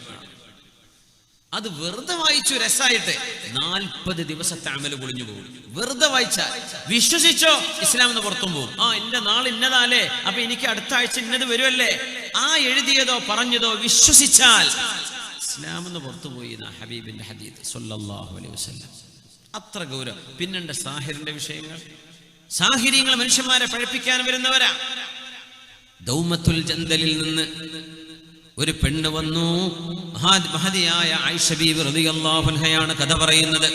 അത് വെറുതെ വായിച്ചു രസായിട്ട് 40 ദിവസത്തെ അമല് പൊളിഞ്ഞു പോകും. വെറുതെ വായിച്ചാൽ വിശ്വസിച്ചോ ഇസ്ലാമിന്ന് പുറത്തും പോകും. എന്റെ നാൾ ഇന്നതാലേ, അപ്പൊ എനിക്ക് അടുത്ത ആഴ്ച ഇന്നത് വരുമല്ലേ, ആ എഴുതിയതോ പറഞ്ഞതോ വിശ്വസിച്ചാൽ ഇസ്ലാമിന്ന് പുറത്തുപോയി ഹബീബിന്റെ ഹദീത്ത് സ്വല്ലല്ലാഹു അലൈഹി വസല്ലം. അത്ര ഗൗരവം. പിന്നെന്റെ സാഹിറിന്റെ വിഷയങ്ങൾ, സാഹിര്യങ്ങൾ മനുഷ്യന്മാരെ പഴപ്പിക്കാൻ വരുന്നവരാ. ദൗമത്തുൽ ജന്ദലിൽ നിന്ന് ഒരു പെണ്ണ് വന്നു, മഹദിയായ ആയിഷ ബീവി റളിയല്ലാഹു അൻഹയാണ് കഥ പറയുന്നത്.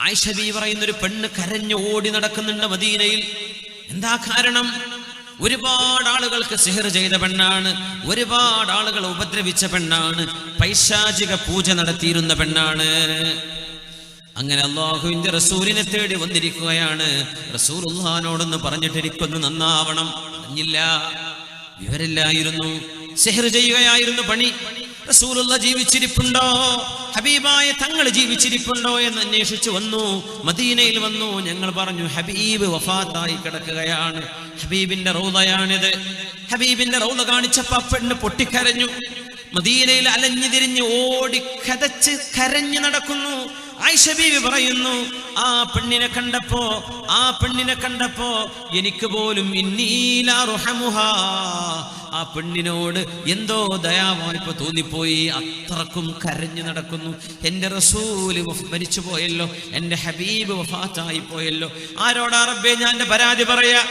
ആയിഷ ബീവി പറയുന്ന ഒരു പെണ്ണ് കരഞ്ഞു ഓടി നടക്കുന്നുണ്ട് മദീനയിൽ. എന്താ കാരണം? ഒരുപാട് ആളുകൾക്ക് സിഹർ ചെയ്ത പെണ്ണാണ്, ഒരുപാട് ആളുകൾ ഉപദ്രവിച്ച പെണ്ണാണ്, പൈശാചിക പൂജ നടത്തിയിരുന്ന പെണ്ണാണ്. അങ്ങനെ അല്ലാഹുവിന്റെ റസൂലിനെ തേടി വന്നിരിക്കുകയാണ്. റസൂലുള്ളാഹിനോടൊന്ന് പറഞ്ഞിട്ട് എനിക്കൊന്ന് നന്നാവണം. പറഞ്ഞില്ല, വിവരില്ലായിരുന്നു, സിഹർ ചെയ്യുകയായിരുന്നു പണി. റസൂലുള്ള ജീവിച്ചിരിപ്പുണ്ടോ, ഹബീബായ തങ്ങൾ ജീവിച്ചിരിപ്പുണ്ടോ എന്ന് അന്വേഷിച്ചു വന്നു. മദീനയിൽ വന്നു. ഞങ്ങൾ പറഞ്ഞു ഹബീബ് വഫാത്തായി കിടക്കുകയാണ്, ഹബീബിന്റെ റൗളയാണിത്. ഹബീബിന്റെ റൗള കാണിച്ചപ്പോ പെണ്ണ് പൊട്ടിക്കരഞ്ഞു. മദീനയിൽ അലഞ്ഞു തിരിഞ്ഞ് ഓടി കതച്ച് കരഞ്ഞു നടക്കുന്നു. ആയിഷ ബീവി പറയുന്നു, ആ പെണ്ണിനെ കണ്ടപ്പോ എനിക്ക് പോലും ആ പെണ്ണിനോട് എന്തോ ദയാവായ്പ തോന്നിപ്പോയി. അത്രക്കും കരഞ്ഞു നടക്കുന്നു. എന്റെ റസൂല് മരിച്ചു പോയല്ലോ, എന്റെ ഹബീബ് വഫാത്തായി പോയല്ലോ. ആരോടാ റബ്ബേ ഞാൻ എന്റെ പരാതി പറയാ?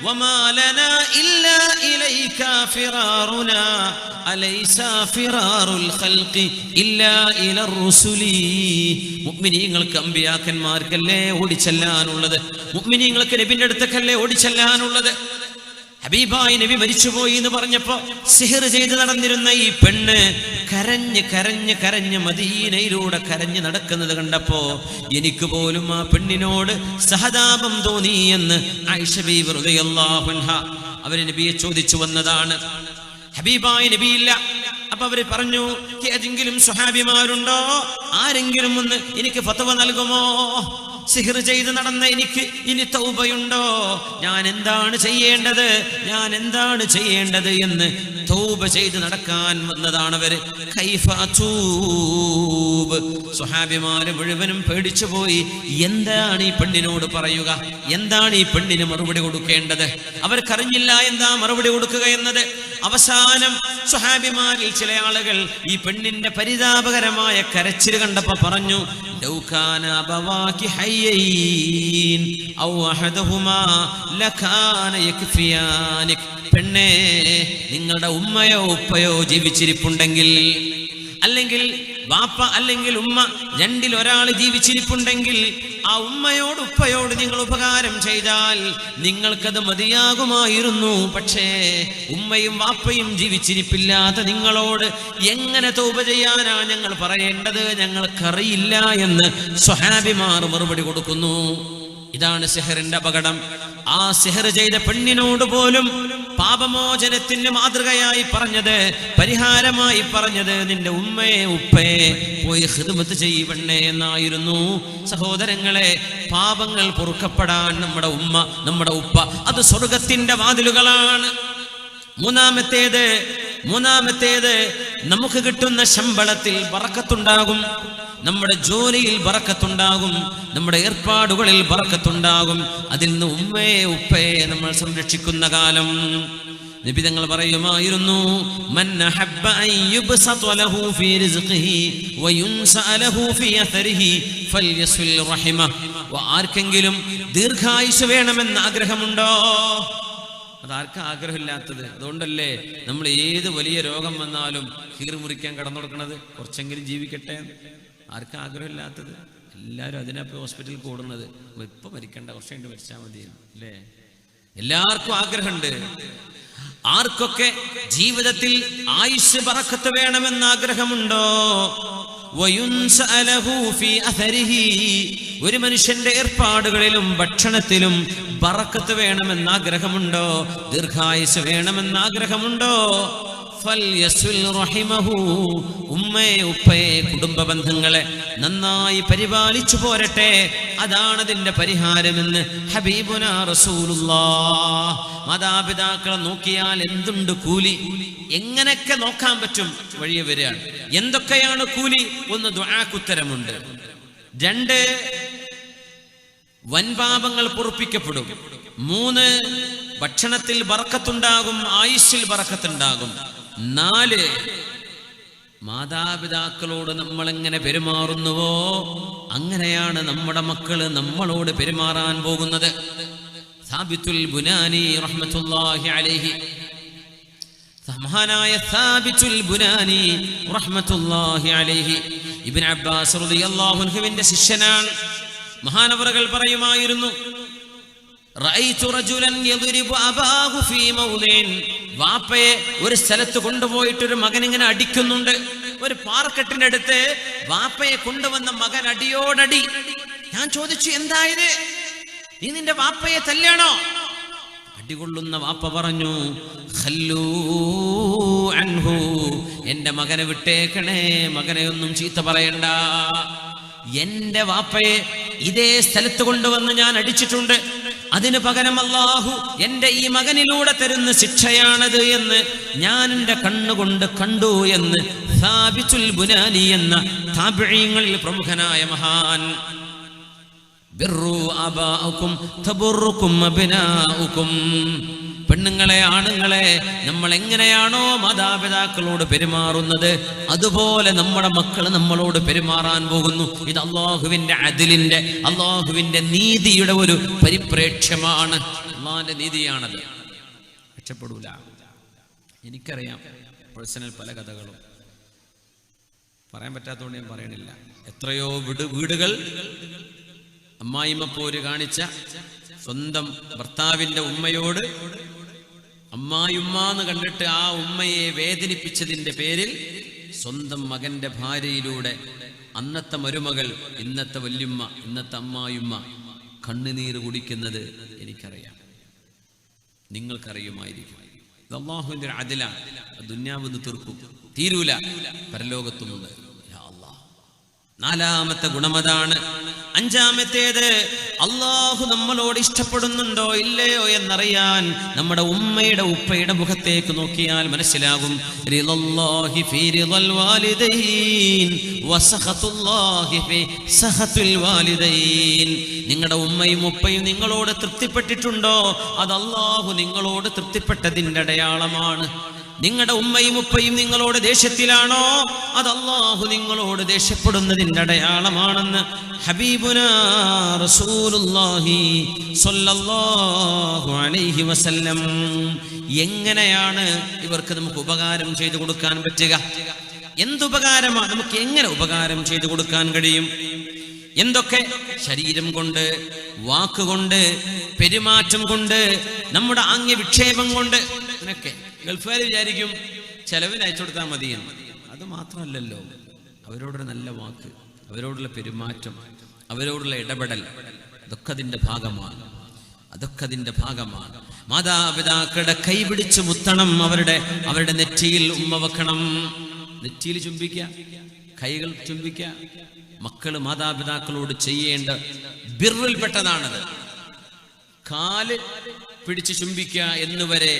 വമാ ലനാ ഇല്ലാ ഇലൈക ഫിറാറുനാ അലൈസ ഫിറാറുൽ ഖൽഖി ഇല്ലാ ഇലർ റുസുലി. മുഅ്മിനീങ്ങൾക്ക് അമ്പിയാക്കന്മാർക്കല്ലേ ഓടിച്ചെല്ലാനുള്ളത്, മുഅ്മിനീങ്ങൾക്ക് നബിയുടെ അടുത്തേക്കല്ലേ ഓടിച്ചെല്ലാനുള്ളത്. ഹബീബായി നബി മരിച്ചുപോയി എന്ന് പറഞ്ഞപ്പോ സിഹർ ചെയ്ത് നടന്നിരുന്ന ഈ പെണ്ണ് കരഞ്ഞ് മദീനയിലൂടെ കരഞ്ഞ് നടക്കുന്നത് കണ്ടപ്പോ എനിക്ക് പോലും ആ പെണ്ണിനോട് സഹതാപം തോന്നി എന്ന് ആയിഷ ബീവി റളിയല്ലാഹു അൻഹ അവര് നബിയെ ചോദിച്ചു വന്നതാണ്. ഹബീബായ നബിയില്ല. അപ്പൊ അവര് പറഞ്ഞു, ഏതെങ്കിലും സ്വഹാബിമാരുണ്ടോ, ആരെങ്കിലും ഒന്ന് എനിക്ക് ഫത്വ നൽകുമോ? സിഹ്ർ ചെയ്ത് നടന്ന എനിക്ക് ഇനി തൗബയുണ്ടോ? ഞാൻ എന്താണ് ചെയ്യേണ്ടത് എന്ന് തൗബ ചെയ്ത് നടക്കാൻ വന്നതാണ് അവര്. കൈഫ അതൂബ്. സ്വഹാബിമാര് മുഴുവനും പേടിച്ചു പോയി. എന്താണ് ഈ പെണ്ണിനോട് പറയുക? എന്താണ് ഈ പെണ്ണിന് മറുപടി കൊടുക്കേണ്ടത്? അവർക്കറിഞ്ഞില്ല എന്താ മറുപടി കൊടുക്കുക എന്നത്. അവസാനം സ്വഹാബിമാരിൽ ചില ആളുകൾ ഈ പെണ്ണിന്റെ പരിതാപകരമായ കരച്ചിൽ കണ്ടപ്പോ പറഞ്ഞു, ലൗ കാന അബവാകി ഹയ്യൈൻ ഔ അഹദഹുമാ ലകാന യക്ഫിയാനിക്. പെണ്ണേ, നിങ്ങളുടെ ഉമ്മയോ ഉപ്പയോ ജീവിച്ചിരിപ്പുണ്ടെങ്കിൽ, അല്ലെങ്കിൽ വാപ്പ അല്ലെങ്കിൽ ഉമ്മ, രണ്ടിൽ ഒരാൾ ജീവിച്ചിരിപ്പുണ്ടെങ്കിൽ ആ ഉമ്മയോട് ഉപ്പയോട് നിങ്ങൾ ഉപകാരം ചെയ്താൽ നിങ്ങൾക്കത് മതിയാകുമായിരുന്നു. പക്ഷേ ഉമ്മയും വാപ്പയും ജീവിച്ചിരിപ്പില്ലാത്ത നിങ്ങളോട് എങ്ങനെ തൗബ ചെയ്യാനാ ഞങ്ങൾ പറയേണ്ടത്? ഞങ്ങൾക്കറിയില്ല എന്ന് സ്വഹാബിമാർ മറുപടി കൊടുക്കുന്നു. ഇതാണ് സിഹറിന്റെ അപകടം. ആ സിഹർ ചെയ്ത പെണ്ണിനോട് പോലും പാപമോചനത്തിന് മാതൃകയായി പറഞ്ഞത്, പരിഹാരമായി പറഞ്ഞത്, നിന്റെ ഉമ്മയെ ഉപ്പയെ പോയി ഖിദ്മത്ത് ചെയ്യപ്പെടണേ എന്നായിരുന്നു. സഹോദരങ്ങളെ, പാപങ്ങൾ പൊറുക്കപ്പെടാൻ നമ്മുടെ ഉമ്മ, നമ്മുടെ ഉപ്പ, അത് സ്വർഗത്തിന്റെ വാതിലുകളാണ്. മൂന്നാമത്തേത് നമുക്ക് കിട്ടുന്ന ശമ്പളത്തിൽ ബറക്കത്തുണ്ടാകും, നമ്മുടെ ജോലിയിൽ ബറക്കത്തുണ്ടാകും, നമ്മുടെ ഏർപ്പാടുകളിൽ ബറക്കത്തുണ്ടാകും. അതിൽ നിന്ന് ഉമ്മയെ ഉപ്പയെ നമ്മൾ സംരക്ഷിക്കുന്ന കാലം നബി തങ്ങൾ പറയുമായിരുന്നു, മൻ അഹബ്ബ അൻ യുബ്സത ലഹു ഫീ റിസ്ഖിഹി വയുൻസ ലഹു ഫീ അഥരിഹി ഫൽയസ്വിൽ റഹിമഹ്. ആർക്കെങ്കിലും ദീർഘായുസ് വേണമെന്ന് ആഗ്രഹമുണ്ടോ? അതാർക്കാ ആഗ്രഹമില്ലാത്തത്? അതുകൊണ്ടല്ലേ നമ്മൾ ഏത് വലിയ രോഗം വന്നാലും കീറി മുറിക്കാൻ കടന്നു കൊടുക്കുന്നത്, കുറച്ചെങ്കിലും ജീവിക്കട്ടെ. ആർക്കാ ആഗ്രഹമില്ലാത്തത്? എല്ലാവരും അതിനപ്പോൾ ഹോസ്പിറ്റലിൽ കൂടുന്നത്, ഇപ്പൊ മരിക്കണ്ട, കുറച്ച് കഴിഞ്ഞ് മരിച്ചാൽ മതി അല്ലേ? എല്ലാവർക്കും ആഗ്രഹമുണ്ട്. ആർക്കൊക്കെ ജീവിതത്തിൽ ആയുസ് ബറക്കത്ത് വേണമെന്ന് ആഗ്രഹമുണ്ടോ? ഒരു മനുഷ്യന്റെ ഏർപ്പാടുകളിലും ഭക്ഷണത്തിലും ബറക്കത്ത് വേണമെന്ന് ആഗ്രഹമുണ്ടോ? ദീർഘായുസ് വേണമെന്ന് ആഗ്രഹമുണ്ടോ? ഉമ്മയെ ഉപ്പയെ കുടുംബ ബന്ധങ്ങളെ നന്നായി പരിപാലിച്ചു പോരട്ടെ. അതാണ് അതിന്റെ പരിഹാരമെന്ന് ഹബീബുനാ റസൂലുള്ളാഹ്. മാതാപിതാക്കളെ നോക്കിയാൽ എന്തുണ്ട് കൂലി? എങ്ങനെയൊക്കെ നോക്കാൻ പറ്റും വഴിയെ വരികയാണ്. എന്തൊക്കെയാണ് കൂലി? ഒന്ന്, ദുആക്കുത്തരമുണ്ട്. 2, വൻപാപങ്ങൾ പൊറുപ്പിക്കപ്പെടും. 3, ഭക്ഷണത്തിൽ ബറക്കത്തുണ്ടാകും, ആയുസ്സിൽ ബറക്കത്തുണ്ടാകും. 4, മാതാപിതാക്കളോട് നമ്മൾ എങ്ങനെ പെരുമാറുന്നുവോ അങ്ങനെയാണ് നമ്മുടെ മക്കള് നമ്മളോട് പെരുമാറാൻ പോകുന്നത്. സാബിത്തുൽ ബുനാനി റഹ്മത്തുള്ളാഹി അലൈഹി, മഹാനായ സാബിത്തുൽ ബുനാനി റഹ്മത്തുള്ളാഹി അലൈഹി ഇബ്നു അബ്ബാസ് റളിയല്ലാഹു അൻഹുവിന്റെ ശിഷ്യനാണ്. മഹാനവറുകൾ പറയുമായിരുന്നു, റഅയ്തു റജുലൻ യദ്രിബു അബാഹു ഫീ മൗദിൻ. വാപ്പയെ ഒരു സ്ഥലത്ത് കൊണ്ടുപോയിട്ട് ഒരു മകൻ ഇങ്ങനെ അടിക്കുന്നുണ്ട്. ഒരു പാറക്കെട്ടിന്റെ അടുത്ത് വാപ്പയെ കൊണ്ടുവന്ന മകൻ അടിയോടടി. ഞാൻ ചോദിച്ചു, എന്തായത്? നീ നിന്റെ വാപ്പയെ തല്ലാണോ? അടികൊള്ളുന്ന വാപ്പ പറഞ്ഞു, ഖല്ലൂ അൻഹു, എന്റെ മകനെ വിട്ടേക്കണേ, മകനെ ഒന്നും ചീത്ത പറയണ്ട. എന്റെ വാപ്പയെ ഇതേ സ്ഥലത്ത് കൊണ്ടുവന്ന് ഞാൻ അടിച്ചിട്ടുണ്ട്. അതിന് പകരം അല്ലാഹു എന്റെ ഈ മകനിലൂടെ തരുന്ന ശിക്ഷയാണത് എന്ന് ഞാൻ എന്റെ കണ്ണുകൊണ്ട് കണ്ടു എന്ന് സാബിത്തുൽ ബുനാനി എന്ന താബിഈങ്ങളിൽ പ്രമുഖനായ മഹാൻ. ബിർറു അബാഉകും തബുറുകും അബ്നാഉകും. പെണ്ണുങ്ങളെ, ആണുങ്ങളെ, നമ്മൾ എങ്ങനെയാണോ മാതാപിതാക്കളോട് പെരുമാറുന്നത് അതുപോലെ നമ്മുടെ മക്കൾ നമ്മളോട് പെരുമാറാൻ പോകുന്നു. ഇത് അല്ലാഹുവിന്റെ അദ്ലിന്റെ, അല്ലാഹുവിന്റെ നീതിയുടെ ഒരു പരിപ്രേക്ഷ്യമാണ്. അല്ലാഹുവിന്റെ നീതിയാണത്. രക്ഷപ്പെടൂല. എനിക്കറിയാം പേഴ്സണൽ പല കഥകളും, പറയാൻ പറ്റാത്തതുകൊണ്ട് ഞാൻ പറയണില്ല. എത്രയോ വീടുകൾ അമ്മായിമ്മ പോര് കാണിച്ച സ്വന്തം ഭർത്താവിന്റെ ഉമ്മയോട് അമ്മായിമ്മന്ന് കണ്ടിട്ട് ആ ഉമ്മയെ വേദനിപ്പിച്ചതിന്റെ പേരിൽ സ്വന്തം മകന്റെ ഭാര്യയിലൂടെ അന്നത്തെ മരുമകൾ, ഇന്നത്തെ വല്യുമ്മ, ഇന്നത്തെ അമ്മായിമ്മ കണ്ണുനീര് കുടിക്കുന്നത് എനിക്കറിയാം, നിങ്ങൾക്കറിയുമായിരിക്കും. ഇത് അല്ലാഹുവിന്റെ ഒരു അദലാണ്. ദുന്യാവെന്ന് തീർക്കും, തീരൂല, പരലോകത്തുമുണ്ട്. നാലാമത്തെ ഗുണമതാണ്. അഞ്ചാമത്തേത്, അള്ളാഹു നമ്മളോട് ഇഷ്ടപ്പെടുന്നുണ്ടോ ഇല്ലയോ എന്നറിയാൻ നമ്മുടെ ഉമ്മയുടെ ഉപ്പയുടെ മുഖത്തേക്ക് നോക്കിയാൽ മനസ്സിലാകും. റിളല്ലാഹി ഫീ റിളൽ വാലിദൈൻ വസഖത്തുല്ലാഹി ഫീ സഖത്തുൽ വാലിദൈൻ. നിങ്ങളുടെ ഉമ്മയും ഉപ്പയും നിങ്ങളോട് തൃപ്തിപ്പെട്ടിട്ടുണ്ടോ, അത് അള്ളാഹു നിങ്ങളോട് തൃപ്തിപ്പെട്ടതിൻ്റെ അടയാളമാണ്. നിങ്ങളുടെ ഉമ്മയും ഉപ്പയും നിങ്ങളോട് ദേഷ്യത്തിലാണോ, അത് അല്ലാഹു നിങ്ങളോട് ദേഷ്യപ്പെടുന്നതിൻ്റെ അടയാളമാണെന്ന് ഹബീബുനാ റസൂലുള്ളാഹി സ്വല്ലല്ലാഹു അലൈഹി വസല്ലം. എങ്ങനെയാണ് ഇവർക്ക് നമുക്ക് ഉപകാരം ചെയ്തു കൊടുക്കാൻ പറ്റുക? എന്തുപകാരമാണ് നമുക്ക് എങ്ങനെ ഉപകാരം ചെയ്തു കൊടുക്കാൻ കഴിയും? എന്തൊക്കെ? ശരീരം കൊണ്ട്, വാക്കുകൊണ്ട്, പെരുമാറ്റം കൊണ്ട്, നമ്മുടെ ആംഗ്യ വിക്ഷേപം കൊണ്ട്. അങ്ങനെയൊക്കെ ഗൾഫുകാർ വിചാരിക്കും ചെലവിന് അയച്ചു കൊടുത്താൽ മതിയെന്ന്. അത് മാത്രമല്ലല്ലോ, അവരോടൊരു നല്ല വാക്ക്, അവരോടുള്ള പെരുമാറ്റം, അവരോടുള്ള ഇടപെടൽ, അതൊക്കെ അതിൻ്റെ ഭാഗമാണ്. അതൊക്കെ അതിൻ്റെ ഭാഗമാണ്. മാതാപിതാക്കളുടെ കൈ പിടിച്ച് മുത്തണം, അവരുടെ നെറ്റിയിൽ ഉമ്മ വെക്കണം. നെറ്റിയിൽ ചുംബിക്കുക, കൈകൾ ചുംബിക്കുക. മക്കള് മാതാപിതാക്കളോട് ചെയ്യേണ്ട ബിർറിൽപ്പെട്ടതാണത്. കാല് പിടിച്ച് ചുംബിക്കുക എന്നുവരെ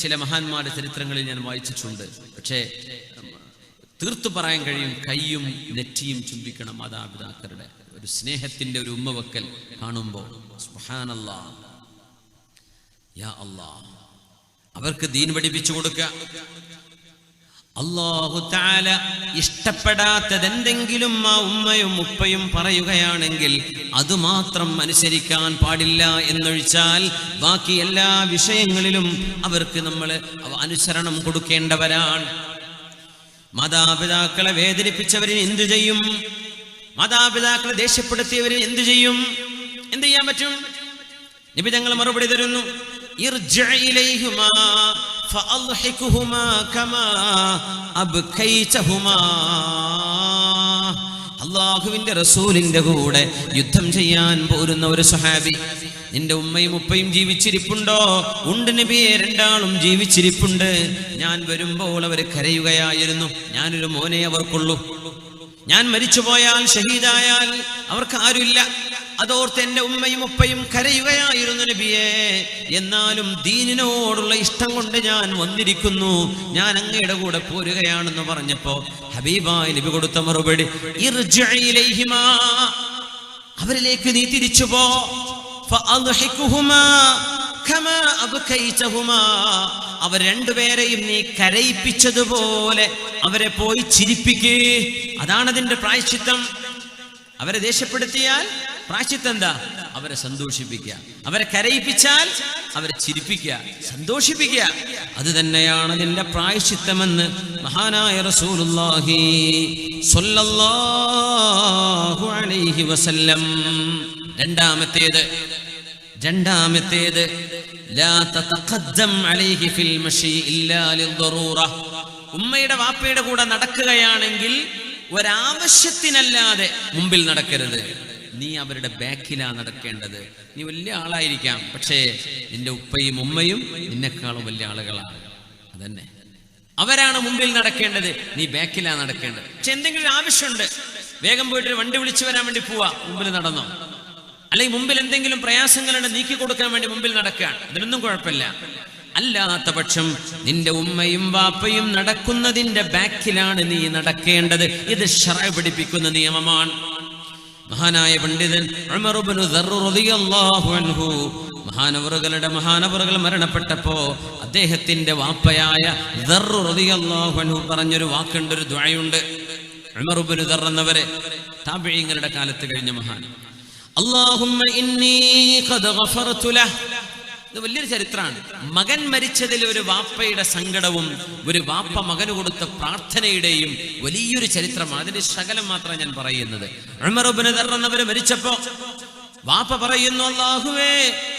ചില മഹാന്മാരുടെ ചരിത്രങ്ങളിൽ ഞാൻ വായിച്ചിട്ടുണ്ട്. പക്ഷേ തീർത്തു പറയാൻ കഴിയും, കൈയും നെറ്റിയും ചുംബിക്കണം. മാതാപിതാക്കളുടെ ഒരു സ്നേഹത്തിന്റെ ഒരു ഉമ്മവക്കൽ കാണുമ്പോൾ സുബ്ഹാനല്ലാഹ്, യാ അല്ലാഹ്, അവർക്ക് ദീൻ പഠിപ്പിച്ചു കൊടുക്കുക. അല്ലാഹു തആല ഇഷ്ടപ്പെടാത്തതെന്തെങ്കിലും ആ ഉമ്മയും ഉപ്പയും പറയുകയാണെങ്കിൽ അതുമാത്രം അനുസരിക്കാൻ പാടില്ല എന്നൊഴിച്ചാൽ ബാക്കി എല്ലാ വിഷയങ്ങളിലും അവർക്ക് നമ്മൾ അനുസരണം കൊടുക്കേണ്ടവരാണ്. മാതാപിതാക്കളെ വേദനിപ്പിച്ചവരിന് എന്തു ചെയ്യും? മാതാപിതാക്കളെ ദേഷ്യപ്പെടുത്തിയവരിന് എന്തു ചെയ്യും? എന്ത് ചെയ്യാൻ പറ്റും? നബി തങ്ങൾ മറുപടി തരുന്നു, ഇർജിഅ ഇലൈഹിമാ ഫഅദ്ഹികുഹുമാ കമാ അബ്കൈതഹുമാ. അല്ലാഹുവിന്റെ റസൂലിന്റെ കൂടെ യുദ്ധം ചെയ്യാൻ പോരുന്ന ഒരു സ്വഹാബി, നിന്റെ ഉമ്മയും ഉപ്പയും ജീവിച്ചിരിപ്പുണ്ടോ? ഉണ്ട് നബിയെ, രണ്ടാളും ജീവിച്ചിരിപ്പുണ്ട്. ഞാൻ വരുമ്പോൾ അവർ കരയുകയായിരുന്നു. ഞാനൊരു മോനെ അവർക്കുള്ളൂ. ഞാൻ മരിച്ചുപോയാൽ, ഷഹീദായാൽ അവർക്ക് ആരുമില്ല. അതോർത്ത് എന്റെ ഉമ്മയും ഉപ്പയും കരയുകയായിരുന്നു നബിയെ. എന്നാലും ദീനിനോടുള്ള ഇഷ്ടം കൊണ്ട് ഞാൻ വന്നിരിക്കുന്നു, ഞാൻ അങ്ങയുടെ കൂടെ പോരുകയാണെന്ന് പറഞ്ഞപ്പോ ഹബീബായ നബി കൊടുത്ത മറുപടി, ഇർജിഅ ഇലൈഹിമാ, അവരിലേക്ക് നീ തിരിച്ചു പോ. ഫഅദ്ഹികുഹുമാ കമാ അബ്കൈതഹുമാ, അവർ രണ്ടുപേരെയും നീ കരയിപ്പിച്ചതുപോലെ അവരെ പോയി ചിരിപ്പിക്കേ. അതാണ് അതിന്റെ പ്രായശ്ചിത്തം. അവരെ ദേഷ്യപ്പെടുത്തിയാൽ പ്രായശ്ചിത്തം എന്താ? അവരെ സന്തോഷിപ്പിക്കുക. അവരെ കരയിപ്പിച്ചാൽ അവരെ ചിരിപ്പിക്കുക, സന്തോഷിപ്പിക്കുക. അത് തന്നെയാണ് അതിന്റെ പ്രായശ്ചിത്തമെന്ന് മഹാനായ റസൂലുള്ളാഹി സ്വല്ലല്ലാഹു അലൈഹി വസല്ലം. രണ്ടാമത്തേത് ലാ തതഖദ്ദം അലൈഹി ഫിൽ മശി ഇല്ലാ ലിദ്ദറൂറ. ഉമ്മയുടെ വാപ്പയുടെ കൂടെ നടക്കുകയാണെങ്കിൽ ഒരാവശ്യത്തിനല്ലാതെ മുമ്പിൽ നടക്കരുത്. നീ അവരുടെ ബാക്കിലാ നടക്കേണ്ടത്. നീ വലിയ ആളായിരിക്കാം, പക്ഷേ നിന്റെ ഉപ്പയും ഉമ്മയും നിന്നെക്കാളും വലിയ ആളുകളാണ്. അതന്നെ, അവരാണ് മുമ്പിൽ നടക്കേണ്ടത്, നീ ബാക്കിലാ നടക്കേണ്ടത്. പക്ഷെ എന്തെങ്കിലും ആവശ്യമുണ്ട്, വേഗം പോയിട്ട് വണ്ടി വിളിച്ചു വരാൻ വേണ്ടി പോവാ, മുമ്പിൽ നടന്നോ. അല്ലെങ്കിൽ മുമ്പിൽ എന്തെങ്കിലും പ്രയാസങ്ങളുണ്ട്, നീക്കി കൊടുക്കാൻ വേണ്ടി മുമ്പിൽ നടക്കുകയാണ്, അതിനൊന്നും കുഴപ്പമില്ല. അല്ലാത്ത പക്ഷം നിന്റെ ഉമ്മയും വാപ്പയും നടക്കുന്നതിന്റെ ബാക്കിലാണ് നീ നടക്കേണ്ടത്. ഇത് ശറഅ് പഠിപ്പിക്കുന്ന നിയമമാണ്. മഹാനായ പണ്ഡിതൻ ഉമർ ഇബ്നു ദർർ റളിയല്ലാഹു അൻഹു, മഹാനവറുകൾ മരണപ്പെട്ടപ്പോ അദ്ദേഹത്തിന്റെ വാപ്പയായ ദർർ റളിയല്ലാഹു അൻഹു പറഞ്ഞൊരു വാക്കുണ്ട്, ഒരു ദുആയുണ്ട്. ഉമർ ഇബ്നു ദർർ എന്നവരെ താബിഈങ്ങളുടെ കാലത്ത് കഴിഞ്ഞ മഹാൻ. അല്ലാഹുമ്മ ഇന്നി ഖദ് ഗഫർതു ലഹ്. ഇത് വലിയൊരു ചരിത്രമാണ്. മകൻ മരിച്ചതിൽ ഒരു വാപ്പയുടെ സങ്കടവും ഒരു വാപ്പ മകന് കൊടുത്ത പ്രാർത്ഥനയുടെയും വലിയൊരു ചരിത്രമാണ്. അതിന്റെ ശകലം മാത്രം ഞാൻ പറയുന്നത്. ഉമർ ഇബ്നു ദർർ എന്നവർ മരിച്ചപ്പോ വാപ്പ പറയുന്നു, അല്ലാഹുവേ,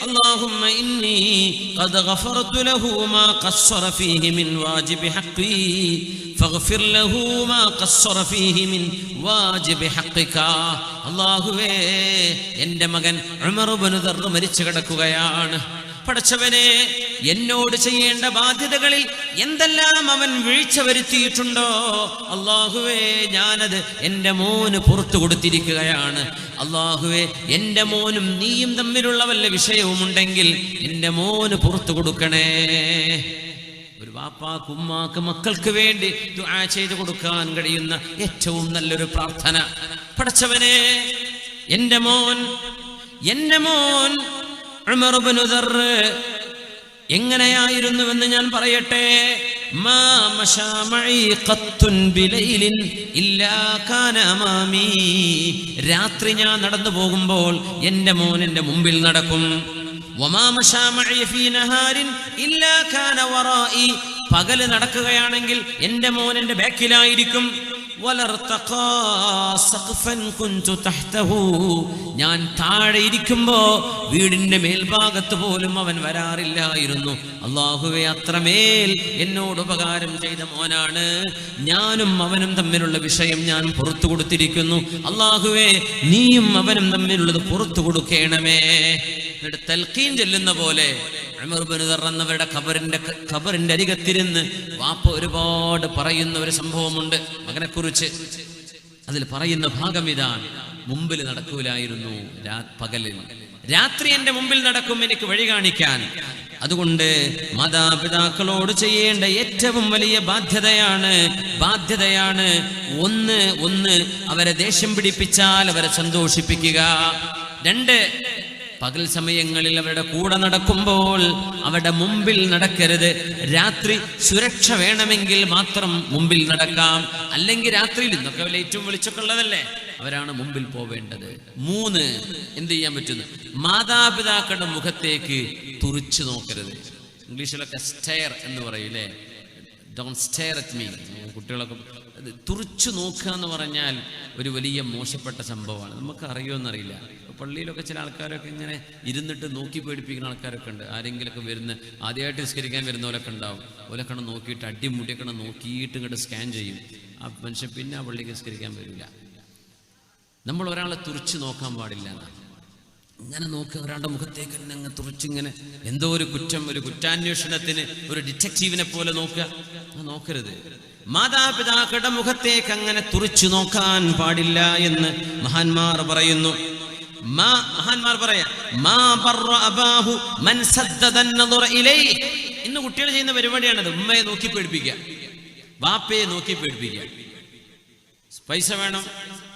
അല്ലാഹുമ്മ ഇന്നി ഖദ് ഗഫർതു ലഹു മാ ഖസ്സറ ഫീഹി മിൻ വാജിബി ഹഖ്ഖി ഫഗ്ഫിർ ലഹു മാ ഖസ്സറ ഫീഹി മിൻ വാജിബി ഹഖ്ഖിക. അല്ലാഹുവേ, എൻ്റെ മകൻ ഉമർ ഇബ്നു ദർർ മരിച്ചു കിടക്കുകയാണ്. പടച്ചവനെ, എന്നോട് ചെയ്യേണ്ട ബാധ്യതകളിൽ എന്തെല്ലാം അവൻ വീഴ്ച വരുത്തിയിട്ടുണ്ടോ അല്ലാഹുവേ, ഞാനത് എൻ്റെ മോന് പുറത്തു കൊടുത്തിരിക്കുകയാണ്. അല്ലാഹുവേ, എൻ്റെ മോനും നീയും തമ്മിലുള്ള വല്ല വിഷയവുമുണ്ടെങ്കിൽ എൻ്റെ മോന് പുറത്തു കൊടുക്കണേ. ഒരു വാപ്പാക്ക് ഉമ്മാക്ക് മക്കൾക്ക് വേണ്ടി ദുആ ചെയ്തു കൊടുക്കാൻ കഴിയുന്ന ഏറ്റവും നല്ലൊരു പ്രാർത്ഥന. പടച്ചവനെ, എൻ്റെ മോൻ ഉമർ ഇബ്നു ദർർ എങ്ങനെയായിരുന്നുവെന്ന് ഞാൻ പറയട്ടെ. മാ മശാ മഈ ഖത്തുൻ ബിലൈലിൻ ഇല്ലാ കാന അമാമി. രാത്രി ഞാൻ നടന്നു പോകുമ്പോൾ എൻ്റെ മോൻ എൻ്റെ മുമ്പിൽ നടക്കും. വമാ മശാ മഈ ഫീ നഹാരിൻ ഇല്ലാ കാന വറാഇ. പകല് നടക്കുകയാണെങ്കിൽ എൻ്റെ മോൻ എൻ്റെ ബാക്കിലായിരിക്കും. ഞാൻ താഴെ ഇരിക്കുമ്പോ വീടിന്റെ മേൽഭാഗത്ത് പോലും അവൻ വരാറില്ലായിരുന്നു. അല്ലാഹുവേ, അത്രമേൽ എന്നോട് ഉപകാരം ചെയ്ത മോനാണ്. ഞാനും അവനും തമ്മിലുള്ള വിഷയം ഞാൻ പുറത്തു കൊടുത്തിരിക്കുന്നു. അല്ലാഹുവേ, നീയും അവനും തമ്മിലുള്ളത് പുറത്തു കൊടുക്കണമേ. എന്നിട്ട് തൽഖീൻ ചെല്ലുന്ന പോലെ ഉമർ ഇബ്നു ദർർ എന്നവരുടെ ഖബറിന്റെ അരികത്തിരുന്ന് വാപ്പ ഒരുപാട് പറയുന്ന ഒരു സംഭവമുണ്ട് മകനെ കുറിച്ച്. അതിൽ പറയുന്ന ഭാഗം ഇതാണ്: മുമ്പിൽ നടക്കൂലായിരുന്നു പകലിൽ, രാത്രി എൻ്റെ മുമ്പിൽ നടക്കും എനിക്ക് വഴി കാണിക്കാൻ. അതുകൊണ്ട് മാതാപിതാക്കളോട് ചെയ്യേണ്ട ഏറ്റവും വലിയ ബാധ്യതയാണ് ഒന്ന് അവരെ ദേഷ്യം പിടിപ്പിച്ചാൽ അവരെ സന്തോഷിപ്പിക്കുക. 2, പകൽ സമയങ്ങളിൽ അവരുടെ കൂടെ നടക്കുമ്പോൾ അവരുടെ മുമ്പിൽ നടക്കരുത്. രാത്രി സുരക്ഷ വേണമെങ്കിൽ മാത്രം മുമ്പിൽ നടക്കാം, അല്ലെങ്കിൽ രാത്രിയിൽ ഇന്നൊക്കെ ഏറ്റവും വെളിച്ചൊക്കെ ഉള്ളതല്ലേ, അവരാണ് മുമ്പിൽ പോവേണ്ടത്. 3, എന്ത് ചെയ്യാൻ പറ്റുന്നു? മാതാപിതാക്കളുടെ മുഖത്തേക്ക് തുറിച്ചു നോക്കരുത്. ഇംഗ്ലീഷിലൊക്കെ സ്റ്റെയർ എന്ന് പറയൂലേ, ഡോണ്ട് സ്റ്റെയർ അറ്റ് മീ. കുട്ടികളൊക്കെ തുറിച്ചു നോക്കുക എന്ന് പറഞ്ഞാൽ ഒരു വലിയ മോശപ്പെട്ട സംഭവമാണ്. നമുക്ക് അറിയുമെന്നറിയില്ല. പള്ളിയിലൊക്കെ ചില ആൾക്കാരൊക്കെ ഇങ്ങനെ ഇരുന്നിട്ട് നോക്കി പേടിപ്പിക്കുന്ന ആൾക്കാരൊക്കെ ഉണ്ട്. ആരെങ്കിലുമൊക്കെ വരുന്ന ആദ്യമായിട്ട് നിസ്കരിക്കാൻ വരുന്നവരൊക്കെ ഉണ്ടാവും. ഓലൊക്കെ നോക്കിയിട്ട് അടിമുടിയൊക്കെ നോക്കിയിട്ട് ഇങ്ങോട്ട് സ്കാൻ ചെയ്യും. ആ മനുഷ്യൻ പിന്നെ ആ പള്ളിക്ക് നിസ്കരിക്കാൻ വരില്ല. നമ്മൾ ഒരാളെ തുറിച്ച് നോക്കാൻ പാടില്ല എന്നാണ്. ഇങ്ങനെ നോക്കുക, ഒരാളുടെ മുഖത്തേക്ക് തന്നെ അങ്ങ് തുറിച്ചിങ്ങനെ എന്തോ ഒരു കുറ്റാന്വേഷണത്തിന് ഒരു ഡിറ്റക്റ്റീവിനെ പോലെ നോക്കുക. നോക്കരുത്. മാതാപിതാക്കളുടെ മുഖത്തേക്ക് അങ്ങനെ തുറിച്ചു നോക്കാൻ പാടില്ല എന്ന് മഹാന്മാർ പറയുന്നു. ഇന്ന് കുട്ടികൾ ചെയ്യുന്ന പരിപാടിയാണത്. ഉമ്മയെ നോക്കി പേടിപ്പിക്കുക, ബാപ്പയെ നോക്കി പേടിപ്പിക്കുക. പൈസ വേണം,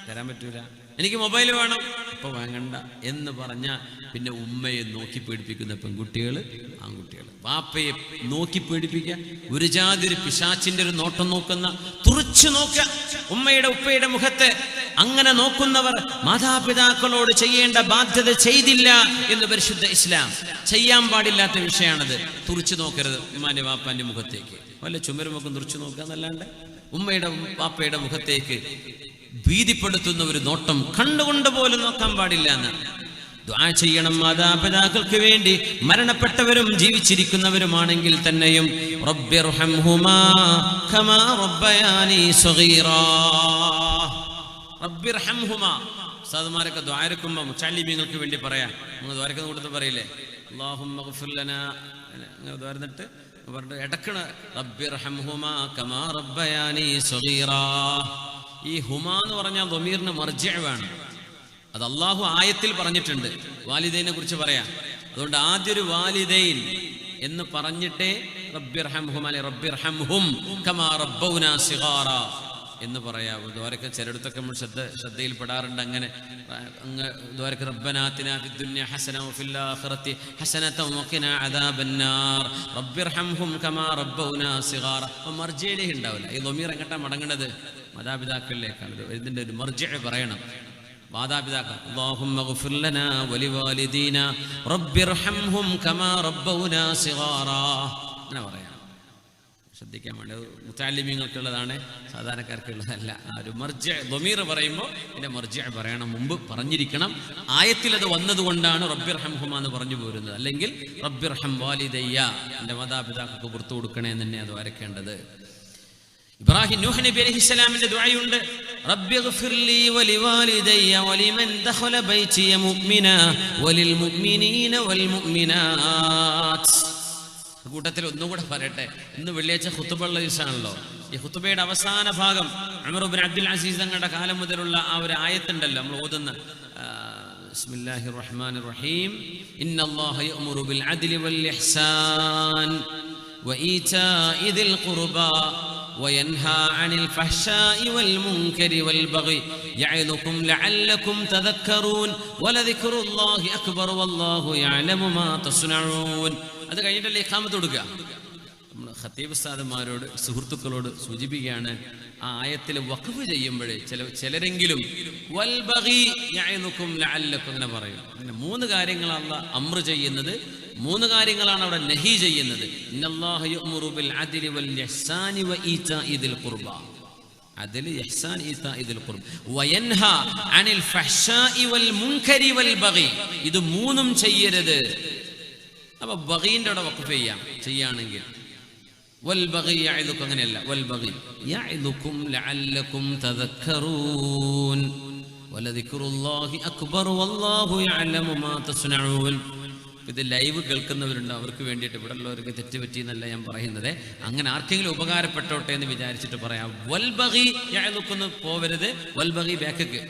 തരാൻ പറ്റൂല. എനിക്ക് മൊബൈൽ വേണം, ഇപ്പൊ വാങ്ങണ്ട എന്ന് പറഞ്ഞ പിന്നെ ഉമ്മയെ നോക്കി പേടിപ്പിക്കുന്ന പെൺകുട്ടികൾ, ആൺകുട്ടികൾ. ബാപ്പയെ നോക്കി പേടിപ്പിക്കുക, ഒരു ജാതി ഒരു പിശാച്ചിന്റെ ഒരു നോട്ടം നോക്കുന്ന, തുറിച്ചു നോക്കുക ഉമ്മയുടെ ഉപ്പയുടെ മുഖത്ത്. അങ്ങനെ നോക്കുന്നവർ മാതാപിതാക്കളോട് ചെയ്യേണ്ട ബാധ്യത ചെയ്തില്ല എന്ന് പരിശുദ്ധ ഇസ്ലാം. ചെയ്യാൻ പാടില്ലാത്ത വിഷയമാണത്. തുറിച്ചു നോക്കരുത് ഉമ്മാന്റെ വാപ്പാന്റെ മുഖത്തേക്ക്. വല്ല ചുമരുമൊക്കെ തുറിച്ചു നോക്കുക എന്നല്ലാണ്ട് ഉമ്മയുടെ വാപ്പയുടെ മുഖത്തേക്ക് ഭീതിപ്പെടുത്തുന്ന ഒരു നോട്ടം കണ്ടുകൊണ്ട് പോലും നോക്കാൻ പാടില്ല എന്നാണ്. ദുആ ചെയ്യണം മാതാപിതാക്കൾക്ക് വേണ്ടി, മരണപ്പെട്ടവരും ജീവിച്ചിരിക്കുന്നവരുമാണെങ്കിൽ തന്നെയും. റബ്ബിർഹംഹുമാ കമാ റബ്ബയാനി സഗീറാ. റബ്ബിർഹംഹുമാ. ഉസ്താദുമാരൊക്കെ ദ്വാരക്കുമ്പോൾ മുച്ചാലിമീങ്ങൾക്ക് വേണ്ടി പറയാം. നിങ്ങൾ ദ്വാരക്കുന്ന കൂട്ടത്തിൽ പറയില്ലേ, അല്ലാഹുമ്മ ഗ്ഫിർ ലനാ, അങ്ങനെ ദ്വാരന്നിട്ട് പറഞ്ഞിട്ട് ഇടക്കണ റബ്ബിർഹംഹുമാ കമാ റബ്ബയാനി സഗീറാ. ഈ ഹുമാ എന്ന് പറഞ്ഞാൽ ദമീറിന് മർജിഅ് വേണം. അത് അള്ളാഹു ആയത്തിൽ പറഞ്ഞിട്ടുണ്ട്. വാലിദൈനെ കുറിച്ച് പറയാം. അതുകൊണ്ട് ആദ്യം ഒരു വാലിദൈൻ എന്ന് പറഞ്ഞിട്ടേ റബ്ബിർഹംഹുമാ റബ്ബിർഹംഹും കമാ റബ്ബൗനാ സിഗാറ എന്ന് പറയാവൂ. ദ്വാരക്ക് ചിലയിടത്തൊക്കെ നമ്മൾ ശ്രദ്ധയിൽപ്പെടാറുണ്ട്. അങ്ങനെ ദ്വാരക്ക് റബ്ബനാ ആതിനാ ഫിദ്ദുനിയ ഹസന വഫിൽ ആഖിറതി ഹസനതൻ വഖിനാ അദാബന്നാർ റബ്ബിർഹംഹും കമാ റബ്ബൗനാ സിഗാറ. മർജിഅ് ഉണ്ടാവില്ല. ഈ ദമീർ എങ്ങോട്ടാ മടങ്ങേണ്ടത്? മാതാപിതാക്കളിലേക്കാണ്. ഇതിന്റെ ഒരു മർജിഅ് പറയണം. മാതാപിതാക്കൾ അല്ലാഹുമ്മ ഗ്ഫിർ ലനാ വലിവാലിദീന റബ്ബിർഹംഹും കമാ റബ്ബൗനാ സിഗാറാ അങ്ങനെ പറയാം. ശ്രദ്ധിക്കാൻ വേണ്ടി മുതഅല്ലിമീങ്ങൾക്കുള്ളതാണ്, സാധാരണക്കാർക്കുള്ളതല്ല. ആ ഒരു മർജിഅ് ദമീർ പറയുമ്പോൾ ഇതിന്റെ മർജിഅ് പറയണം. മുമ്പ് പറഞ്ഞിരിക്കണം. ആയത്തിൽ അത് വന്നതുകൊണ്ടാണ് റബ്ബിർഹംഹുമാ എന്ന് പറഞ്ഞു പോരുന്നത്. അല്ലെങ്കിൽ റബ്ബിർഹം വാലിദയ്യ, എൻ്റെ മാതാപിതാക്കൾക്ക് പുറത്തു കൊടുക്കണേ എന്ന് തന്നെ അത് വരയ്ക്കേണ്ടത്. ഇബ്രാഹിം നൂഹ് നബി അലൈഹിസ്സലാമിന്റെ ദുആയുണ്ട്, റബ്ബിഗ്ഫിർലി വലിവാലിദയ്യ വലിമൻ ദഖല ബൈതിയ മുഅ്മിന വലിൽ മുഅ്മിനീന വൽ മുഅ്മിനാത്ത്. കൂട്ടത്തിൽ ഒന്നുകൂടെ പറയട്ടെ, ഇന്ന് വെള്ളിയാഴ്ച ഖുതുബയുള്ള ദിവസമാണല്ലോ. ഈ ഖുതുബയുടെ അവസാന ഭാഗം ഉമർ ഇബ്നു അബ്ദുൽ അസീസ് തങ്ങളുടെ കാലം മുതലുള്ള ആ ഒരു ആയത്തുണ്ടല്ലോ നമ്മൾ ഓതുന്ന, ബിസ്മില്ലാഹിർ റഹ്മാനിർ റഹീം, ഇന്നല്ലാഹ യഅ്മുറു ബിൽ അദ്ലി വൽ ഇഹ്സാൻ വഈതാഇ ദിൽ ഖുർബാ വയൻഹാ അനിൽ ഫഹ്ശാഇ വൽ മുൻകരി വൽ ബഗി യഅദുകും ലഅല്ലകും തദക്കറൂൻ വലദിക്റുല്ലാഹി അക്ബർ വല്ലാഹു യഅലമു മാ തസ്നഊൻ. അത് കഴിഞ്ഞിട്ടല്ലേ ഇഖാമത്ത് കൊടുക്കുക. നമ്മൾ ഖത്തീബ് ഉസ്താദുമാരോട് സുഹൃത്തുക്കളോട് സൂചിപ്പിക്കുകയാണ്, ആ ആയത്തിൽ വഖഫ് ചെയ്യുമ്പോഴേ ചിലരെങ്കിലും വൽ ബഗി യഅദുകും ലഅല്ലകും അങ്ങനെ പറയും. അങ്ങനെ 3 കാര്യങ്ങളാണ് അല്ലാഹ് അംറ് ചെയ്യുന്നത്, 3 കാര്യങ്ങളാണ് അവിടെ നഹി ചെയ്യുന്നത്. ഇന്നല്ലാഹ യഅ്മുറു ബിൽ അദ്ലി വൽ ഇഹ്സാനി വഈതാഇ ദിൽ ഖുർബാ, അദ്ൽ ഇഹ്സാൻ ഈതാഇ ദിൽ ഖുർബ വയൻഹാ അനിൽ ഫഹ്ശാഇ വൽ മുൻകരി വൽ ബഗി. ഇത് 3ഉം ചെയ്യരുത്. അപ്പൊ ബഗീന്റെ അവിടെ വഖഫ് ചെയ്യാണെങ്കിൽ വൽ ബഗി യഅദുകും, അങ്ങനെയല്ല, വൽ ബഗി യഅദുകും ലഅല്ലകും തദക്കറൂൻ വലദിക്റുല്ലാഹി അക്ബർ വല്ലാഹു യഅലമു മാ തസ്നഊൻ. ഇത് ലൈവ് കേൾക്കുന്നവരുണ്ട്, അവർക്ക് വേണ്ടിയിട്ട്, ഇവിടെ ഉള്ളവർക്ക് തെറ്റുപറ്റി എന്നല്ല ഞാൻ പറയുന്നത്, അങ്ങനെ ആർക്കെങ്കിലും ഉപകാരപ്പെട്ടോട്ടെ എന്ന് വിചാരിച്ചിട്ട് പറയാം. വൽ ബഗി യഅദുകും പോവരുത്, വൽ ബഗി ബാക്കക്ക്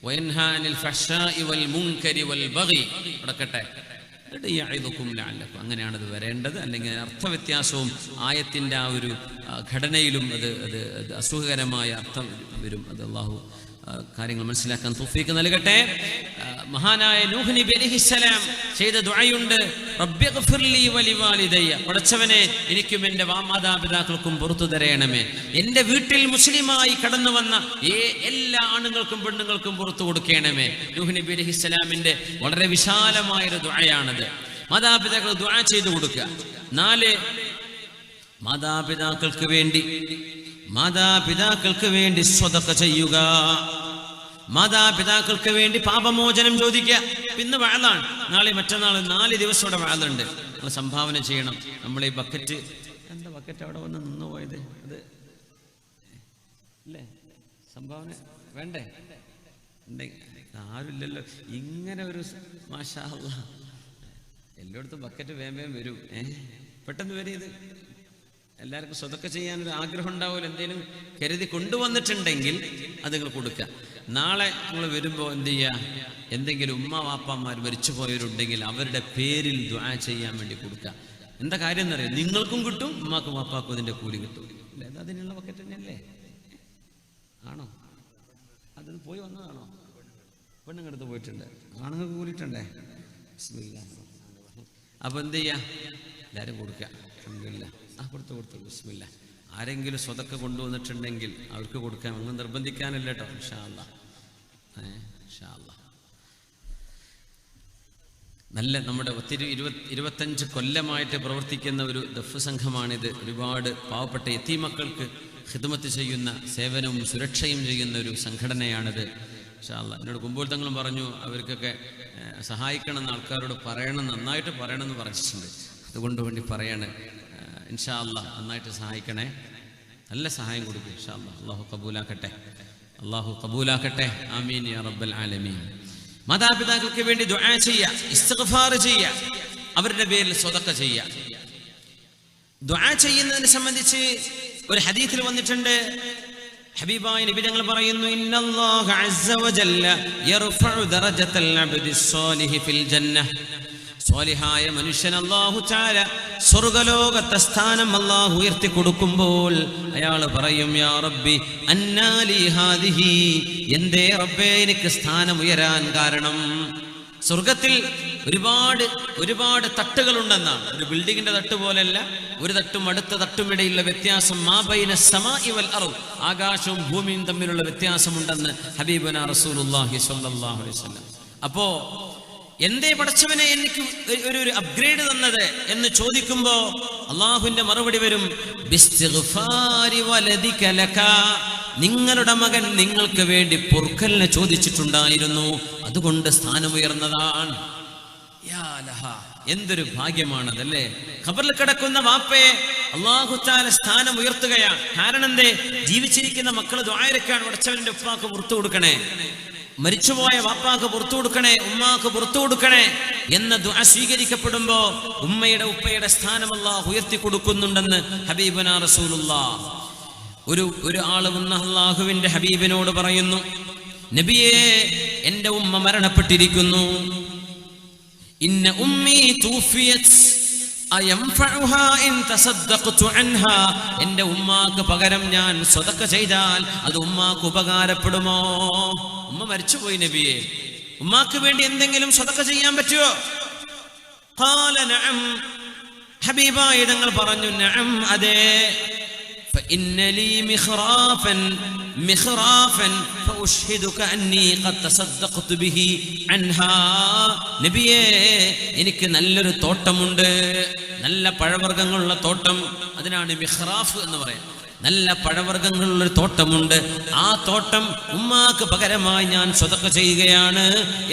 വയൻഹാ അനിൽ ഫഹ്ശാഇ വൽ മുൻകരി വൽ ബഗി അടക്കട്ടെ, അങ്ങനെയാണ് ഇത് വരേണ്ടത്. അല്ലെങ്കിൽ അർത്ഥവ്യത്യാസവും ആയത്തിന്റെ ആ ഒരു ഘടനയിലും അത് അസുഖകരമായ അർത്ഥം വരും. അത് അല്ലാഹു കാര്യങ്ങൾ മനസ്സിലാക്കാൻ തൗഫീഖ് നൽകട്ടെ. മഹാനായ നൂഹ് നബി അലൈഹിസ്സലാം ചെയ്ത ദുആയുണ്ട്, റബ്ബിഗ്ഫിർലി വലിവാലിദയ്യ, പടച്ചവനെ എനിക്കും എൻ്റെ മാതാപിതാക്കൾക്കും പുറത്തു തരയണമേ. എൻ്റെ വീട്ടിൽ മുസ്ലിമായി കടന്നു വന്ന എല്ലാ ആണുങ്ങൾക്കും പെണ്ണുങ്ങൾക്കും പുറത്തു കൊടുക്കണമേ. നൂഹ് നബി അലൈഹിസ്സലാമിന്റെ വളരെ വിശാലമായൊരു ദുആയാണത്. മാതാപിതാക്കൾ ദുആ ചെയ്തു കൊടുക്കുക. 4 മാതാപിതാക്കൾക്ക് വേണ്ടി സ്വതക്ക ചെയ്യുക, മാതാപിതാക്കൾക്ക് വേണ്ടി പാപമോചനം ചോദിക്കുക. പിന്നെ വഅലാണ്, നാളെ മറ്റന്നാൾ 4 ദിവസം ഇവിടെ വഅലുണ്ട്. നമ്മൾ സംഭാവന ചെയ്യണം. നമ്മൾ ഈ ബക്കറ്റ്, എന്താ ബക്കറ്റ് അവിടെ വന്ന് നിന്ന് പോയത്, അത് അല്ലേ സംഭാവന വേണ്ടേ? ആരുമില്ലല്ലോ. ഇങ്ങനെ ഒരു മാഷാ അല്ലാഹ്, എല്ലായിടത്തും ബക്കറ്റ് വേഗം വരും. പെട്ടെന്ന് വരും. ഇത് എല്ലാവർക്കും സ്വതക്ക ചെയ്യാനൊരു ആഗ്രഹം ഉണ്ടാവില്ല. എന്തെങ്കിലും കരുതി കൊണ്ടുവന്നിട്ടുണ്ടെങ്കിൽ അത് നിങ്ങൾ കൊടുക്കുക. നാളെ നിങ്ങൾ വരുമ്പോൾ എന്ത് ചെയ്യുക, എന്തെങ്കിലും ഉമ്മ വാപ്പമാർ മരിച്ചു പോയവരുണ്ടെങ്കിൽ അവരുടെ പേരിൽ ദുആ ചെയ്യാൻ വേണ്ടി കൊടുക്കുക. എന്താ കാര്യം എന്നറിയാം, നിങ്ങൾക്കും കിട്ടും, ഉമ്മാക്കും വാപ്പാക്കും അതിൻ്റെ കൂലി കിട്ടും. അല്ലേ, അത് അതിനുള്ള ബക്കറ്റ് തന്നെയല്ലേ? ആണോ? അതിന് പോയി വന്നതാണോ? പെണ്ണുങ്ങടുത്ത് പോയിട്ടുണ്ട്, ആണുങ്ങൾക്ക് കൂലിയിട്ടുണ്ടേ. അപ്പൊ എന്ത് ചെയ്യാ, എല്ലാവരും കൊടുക്കുക. അൽഹംദുലില്ലാഹ്, കൊടുത്തു ബിസ്മില്ലാ. ആരെങ്കിലും സ്വതക്ക കൊണ്ടുവന്നിട്ടുണ്ടെങ്കിൽ അവർക്ക് കൊടുക്കാം. അങ്ങ് നിർബന്ധിക്കാനല്ല കേട്ടോ. ഇൻഷാ അല്ലാഹ്, ഇൻഷാ അല്ലാഹ്. നല്ല നമ്മുടെ 25 കൊല്ലമായിട്ട് പ്രവർത്തിക്കുന്ന ഒരു ദഫ് സംഘമാണിത്. ഒരുപാട് പാവപ്പെട്ട യതീമക്കൾക്ക് ഖിദ്മത്ത് ചെയ്യുന്ന, സേവനവും സുരക്ഷയും ചെയ്യുന്ന ഒരു സംഘടനയാണിത്. ഇൻഷാ അല്ലാഹ്. എന്നോട് കുമ്പോൾ തങ്ങളും പറഞ്ഞു അവർക്കൊക്കെ സഹായിക്കണമെന്ന് ആൾക്കാരോട് പറയണം, നന്നായിട്ട് പറയണമെന്ന് പറഞ്ഞിട്ടുണ്ട്. അതുകൊണ്ട് വേണ്ടി പറയാണ്. ഇൻഷാ അല്ലാഹ് നന്നായിട്ട് സഹായിക്കണേ, നല്ല സഹായം കൊടുക്കും ഇൻഷാ അല്ലാഹ്. അല്ലാഹു കബൂലാക്കട്ടെ. ആമീൻ യാ റബ്ബൽ ആലമീൻ. മാതാപിതാക്കൾക്ക് വേണ്ടി ദുആ ചെയ്യുക, ഇസ്തിഗ്ഫാർ ചെയ്യുക, അവരുടെ പേരിൽ സ്വതക്ക ചെയ്യുക. ദുആ ചെയ്യുന്നതിനെ സംബന്ധിച്ച് ഒരു ഹദീസിൽ വന്നിട്ടുണ്ട്. ഹബീബായ നബി തങ്ങൾ പറയുന്നു, ഇന്നല്ലാഹ അസ്സ വജല്ല യർഫഉ ദറജതൽ അബ്ദി സ്വാലിഹി ഫിൽ ജന്നഹ. സ്വാലിഹായ മനുഷ്യൻ അല്ലാഹു തആല സ്വർഗ്ഗലോകത്തെ സ്ഥാനം അല്ലാഹു ഉയർത്തി കൊടുക്കുമ്പോൾ അയാൾ പറയും, യാ റബ്ബി അന്നാലി ഹാദിഹി, എന്തേ റബ്ബേ എനിക്ക് സ്ഥാനം ഉയരാൻ കാരണം? സ്വർഗത്തിൽ ഒരുപാട് തട്ടുകളുണ്ടെന്നാണ്. ഒരു ബിൽഡിങ്ങിന്റെ തട്ട് പോലെയല്ല, ഒരു തട്ടും അടുത്ത തട്ടുമിടയിലുള്ള വ്യത്യാസം, മാ ബൈന സമാഇ വൽ അർദ്, ആകാശവും ഭൂമിയും തമ്മിലുള്ള വ്യത്യാസമുണ്ടെന്ന് ഹബീബുനാ റസൂലുള്ളാഹി സ്വല്ലല്ലാഹു അലൈഹി വസല്ലം. അപ്പോ എന്തേ പടച്ചവനെ എനിക്ക് ഒരു അപ്ഗ്രേഡ് തന്നത് എന്ന് ചോദിക്കുമ്പോ അള്ളാഹുവിന്റെ മറുപടി വരും, ബിസ്തിഗ്ഫാരി വലദിക ലക, നിങ്ങളുടെ മകൻ നിങ്ങൾക്ക് വേണ്ടി പൊറുക്കലിനെ ചോദിച്ചിട്ടുണ്ടായിരുന്നു, അതുകൊണ്ട് സ്ഥാനമുയർന്നതാണ്. എന്തൊരു ഭാഗ്യമാണതല്ലേ. ഖബറിൽ കിടക്കുന്ന വാപ്പയെ അല്ലാഹു തആല സ്ഥാനം ഉയർത്തുകയാണ്. കാരണം എന്തേ? ജീവിച്ചിരിക്കുന്ന മക്കൾ ദുആയിരക്കാണ്, പടച്ചവന്റെ ഉപ്പാക്ക് പുറത്തു കൊടുക്കണേ, മരിച്ചുപോയ വാപ്പാക്ക് പുറത്തു കൊടുക്കണേ, ഉമ്മാക്ക് പുറത്തു കൊടുക്കണേ എന്ന ദുആ സ്വീകരിക്കപ്പെടുമ്പോ ഉമ്മയുടെ ഉപ്പയുടെ സ്ഥാനം അല്ലാഹു ഉയർത്തി കൊടുക്കുന്നുണ്ടെന്ന് ഹബീബനാ റസൂലുള്ളാഹ്. ഒരു ആള് വന്ന് അല്ലാഹുവിന്റെ ഹബീബിനോട് പറയുന്നു, നബിയേ, എന്റെ ഉമ്മ മരണപ്പെട്ടിരിക്കുന്നു. ഇന്ന ഉമ്മി തൂഫിയത് അയംഫഉഹാ ഇൻ തസദ്ദഖ്തു അൻഹാ. എന്റെ ഉമ്മാക്ക് പകരം ഞാൻ സ്വതക്ക ചെയ്താൽ അത് ഉമ്മാക്ക് ഉപകാരപ്പെടുമോ? ഉമ്മ മരിച്ചുപോയി നബിയെ, ഉമ്മാക്ക് വേണ്ടി എന്തെങ്കിലും സ്വതക്ക ചെയ്യാൻ പറ്റുമോ? ഖാല നഅം. ഹബീബായ തങ്ങൾ പറഞ്ഞു, നഅം, അതെ. فإن لي مخرافا فأشهدك أني قد تصدقت به عنها. നബിയേ, എനിക്ക് നല്ലൊരു തോട്ടമുണ്ട്, നല്ല പഴവർഗ്ഗങ്ങളുള്ള തോട്ടം. അതിനാണ് മിഹ്റാഫ് എന്ന് പറയാം. നല്ല പഴവർഗ്ഗങ്ങളുള്ളൊരു തോട്ടമുണ്ട്. ആ തോട്ടം ഉമ്മാക്ക് പകരമായി ഞാൻ സ്വതക്ക ചെയ്യുകയാണ്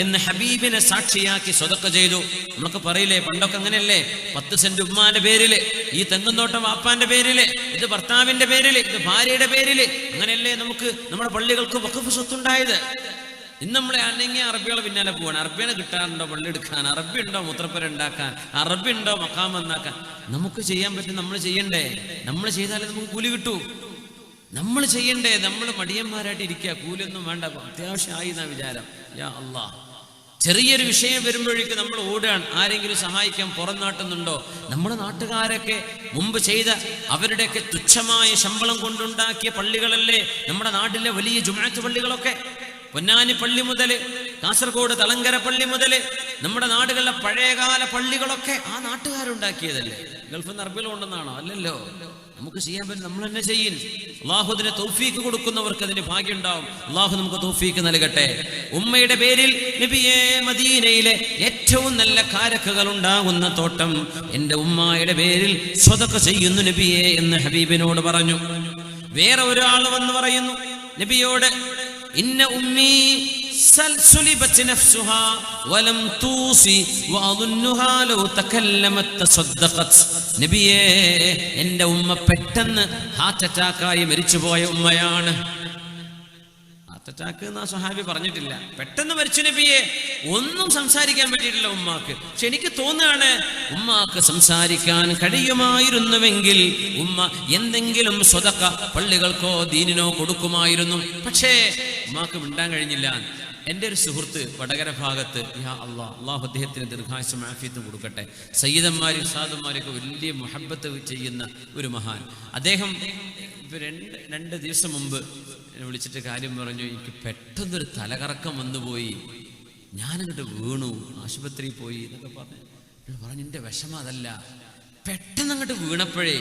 എന്ന് ഹബീബിനെ സാക്ഷിയാക്കി സ്വതക്ക ചെയ്തു. നമ്മളൊക്കെ പറയില്ലേ, പണ്ടൊക്കെ അങ്ങനെയല്ലേ, 10 സെന്റ് ഉമ്മാന്റെ പേരില്, ഈ തെങ്ങുംതോട്ടം വാപ്പാന്റെ പേരില്, ഇത് ഭർത്താവിന്റെ പേരില്, ഇത് ഭാര്യയുടെ പേരില്. അങ്ങനെയല്ലേ നമുക്ക് നമ്മുടെ പള്ളികൾക്ക് വഖഫ് സ്വത്തുണ്ടായത്. ഇന്ന് നമ്മളെ അല്ലെങ്കിൽ അറബികളെ പിന്നാലെ പോവാണ്. അറബിനെ കിട്ടാറുണ്ടോ പള്ളി എടുക്കാൻ? അറബി ഉണ്ടോ മൂത്രപ്പുര ഉണ്ടാക്കാൻ? അറബി ഉണ്ടോ മക്കാം വന്നാക്കാൻ? നമുക്ക് ചെയ്യാൻ പറ്റും, നമ്മൾ ചെയ്യണ്ടേ? നമ്മൾ ചെയ്താലേ നമുക്ക് കൂലി കിട്ടൂ. നമ്മൾ ചെയ്യണ്ടേ? നമ്മൾ മടിയന്മാരായിട്ട് ഇരിക്കുക, കൂലിയൊന്നും വേണ്ട, അത്യാവശ്യമായി എന്നാ വിചാരം. യാ അല്ലാഹ്, ചെറിയൊരു വിഷയം വരുമ്പോഴേക്ക് നമ്മൾ ഓടുകയാണ്. ആരെങ്കിലും സഹായിക്കാൻ പുറം നാട്ടുന്നുണ്ടോ? നമ്മുടെ നാട്ടുകാരൊക്കെ മുമ്പ് ചെയ്ത അവരുടെയൊക്കെ തുച്ഛമായ ശമ്പളം കൊണ്ടുണ്ടാക്കിയ പള്ളികളല്ലേ നമ്മുടെ നാട്ടിലെ വലിയ ജുമുഅത്ത് പള്ളികളൊക്കെ. പൊന്നാനി പള്ളി മുതൽ കാസർഗോഡ് തളങ്കര പള്ളി മുതൽ നമ്മുടെ നാടുകളിലെ പഴയകാല പള്ളികളൊക്കെ ആ നാട്ടുകാരുണ്ടാക്കിയതല്ലേ. ഗൾഫിൽ നിന്ന് അറബികൾ കൊണ്ടെന്നാണോ? അല്ലല്ലോ. നമുക്ക് ചെയ്യാൻ പറ്റും, നമ്മൾ തന്നെ ചെയ്യും. അള്ളാഹു അതിന് തൗഫീക്ക് കൊടുക്കുന്നവർക്ക് അതിന് ഭാഗ്യം ഉണ്ടാവും. അള്ളാഹു നമുക്ക് തൗഫീക്ക് നൽകട്ടെ. ഉമ്മയുടെ പേരിൽ നബിയേ, മദീനയിലെ ഏറ്റവും നല്ല കാരക്കകൾ ഉണ്ടാകുന്ന തോട്ടം എന്റെ ഉമ്മായുടെ പേരിൽ സ്വതക്ക ചെയ്യുന്നു നബിയേ എന്ന് ഹബീബിനോട് പറഞ്ഞു. വേറെ ഒരാൾ വന്ന് പറയുന്നു നബിയോട്, ഇന്ന ഉമ്മി സുലിബത് നഫ്സുഹാ വലം തൂസി വഅദുന്നുഹാ ലൗ തകല്ലമത് തസദ്ദഖത്. നബിയേ, എൻ്റെ ഉമ്മ പെട്ടെന്ന് ഹാർട്ട് അറ്റാക്കായി മരിച്ചുപോയ ഉമ്മയാണ്. ഹാർട്ട് അറ്റാക്ക് എന്നാ സ്വഹാബി പറഞ്ഞിട്ടില്ല, പെട്ടെന്ന് മരിച്ചു നബിയെ. ഒന്നും സംസാരിക്കാൻ പറ്റിയിട്ടില്ല ഉമ്മാക്ക്. പക്ഷെ എനിക്ക് തോന്നുകയാണ്, ഉമ്മാക്ക് സംസാരിക്കാൻ കഴിയുമായിരുന്നുവെങ്കിൽ ഉമ്മ എന്തെങ്കിലും സ്വതക്ക പള്ളികൾക്കോ ദീനിനോ കൊടുക്കുമായിരുന്നു. പക്ഷേ ഉമ്മാക്ക് മിണ്ടാൻ കഴിഞ്ഞില്ല. എൻ്റെ ഒരു സുഹൃത്ത് വടകര ഭാഗത്ത്, യാ അല്ലാഹ്, അള്ളാഹു അദ്ദേഹത്തിന് ദീർഘായുസ്സും ആഫിയത്തും കൊടുക്കട്ടെ, സയ്യിദന്മാരും ഉസ്താദന്മാരൊക്കെ വലിയ മുഹബ്ബത്ത് ചെയ്യുന്ന ഒരു മഹാൻ. അദ്ദേഹം രണ്ട് ദിവസം മുമ്പ് എന്നെ വിളിച്ചിട്ട് കാര്യം പറഞ്ഞു. എനിക്ക് പെട്ടെന്നൊരു തലകറക്കം വന്നുപോയി, ഞാനങ്ങോട്ട് വീണു, ആശുപത്രിയിൽ പോയി എന്നൊക്കെ പറഞ്ഞു. എൻ്റെ വിഷമം അതല്ല, പെട്ടെന്ന് അങ്ങോട്ട് വീണപ്പോഴേ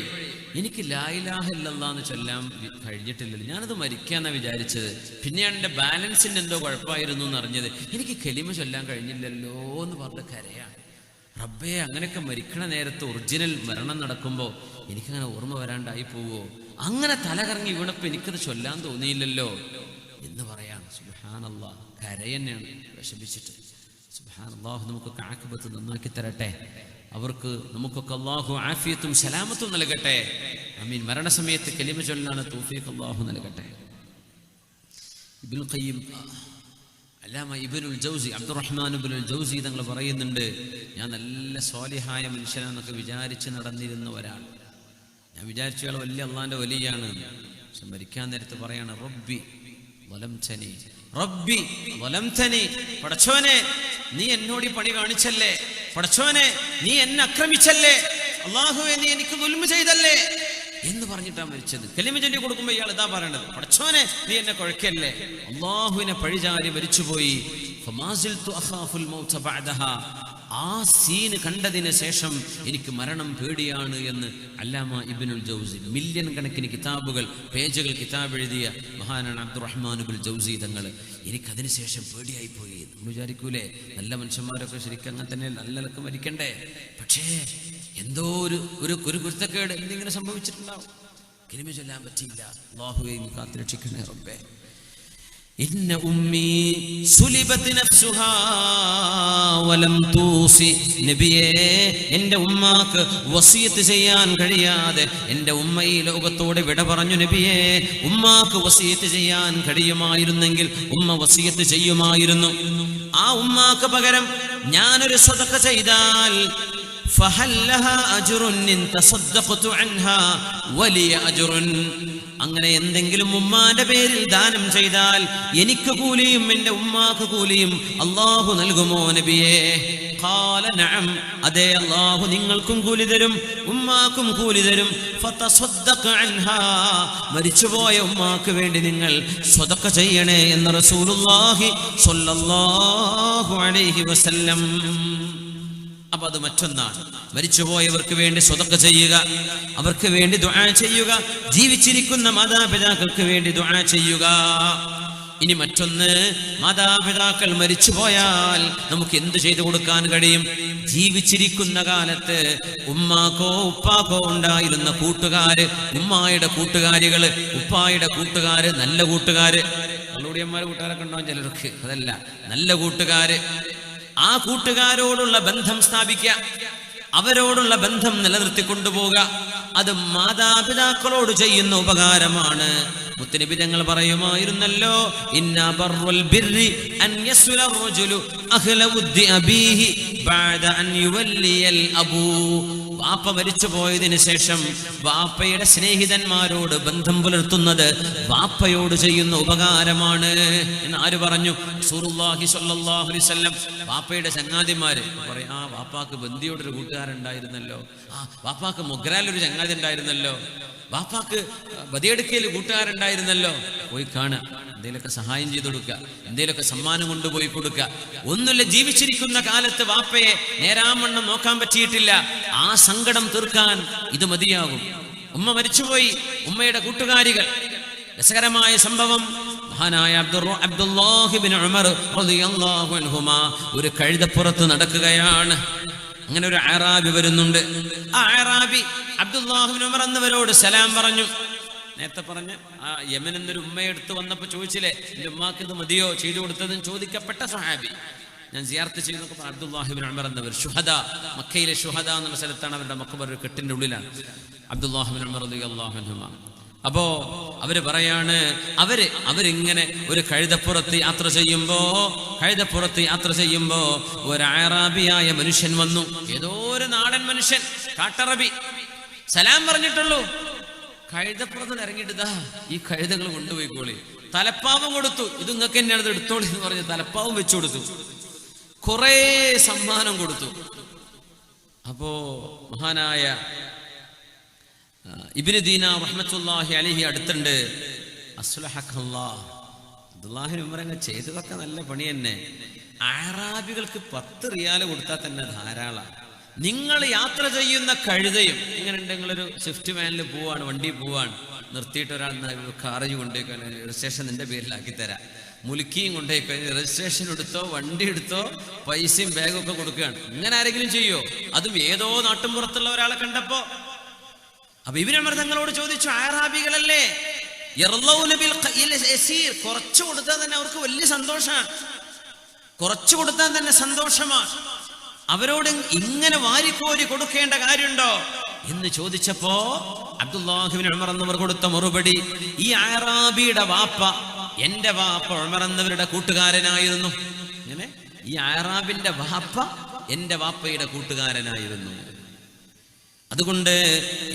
എനിക്ക് ലാ ഇലാഹ ഇല്ലല്ലാഹ് എന്ന് ചൊല്ലാൻ കഴിഞ്ഞിട്ടില്ലല്ലോ. ഞാനത് മരിക്കാന്നാണ് വിചാരിച്ചത്. പിന്നെയാണ് എൻ്റെ ബാലൻസിൻ്റെ എന്തോ കുഴപ്പമായിരുന്നു എന്ന് അറിഞ്ഞത്. എനിക്ക് കലിമ ചൊല്ലാൻ കഴിഞ്ഞില്ലല്ലോ എന്ന് പറഞ്ഞ കരയാണ്. റബ്ബേ, അങ്ങനെയൊക്കെ മരിക്കണ നേരത്ത് ഒറിജിനൽ മരണം നടക്കുമ്പോൾ എനിക്കങ്ങനെ ഓർമ്മ വരാണ്ടായി പോവോ? അങ്ങനെ തലകറങ്ങി വീണപ്പോൾ എനിക്കത് ചൊല്ലാൻ തോന്നിയില്ലല്ലോ എന്ന് പറയാണ്. സുബ്ഹാനല്ലാഹ്, കരയെന്നെയാണ് വിഷമിച്ചിട്ട്. സുബ്ഹാനല്ലാഹ്, നമുക്കൊക്കെ ആഖിബത്ത് നന്നാക്കി തരട്ടെ. അവർക്ക് നമുക്കൊക്കെ അല്ലാഹു ആഫിയത്തും സലാമത്തും നൽകട്ടെ. ആമീൻ. മരണസമയത്ത് കലിമ ചൊല്ലാൻ തൗഫീഖ് അല്ലാഹു നൽകട്ടെ. ഇബ്നുൽ ഖയ്യിം, അല്ലാമ ഇബ്നുൽ ജൗസി, അബ്ദുറഹ്മാൻ ഇബ്നുൽ ജൗസി തങ്ങൾ പറയുന്നുണ്ട്, ഞാൻ നല്ല സ്വാലിഹായ മനുഷ്യനാണെന്നൊക്കെ വിചാരിച്ച് നടന്നിരുന്ന ഒരാൾ. ഞാൻ വിചാരിച്ച ആൾ വലിയ അള്ളാന്റെ വലിയാണ്. പക്ഷെ മരിക്കാൻ നേരത്ത് പറയാണ്, റബ്ബി വലംതനി, റബ്ബി വലംതനി, പടച്ചോനെ നീ എന്നോട് ഈ പണി കാണിച്ചല്ലേ, പടച്ചോനെ നീ എന്നെ ആക്രമിച്ചല്ലേ, അല്ലാഹുവേ നീ എനിക്ക് ദുൽമ ചെയ്തല്ലേ എന്ന് പറഞ്ഞിട്ടാണ് മരിച്ചത്. കലിമ ചൊല്ലി കൊടുക്കുമ്പോൾ ഇയാൾ ഇതാ പറയണത്, പടച്ചോനെ നീ എന്നെ കുഴക്കല്ലേ. അല്ലാഹുവിനെ പഴിചാരി മരിച്ചുപോയി. ഫമാസിൽതു അഖാഫുൽ മൗത ബഅദഹാ, ആ സീന് കണ്ടതിന് ശേഷം എനിക്ക് മരണം പേടിയാണ് എന്ന് അല്ലാമ ഇബ്നുൽ ജൗസി. മില്യൺ കണക്കിന് കിതാബുകൾ, പേജുകൾ കിതാബ് എഴുതിയ മഹാനാണ് അബ്ദുറഹ്മാൻ ഇബ്നുൽ ജൗസി തങ്ങൾ. എനിക്കതിന് ശേഷം പേടിയായിപ്പോയി. നമ്മൾ വിചാരിക്കൂലേ, നല്ല മനുഷ്യന്മാരൊക്കെ ശരിക്കും അങ്ങനെ തന്നെ നല്ലതൊക്കെ മരിക്കണ്ടേ. പക്ഷേ എന്തോ ഒരു കുരുത്തക്കേട് എന്തെങ്കിലും സംഭവിച്ചിട്ടുണ്ടാവും. കലിമ ചൊല്ലാൻ പറ്റിയില്ല. അല്ലാഹുവേ നീ കാത്തുരക്ഷിക്കണേ റബ്ബേ. ഇന്ന ഉമ്മി സുലിബത് നഫ്സുഹാ വലം തൂസി. നബിയേ, എൻ്റെ ഉമ്മാക്ക് വസിയത്ത് ചെയ്യാൻ കഴിയാതെ എൻ്റെ ഉമ്മ ഈ ലോകത്തോട് വിട പറഞ്ഞു. നബിയേ, ഉമ്മാക്ക് വസിയത്ത് ചെയ്യാൻ കഴിയുമായിരുന്നെങ്കിൽ ഉമ്മ വസിയത്ത് ചെയ്യുമായിരുന്നു. ആ ഉമ്മാക്ക് പകരം ഞാനൊരു സദഖ ചെയ്താൽ അങ്ങനെ എന്തെങ്കിലും ഉമ്മാന്റെ പേരിൽ ദാനം ചെയ്താൽ എനിക്ക് കൂലിയും എൻ്റെ ഉമ്മാക്ക് കൂലിയും അല്ലാഹു നൽകുമോ നബിയേ? ഖാല നഅം, അതെ, അല്ലാഹു നിങ്ങൾക്കും കൂലി തരും ഉമ്മാക്കും കൂലി തരും. ഫതസദ്ദഖ് അൻഹാ, മരിച്ചുപോയ ഉമ്മാക്ക് വേണ്ടി നിങ്ങൾ സ്വതക്ക ചെയ്യണേ എന്ന് റസൂലുള്ളാഹി സ്വല്ലല്ലാഹു അലൈഹി വസല്ലം. അപ്പൊ അത് മറ്റൊന്നാണ്. മരിച്ചുപോയവർക്ക് വേണ്ടി സ്വതക്ക ചെയ്യുക, അവർക്ക് വേണ്ടി ദുആ ചെയ്യുക, ജീവിച്ചിരിക്കുന്ന മാതാപിതാക്കൾക്ക് വേണ്ടി ദുആ ചെയ്യുക. ഇനി മറ്റൊന്ന്, മാതാപിതാക്കൾ മരിച്ചുപോയാൽ നമുക്ക് എന്ത് ചെയ്തു കൊടുക്കാൻ കഴിയും? ജീവിച്ചിരിക്കുന്ന കാലത്ത് ഉമ്മാക്കോ ഉപ്പാക്കോ ഉണ്ടായിരുന്ന കൂട്ടുകാര്, ഉമ്മായുടെ കൂട്ടുകാരികള്, ഉപ്പായുടെ കൂട്ടുകാര്, നല്ല കൂട്ടുകാര്, കള്ളുടിയന്മാരെ കൂട്ടുകാരൊക്കെ ഉണ്ടാവും ചിലർക്ക്, അതല്ല, നല്ല കൂട്ടുകാര്, ആ കൂട്ടുകാരോടുള്ള ബന്ധം സ്ഥാപിക്കുക, അവരോടുള്ള ബന്ധം നിലനിർത്തി കൊണ്ടുപോവുക. അത് മാതാപിതാക്കളോട് ചെയ്യുന്ന ഉപകാരമാണ്. മുത്തനബി തങ്ങൾ പറയുമായിരുന്നല്ലോ, ഇന്ന ബർറുൽ ബിർരി അൻ യസ്ല റജുലു അഹ്ല ഉദ്ദി അബീഹി ബഅദ അൻ യുവല്ലിയൽ അബൂ. വാപ്പ മരിച്ചു പോയതിനു ശേഷം വാപ്പയുടെ സ്നേഹിതന്മാരോട് ബന്ധം പുലർത്തുന്നത് വാപ്പയോട് ചെയ്യുന്ന ഉപകാരമാണ് എന്ന് ആര് പറഞ്ഞു? റസൂലുള്ളാഹി സ്വല്ലല്ലാഹു അലൈഹി വസല്ലം. വാപ്പയുടെ ചങ്ങാതിമാര് പറയും, ആ വാപ്പാക്ക് ബന്ദിയോടൊരു കൂട്ടുകാരുണ്ടായിരുന്നല്ലോ, ആ വാപ്പാക്ക് മൊഗ്രാലൊരു ചങ്ങാതി ഉണ്ടായിരുന്നല്ലോ, വാപ്പാക്ക് ബദിയെടുക്കയിൽ കൂട്ടുകാരുണ്ടായിരുന്നല്ലോ. പോയി കാണുക, എന്തെങ്കിലുമൊക്കെ സഹായം ചെയ്തു കൊടുക്കുക, എന്തെങ്കിലുമൊക്കെ സമ്മാനം കൊണ്ടുപോയി കൊടുക്കുക. ഒന്നുമില്ല, ജീവിച്ചിരിക്കുന്ന കാലത്ത് വാപ്പയെ നേരാമണ്ണം നോക്കാൻ പറ്റിയിട്ടില്ല, ആ സങ്കടം തീർക്കാൻ ഇത് മതിയാകും. ഉമ്മ മരിച്ചുപോയി, ഉമ്മയുടെ കൂട്ടുകാരികൾ. രസകരമായ സംഭവം, മഹാനായ അബ്ദുല്ലാഹി ഇബ്നു ഉമർ റളിയല്ലാഹു അൻഹുമാ ഒരു കഴുതപ്പുറത്ത് നടക്കുകയാണ്. അങ്ങനെ ഒരു അറാബി വരുന്നുണ്ട്. ആ അറാബി അബ്ദുല്ലാഹി ഇബ്നു ഉമർ എന്നവരോട് സലാം പറഞ്ഞു. നേരത്തെ പറഞ്ഞ ആ യമൻ എന്നൊരു ഉമ്മയെടുത്ത് വന്നപ്പോ ചോദിച്ചില്ലേ, എന്റെ ഉമ്മാക്ക് ഇത് മതിയോ ചെയ്തു കൊടുത്തതെന്ന് ചോദിക്കപ്പെട്ട സഹാബി. ഞാൻ സിയാറത്ത് ചെയ്യുന്നൊക്കെ അബ്ദുല്ലാഹി ഇബ്നു ഉമർ എന്നവർ ശുഹദ, മക്കയിലെ ശുഹദ എന്നുള്ള സ്ഥലത്താണ് അവരുടെ മഖബർ, ഒരു കെട്ടിന്റെ ഉള്ളിലാണ്. അബ്ദുല്ലാഹി ഇബ്നു ഉമർ റളിയല്ലാഹു അൻഹുമാ. അപ്പോ അവര് പറയാണ്, അവരിങ്ങനെ ഒരു കഴുതപ്പുറത്ത് യാത്ര ചെയ്യുമ്പോ ഒരു അറാബിയായ മനുഷ്യൻ വന്നു. ഏതോ ഒരു നാടൻ മനുഷ്യൻ, കാട്ടറബി. സലാം പറഞ്ഞിട്ടുള്ളൂ, കഴുതപ്പുറത്ത് ഇറങ്ങിയിട്ട് ഈ കഴുതകൾ കൊണ്ടുപോയിക്കോളി. തലപ്പാവും കൊടുത്തു, ഇത് നിങ്ങൾക്ക് തന്നെയാണ്, ഇത് എടുത്തോളി എന്ന് പറഞ്ഞ് തലപ്പാവും വെച്ചു കൊടുത്തു. കുറെ സമ്മാനം കൊടുത്തു. അപ്പോ മഹാനായ ഇബ്നു ദീനാർ റഹ്മത്തുള്ളാഹി അലൈഹി അടുത്തുണ്ട്. അസ്ലഹക്കല്ലാഹ്, അബ്ദുല്ലാഹി ഇബ്നു ഉമർ അങ്ങ് ചെയ്തതൊക്കെ നല്ല പണി തന്നെ. അറാബികൾക്ക് 10 റിയാൽ കൊടുത്താൽ തന്നെ ധാരാളം. നിങ്ങൾ യാത്ര ചെയ്യുന്ന കഴുതയും ഇങ്ങനെ, നിങ്ങളൊരു സ്വിഫ്റ്റ് വാനിൽ പോവാണ്, വണ്ടി പോവാണ്, നിർത്തിയിട്ട് ഒരാൾ കാറേജ് കൊണ്ടുപോയി രജിസ്ട്രേഷൻ നിന്റെ പേരിലാക്കി തരാം, മുലുക്കിയും കൊണ്ടുപോയി കഴിഞ്ഞ് രജിസ്ട്രേഷൻ എടുത്തോ വണ്ടി എടുത്തോ പൈസയും ബാഗും ഒക്കെ കൊടുക്കുകയാണ്. ഇങ്ങനെ ആരെങ്കിലും ചെയ്യോ? അതും ഏതോ നാട്ടുമ്പുറത്തുള്ള ഒരാളെ കണ്ടപ്പോ. അപ്പൊ ഇബ്നു ഉമർ തങ്ങളോട് ചോദിച്ചു, അറാബികളല്ലേ, കുറച്ചു കൊടുത്താൽ തന്നെ അവർക്ക് വലിയ സന്തോഷമാണ്, കുറച്ചു കൊടുത്താൽ തന്നെ സന്തോഷമാണ്, അവരോട് ഇങ്ങനെ വാരിക്കോരി കൊടുക്കേണ്ട കാര്യമുണ്ടോ എന്ന് ചോദിച്ചപ്പോ അബ്ദുല്ലാഹി ഇബ്നു ഉമർ എന്നവർ കൊടുത്ത മറുപടി, ഈ അറാബിയുടെ വാപ്പ എന്റെ വാപ്പ ഉമർ എന്നവരുടെ കൂട്ടുകാരനായിരുന്നു. ഇങ്ങനെ ഈ അറാബിന്റെ വാപ്പ എന്റെ വാപ്പയുടെ കൂട്ടുകാരനായിരുന്നു. അതുകൊണ്ട്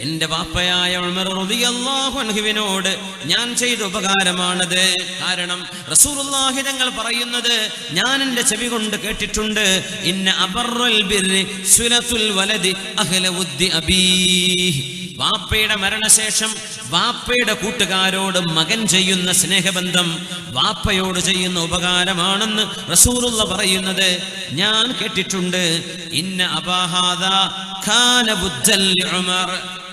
എന്റെ വാപ്പയായ ഉമർ റളിയല്ലാഹു അൻഹുവിനോട് ഞാൻ ചെയ്ത ഉപകാരമാണത്. കാരണം റസൂലുള്ളാഹി തങ്ങൾ പറയുന്നത് ഞാൻ എന്റെ ചെവി കൊണ്ട് കേട്ടിട്ടുണ്ട്, ഇന്ന അബറൽ ബിർരി സുലത്തുൽ വലദി അഹ്ല ഉദ്ദി അബീഹി. വാപ്പയുടെ മരണശേഷം വാപ്പയുടെ കൂട്ടുകാരോട് മകൻ ചെയ്യുന്ന സ്നേഹബന്ധം വാപ്പയോട് ചെയ്യുന്ന ഉപകാരമാണെന്ന് റസൂലുള്ള പറയുന്നത് ഞാൻ കേട്ടിട്ടുണ്ട്. ഇന്ന അബാഹാദാ ഖാന ബുദ്ദൽ ഉമർ.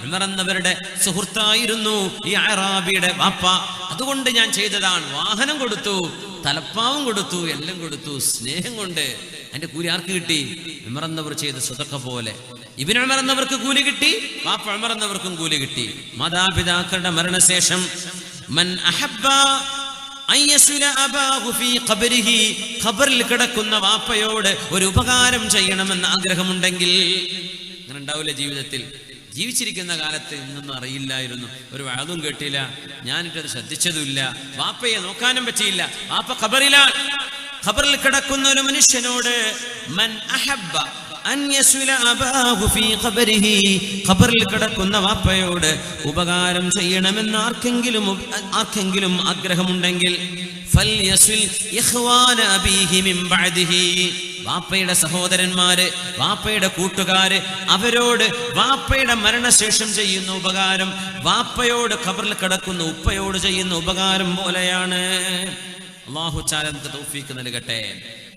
ഉമർ എന്നവരുടെ സുഹൃത്തായിരുന്നു ഈ അറാബിയുടെ വാപ്പ. അതുകൊണ്ട് ഞാൻ ചെയ്തതാണ്. വാഹനം കൊടുത്തു, തലപ്പാവും കൊടുത്തു, എല്ലാം കൊടുത്തു, സ്നേഹം കൊണ്ട്. അതിന്റെ കൂലി ആർക്ക് കിട്ടി? ഉമർ എന്നവർ ചെയ്ത സദഖ പോലെ. ഇബ്നു ഉമർ എന്നവർക്ക് കൂലി കിട്ടി, വാപ്പ ഉമർ എന്നവർക്കും കൂലി കിട്ടി. മാതാപിതാക്കളുടെ മരണശേഷം മൻ അഹബ്ബ അയ്യസ്വില അബാഹു ഫീ ഖബരിഹി, ഖബറിൽ കിടക്കുന്ന വാപ്പയോട് ഒരു ഉപകാരം ചെയ്യണമെന്ന് ആഗ്രഹമുണ്ടെങ്കിൽ. അങ്ങനെ ഉണ്ടാവില്ല ജീവിതത്തിൽ. ജീവിച്ചിരിക്കുന്ന കാലത്ത് ഇന്നൊന്നും അറിയില്ലായിരുന്നു, ഒരു വാദവും കേട്ടില്ല, ഞാനിട്ടത് ശ്രദ്ധിച്ചതുമില്ല, വാപ്പയെ നോക്കാനും പറ്റിയില്ല. വാപ്പ ഖബറിലാണ്. ഖബറിൽ കിടക്കുന്ന ഒരു മനുഷ്യനോട് മൻ അഹബ്ബ അൻ യസ്വില അബാഹു ഫീ ഖബരിഹി, ഖബറിൽ കിടക്കുന്ന വാപ്പയോട് ഉപകാരം ചെയ്യണമെന്ന് ആർക്കെങ്കിലും ആഗ്രഹമുണ്ടെങ്കിൽ ഫൽയസ്വിൽ ഇഖ്വാന അബീഹി മിൻ ബഅദിഹി, വാപ്പയുടെ സഹോദരന്മാര്, വാപ്പയുടെ കൂട്ടുകാര്, അവരോട് വാപ്പയുടെ മരണശേഷം ചെയ്യുന്ന ഉപകാരം വാപ്പയോട് ഖബറിൽ കിടക്കുന്ന ഉപ്പയോട് ചെയ്യുന്ന ഉപകാരം പോലെയാണ്. അല്ലാഹു തആല നമുക്ക് തൗഫീഖ് നൽകട്ടെ.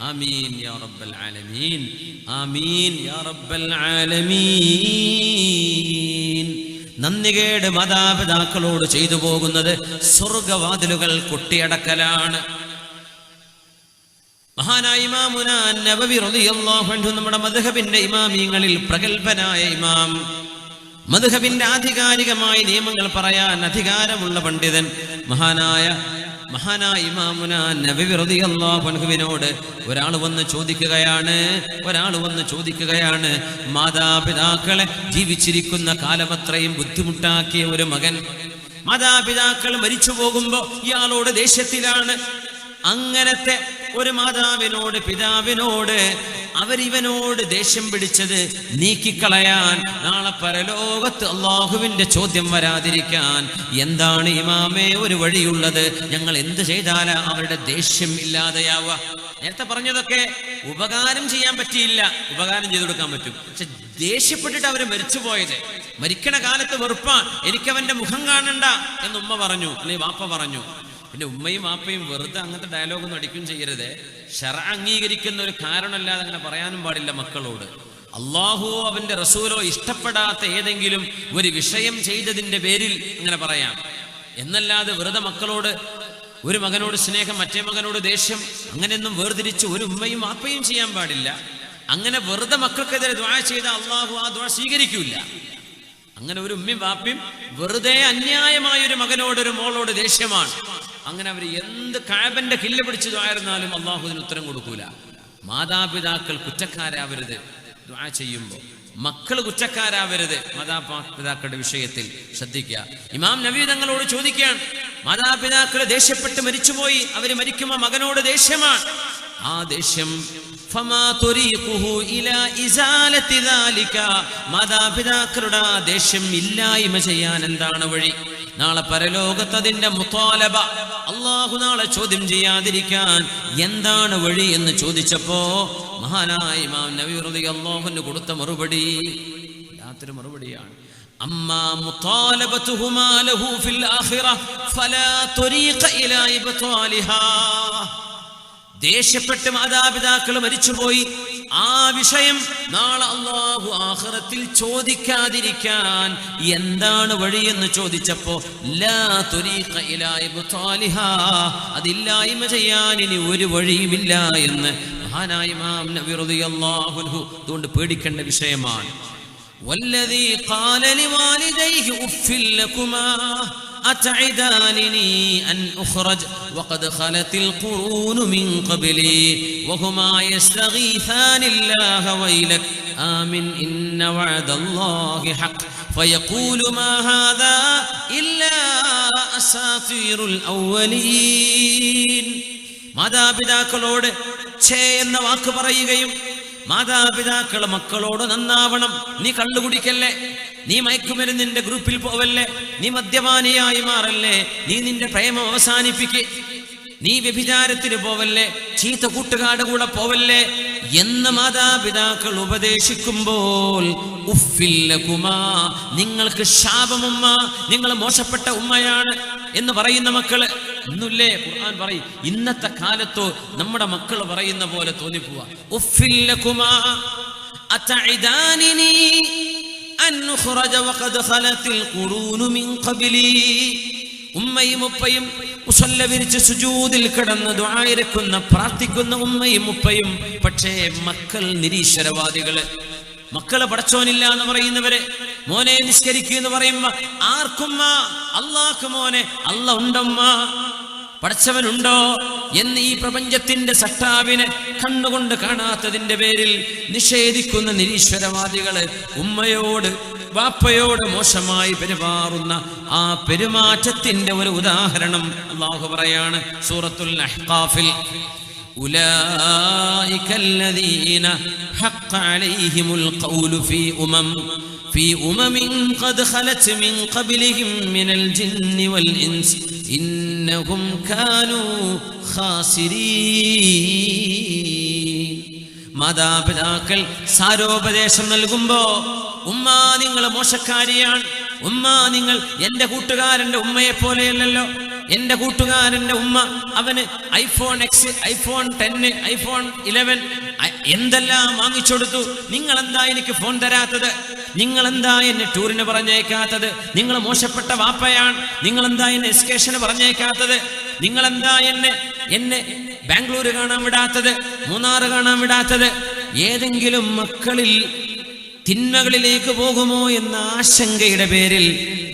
ആമീൻ യാ റബ്ബൽ ആലമീൻ, ആമീൻ യാ റബ്ബൽ ആലമീൻ. നന്ദികേട് മാതാപിതാക്കളോട് ചെയ്തു പോകുന്നത് സ്വർഗവാതിലുകൾ കൊട്ടിയടക്കലാണ്. മഹാനായ ഇമാമുന നബവി റളിയല്ലാഹു അൻഹു, നമ്മുടെ മദ്ഹബിന്റെ ഇമാമിങ്ങളിൽ പ്രഗൽഭനായ ഇമാം, മദ്ഹബിന്റെ ആധികാരികമായ നിയമങ്ങൾ പറയാൻ അധികാരമുള്ള പണ്ഡിതൻ, മഹാനായ ഇമാമുന നബവി റളിയല്ലാഹു അൻഹുവിനോട് ഒരാൾ വന്ന് ചോദിക്കുകയാണ്, മാതാപിതാക്കളെ ജീവിച്ചിരിക്കുന്ന കാലമത്രയും ബുദ്ധിമുട്ടാക്കിയ ഒരു മകൻ മാതാപിതാക്കൾ മരിച്ചു പോകുമ്പോ ഇയാളോട് ദേഷ്യത്തിലാണ്. അങ്ങനത്തെ ഒരു മാതാവിനോട്, പിതാവിനോട് അവരിവനോട് ദേഷ്യം പിടിച്ചത് നീക്കിക്കളയാൻ, നാളെ പരലോകത്ത് അള്ളാഹുവിന്റെ ചോദ്യം വരാതിരിക്കാൻ എന്താണ് ഇമാമേ ഒരു വഴിയുള്ളത്? ഞങ്ങൾ എന്ത് ചെയ്താലാ അവരുടെ ദേഷ്യം ഇല്ലാതെയാവുക? നേരത്തെ പറഞ്ഞതൊക്കെ ഉപകാരം ചെയ്യാൻ പറ്റിയില്ല, ഉപകാരം ചെയ്തു കൊടുക്കാൻ പറ്റും. പക്ഷെ ദേഷ്യപ്പെട്ടിട്ട് അവര് മരിച്ചുപോയത്, മരിക്കണ കാലത്ത് വെറുപ്പാൻ, എനിക്കവന്റെ മുഖം കാണണ്ട എന്ന് ഉമ്മ പറഞ്ഞു, അല്ലെങ്കിൽ വാപ്പ പറഞ്ഞു. പിന്നെ ഉമ്മയും വാപ്പയും വെറുതെ അങ്ങനത്തെ ഡയലോഗൊന്നും അടിക്കും ചെയ്യരുത്. ശർഅ അംഗീകരിക്കുന്ന ഒരു കാരണമല്ലാതെ അങ്ങനെ പറയാനും പാടില്ല മക്കളോട്. അള്ളാഹുവോ അവന്റെ റസൂലോ ഇഷ്ടപ്പെടാത്ത ഏതെങ്കിലും ഒരു വിഷയം ചെയ്തതിന്റെ പേരിൽ അങ്ങനെ പറയാം എന്നല്ലാതെ വെറുതെ മക്കളോട്, ഒരു മകനോട് സ്നേഹം, മറ്റേ മകനോട് ദേഷ്യം, അങ്ങനെയൊന്നും വേർതിരിച്ച് ഒരു ഉമ്മയും വാപ്പയും ചെയ്യാൻ പാടില്ല. അങ്ങനെ വെറുതെ മക്കൾക്കെതിരെ ദുആ ചെയ്ത അള്ളാഹു ആ ദുആ സ്വീകരിക്കൂല. അങ്ങനെ ഒരു ഉമ്മയും വാപ്പയും വെറുതെ അന്യായമായ ഒരു മകനോട്, ഒരു മോളോട് ദേഷ്യമാണ്, അങ്ങനെ അവർ എന്ത് കഅബന്റെ കില്ല് പിടിച്ചു ദുആയിരുന്നാലും അള്ളാഹു ഇതിന് ഉത്തരം കൊടുക്കൂല. മാതാപിതാക്കൾ കുറ്റക്കാരാവരുത് ദുആ ചെയ്യുമ്പോൾ, മക്കൾ കുറ്റക്കാരാവരുത് മാതാപിതാക്കളുടെ വിഷയത്തിൽ ശ്രദ്ധിക്കുക. ഇമാം നബവി തങ്ങളോട് ചോദിക്കുകയാണ്, മാതാപിതാക്കൾ ദേഷ്യപ്പെട്ട് മരിച്ചുപോയി, അവര് മരിക്കുമ്പോൾ മകനോട് ദേഷ്യമാണ്. ആ ദേഷ്യം മാതാപിതാക്കളുടെ ആ ദേഷ്യം ഇല്ലായ്മ ചെയ്യാൻ എന്താണ് വഴി? നാളെ പരലോകത്ത് അതിന്റെ മുത്താലബ, അള്ളാഹു നാളെ ചോദ്യം ചെയ്യാതിരിക്കാൻ എന്താണ് വഴി എന്ന് ചോദിച്ചപ്പോ മഹാനായ ഇമാം നബവി റളിയല്ലാഹു അൻഹു കൊടുത്ത മറുപടി യാതൊരു മറുപടിയാണ്. അമ്മാ മുത്താലബതുഹുമാ ലഹു ഫിൽ ആഖിറ ഫലാ ത്വരീഖ ഇലാ ഇബ്താലിഹാ. ദേഷ്യപ്പെട്ട് മാതാപിതാക്കൾ മരിച്ചുപോയി, ആ വിഷയം നാളെ അല്ലാഹു ആഖിറത്തിൽ ചോദിക്കാതിരിക്കാൻ എന്താണ് വഴിയെന്ന് ചോദിച്ചപ്പോ ലാ ത്വരീഖ ഇലാ ഇബ്താലിഹാ, അതില്ലായ്മ ചെയ്യാൻ ഇനി ഒരു വഴിയുമില്ല എന്ന് മഹാനായ ഇമാം നബവി റളിയല്ലാഹു അൻഹു അതുകൊണ്ട് പേടിക്കേണ്ട വിഷയമാണ്. വല്ലദീ ഖാല ലിവാലിദൈഹി ഉഫ്ഫിൽ ലകുമാ أتعدانني أن أخرج وقد خلت القرون من قبلي وهما يستغيثان الله ويلك آمن إن وعد الله حق فيقول ما هذا إلا أساطير الأولين. മാതാപിതാക്കളോട് ഛേ എന്ന വാക്ക് പറയുകയും, മാതാപിതാക്കളെ മക്കളോട് നന്നാവണം, നീ കള്ളുകുടിക്കല്ലേ, നീ മയക്കുമരുന്നിന്റെ ഗ്രൂപ്പിൽ പോവല്ലേ, നീ മദ്യപാനിയായി മാറല്ലേ, നീ നിന്റെ പ്രേമം അവസാനിപ്പിക്ക്, നീ വ്യഭിചാരത്തിന് പോവല്ലേ, ചീത്ത കൂട്ടുകാരുടെ കൂടെ പോവല്ലേ എന്ന് മാതാപിതാക്കൾ ഉപദേശിക്കുമ്പോൾ ഉഫ്ഫിൽ ലകുമാ, നിങ്ങൾക്ക് ശാപമുമ്മ, നിങ്ങൾ മോശപ്പെട്ട ഉമ്മയാണ് എന്ന് പറയുന്ന മക്കള് ഇന്നില്ലേ? ഖുർആൻ പറയും, ഇന്നത്തെ കാലത്തോ നമ്മുടെ മക്കൾ പറയുന്ന പോലെ തോന്നിപ്പോവാ. ഉഫ്ഫിൽ ലകുമാ അതഇദാനിനി അൻ ഖുറജ വഖദ് ഖലത്തിൽ ഖുറൂനു മിൻ ഖബ്ലി. ഉമ്മയും ഉപ്പയും മുസല്ല വിരിച്ച് സുജൂദിൽ കിടന്ന് ദുആയിരക്കുന്ന പ്രാർത്ഥിക്കുന്ന ഉമ്മയും ഉപ്പയും, പക്ഷേ മക്കൾ നിരീശ്വരവാദികള്, മക്കളെ പടച്ചോനില്ല എന്ന് പറയുന്നവരെ, മോനെ നിസ്കരിക്കുക എന്ന് പറയുമ്പോ ആർക്കുമ്മ? അള്ളാഹ്ക്ക് മോനെ, അല്ല ഉണ്ടമ്മ. പടച്ചവനുണ്ടോ എന്ന് ഈ പ്രപഞ്ചത്തിന്റെ സട്ടാവിനെ കണ്ണുകൊണ്ട് കാണാത്തതിന്റെ പേരിൽ നിഷേധിക്കുന്ന നിരീശ്വരവാദികള് ഉമ്മയോട് വാപ്പയോട് മോശമായി പെരുമാറുന്ന ആ പെരുമാറ്റത്തിന്റെ ഒരു ഉദാഹരണം അല്ലാഹു പറയാണ് സൂറത്തുൽ അഹ്ഖാഫിൽ. ഉലൈക الذين حق عليهم القول في أمم قد خلت من قبلهم من الجن والإنس إنهم كانوا خاسرين. മാതാപിതാക്കൾ സാരോപദേശം നൽകുമ്പോ ഉമ്മ നിങ്ങൾ മോശക്കാരിയാണ്, ഉമ്മ നിങ്ങൾ എന്റെ കൂട്ടുകാരന്റെ ഉമ്മയെ പോലെയല്ലല്ലോ, എന്റെ കൂട്ടുകാരന്റെ ഉമ്മ അവന് iPhone X, iPhone 10, iPhone 11 എന്തെല്ലാം വാങ്ങിച്ചെടുത്തു, നിങ്ങളെന്താ എനിക്ക് ഫോൺ തരാത്തത്, നിങ്ങളെന്താ എന്നെ ടൂറിന് പറഞ്ഞേക്കാത്തത്, നിങ്ങൾ മോശപ്പെട്ട വാപ്പയാണ്, നിങ്ങളെന്താ എന്നെ എസ്കേഷന് പറഞ്ഞേക്കാത്തത്, നിങ്ങളെന്താ എന്നെ ബാംഗ്ലൂർ കാണാൻ വിടാത്തത്, മൂന്നാർ കാണാൻ വിടാത്തത്. ഏതെങ്കിലും മക്കളിൽ തിന്മകളിലേക്ക് പോകുമോ എന്ന ആശങ്കയുടെ പേരിൽ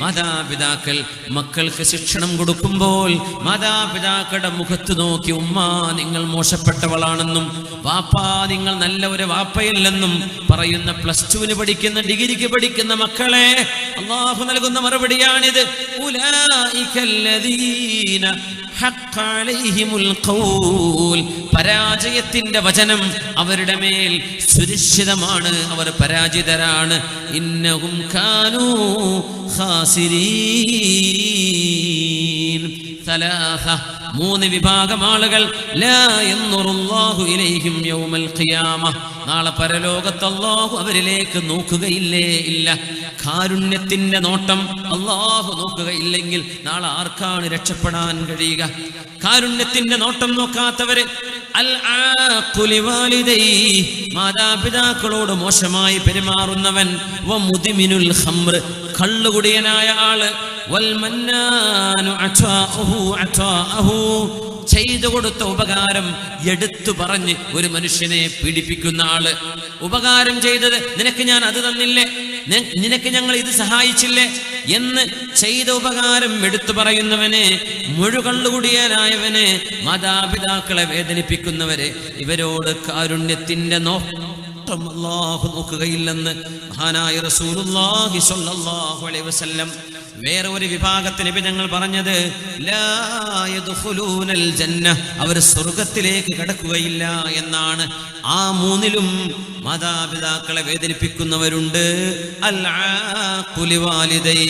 മാതാപിതാക്കൾ മക്കൾക്ക് ശിക്ഷണം കൊടുക്കുമ്പോൾ മാതാപിതാക്കളുടെ മുഖത്ത് നോക്കി ഉമ്മ നിങ്ങൾ മോശപ്പെട്ടവളാണെന്നും വാപ്പാ നിങ്ങൾ നല്ല ഒരു വാപ്പയല്ലെന്നും പറയുന്ന +2 പഠിക്കുന്ന ഡിഗ്രിക്ക് പഠിക്കുന്ന മക്കളെ അല്ലാഹു നൽകുന്ന മറുപടിയാണിത്. ഉലൈകല്ലദീന ഹഖ്ഖ അലൈഹിമുൽ ഖൗൽ. പരാജയത്തിന്റെ വചനം അവരുടെ മേൽ സുരക്ഷിതമാണ്, അവർ പരാജിതരാണ്. ഇന്നഹും കാനൂ ഖാസിരീൻ. സലാസ, 3 വിഭാഗം ആളുകൾ ലാ യൻദുറുല്ലാഹു ഇലൈഹിം യൗമൽ ഖിയാമ. നാളെ പരലോകത്ത് അല്ലാഹു അവരിലേക്ക് നോക്കുകയില്ലേ ഇല്ല. കാരുണ്യത്തിന്റെ നോട്ടം അല്ലാഹു നോക്കുകയില്ലെങ്കിൽ നാളെ ആർക്കാണ് രക്ഷപ്പെടാൻ കഴിയുക? കാരുണ്യത്തിന്റെ നോട്ടം നോക്കാത്തവര് മാതാപിതാക്കളോട് മോശമായി പെരുമാറുന്നവൻ, വമുദ്മിനുൽ ഖംർ കള്ളുകുടിയനായ ആള്, വൽമന്നാനു അതാഅഹു ചെയ്തു കൊടുത്ത ഉപകാരം എടുത്തു പറഞ്ഞ് ഒരു മനുഷ്യനെ പീഡിപ്പിക്കുന്ന ആള്. ഉപകാരം ചെയ്തത് നിനക്ക് ഞാൻ അത് തന്നില്ലേ, നിനക്ക് ഞങ്ങൾ ഇത് സഹായിച്ചില്ലേ എന്ന് ചെയ്ത ഉപകാരം എടുത്തു പറയുന്നവനെ, മുഴുകള്ളുകുടിയനായവനെ, മാതാപിതാക്കളെ വേദനിപ്പിക്കുന്നവരെ, ഇവരോട് കാരുണ്യത്തിന്റെ നോട്ടം അല്ലാഹു നോക്കുകയില്ലെന്ന് മഹാനായ റസൂലുള്ളാഹി സ്വല്ലല്ലാഹു അലൈഹി വസല്ലം. വേറെ ഒരു വിഭാഗത്തിന് ഞങ്ങൾ പറഞ്ഞത് ലാ യദ്ഖുലൂനൽ ജന്ന, അവർ സ്വർഗ്ഗത്തിലേക്ക് കടക്കുകയില്ല എന്നാണ്. ആ 3ലും മാതാപിതാക്കളെ വേദനിപ്പിക്കുന്നവരുണ്ട്. അൽ ആഖുലി വാലിദൈ,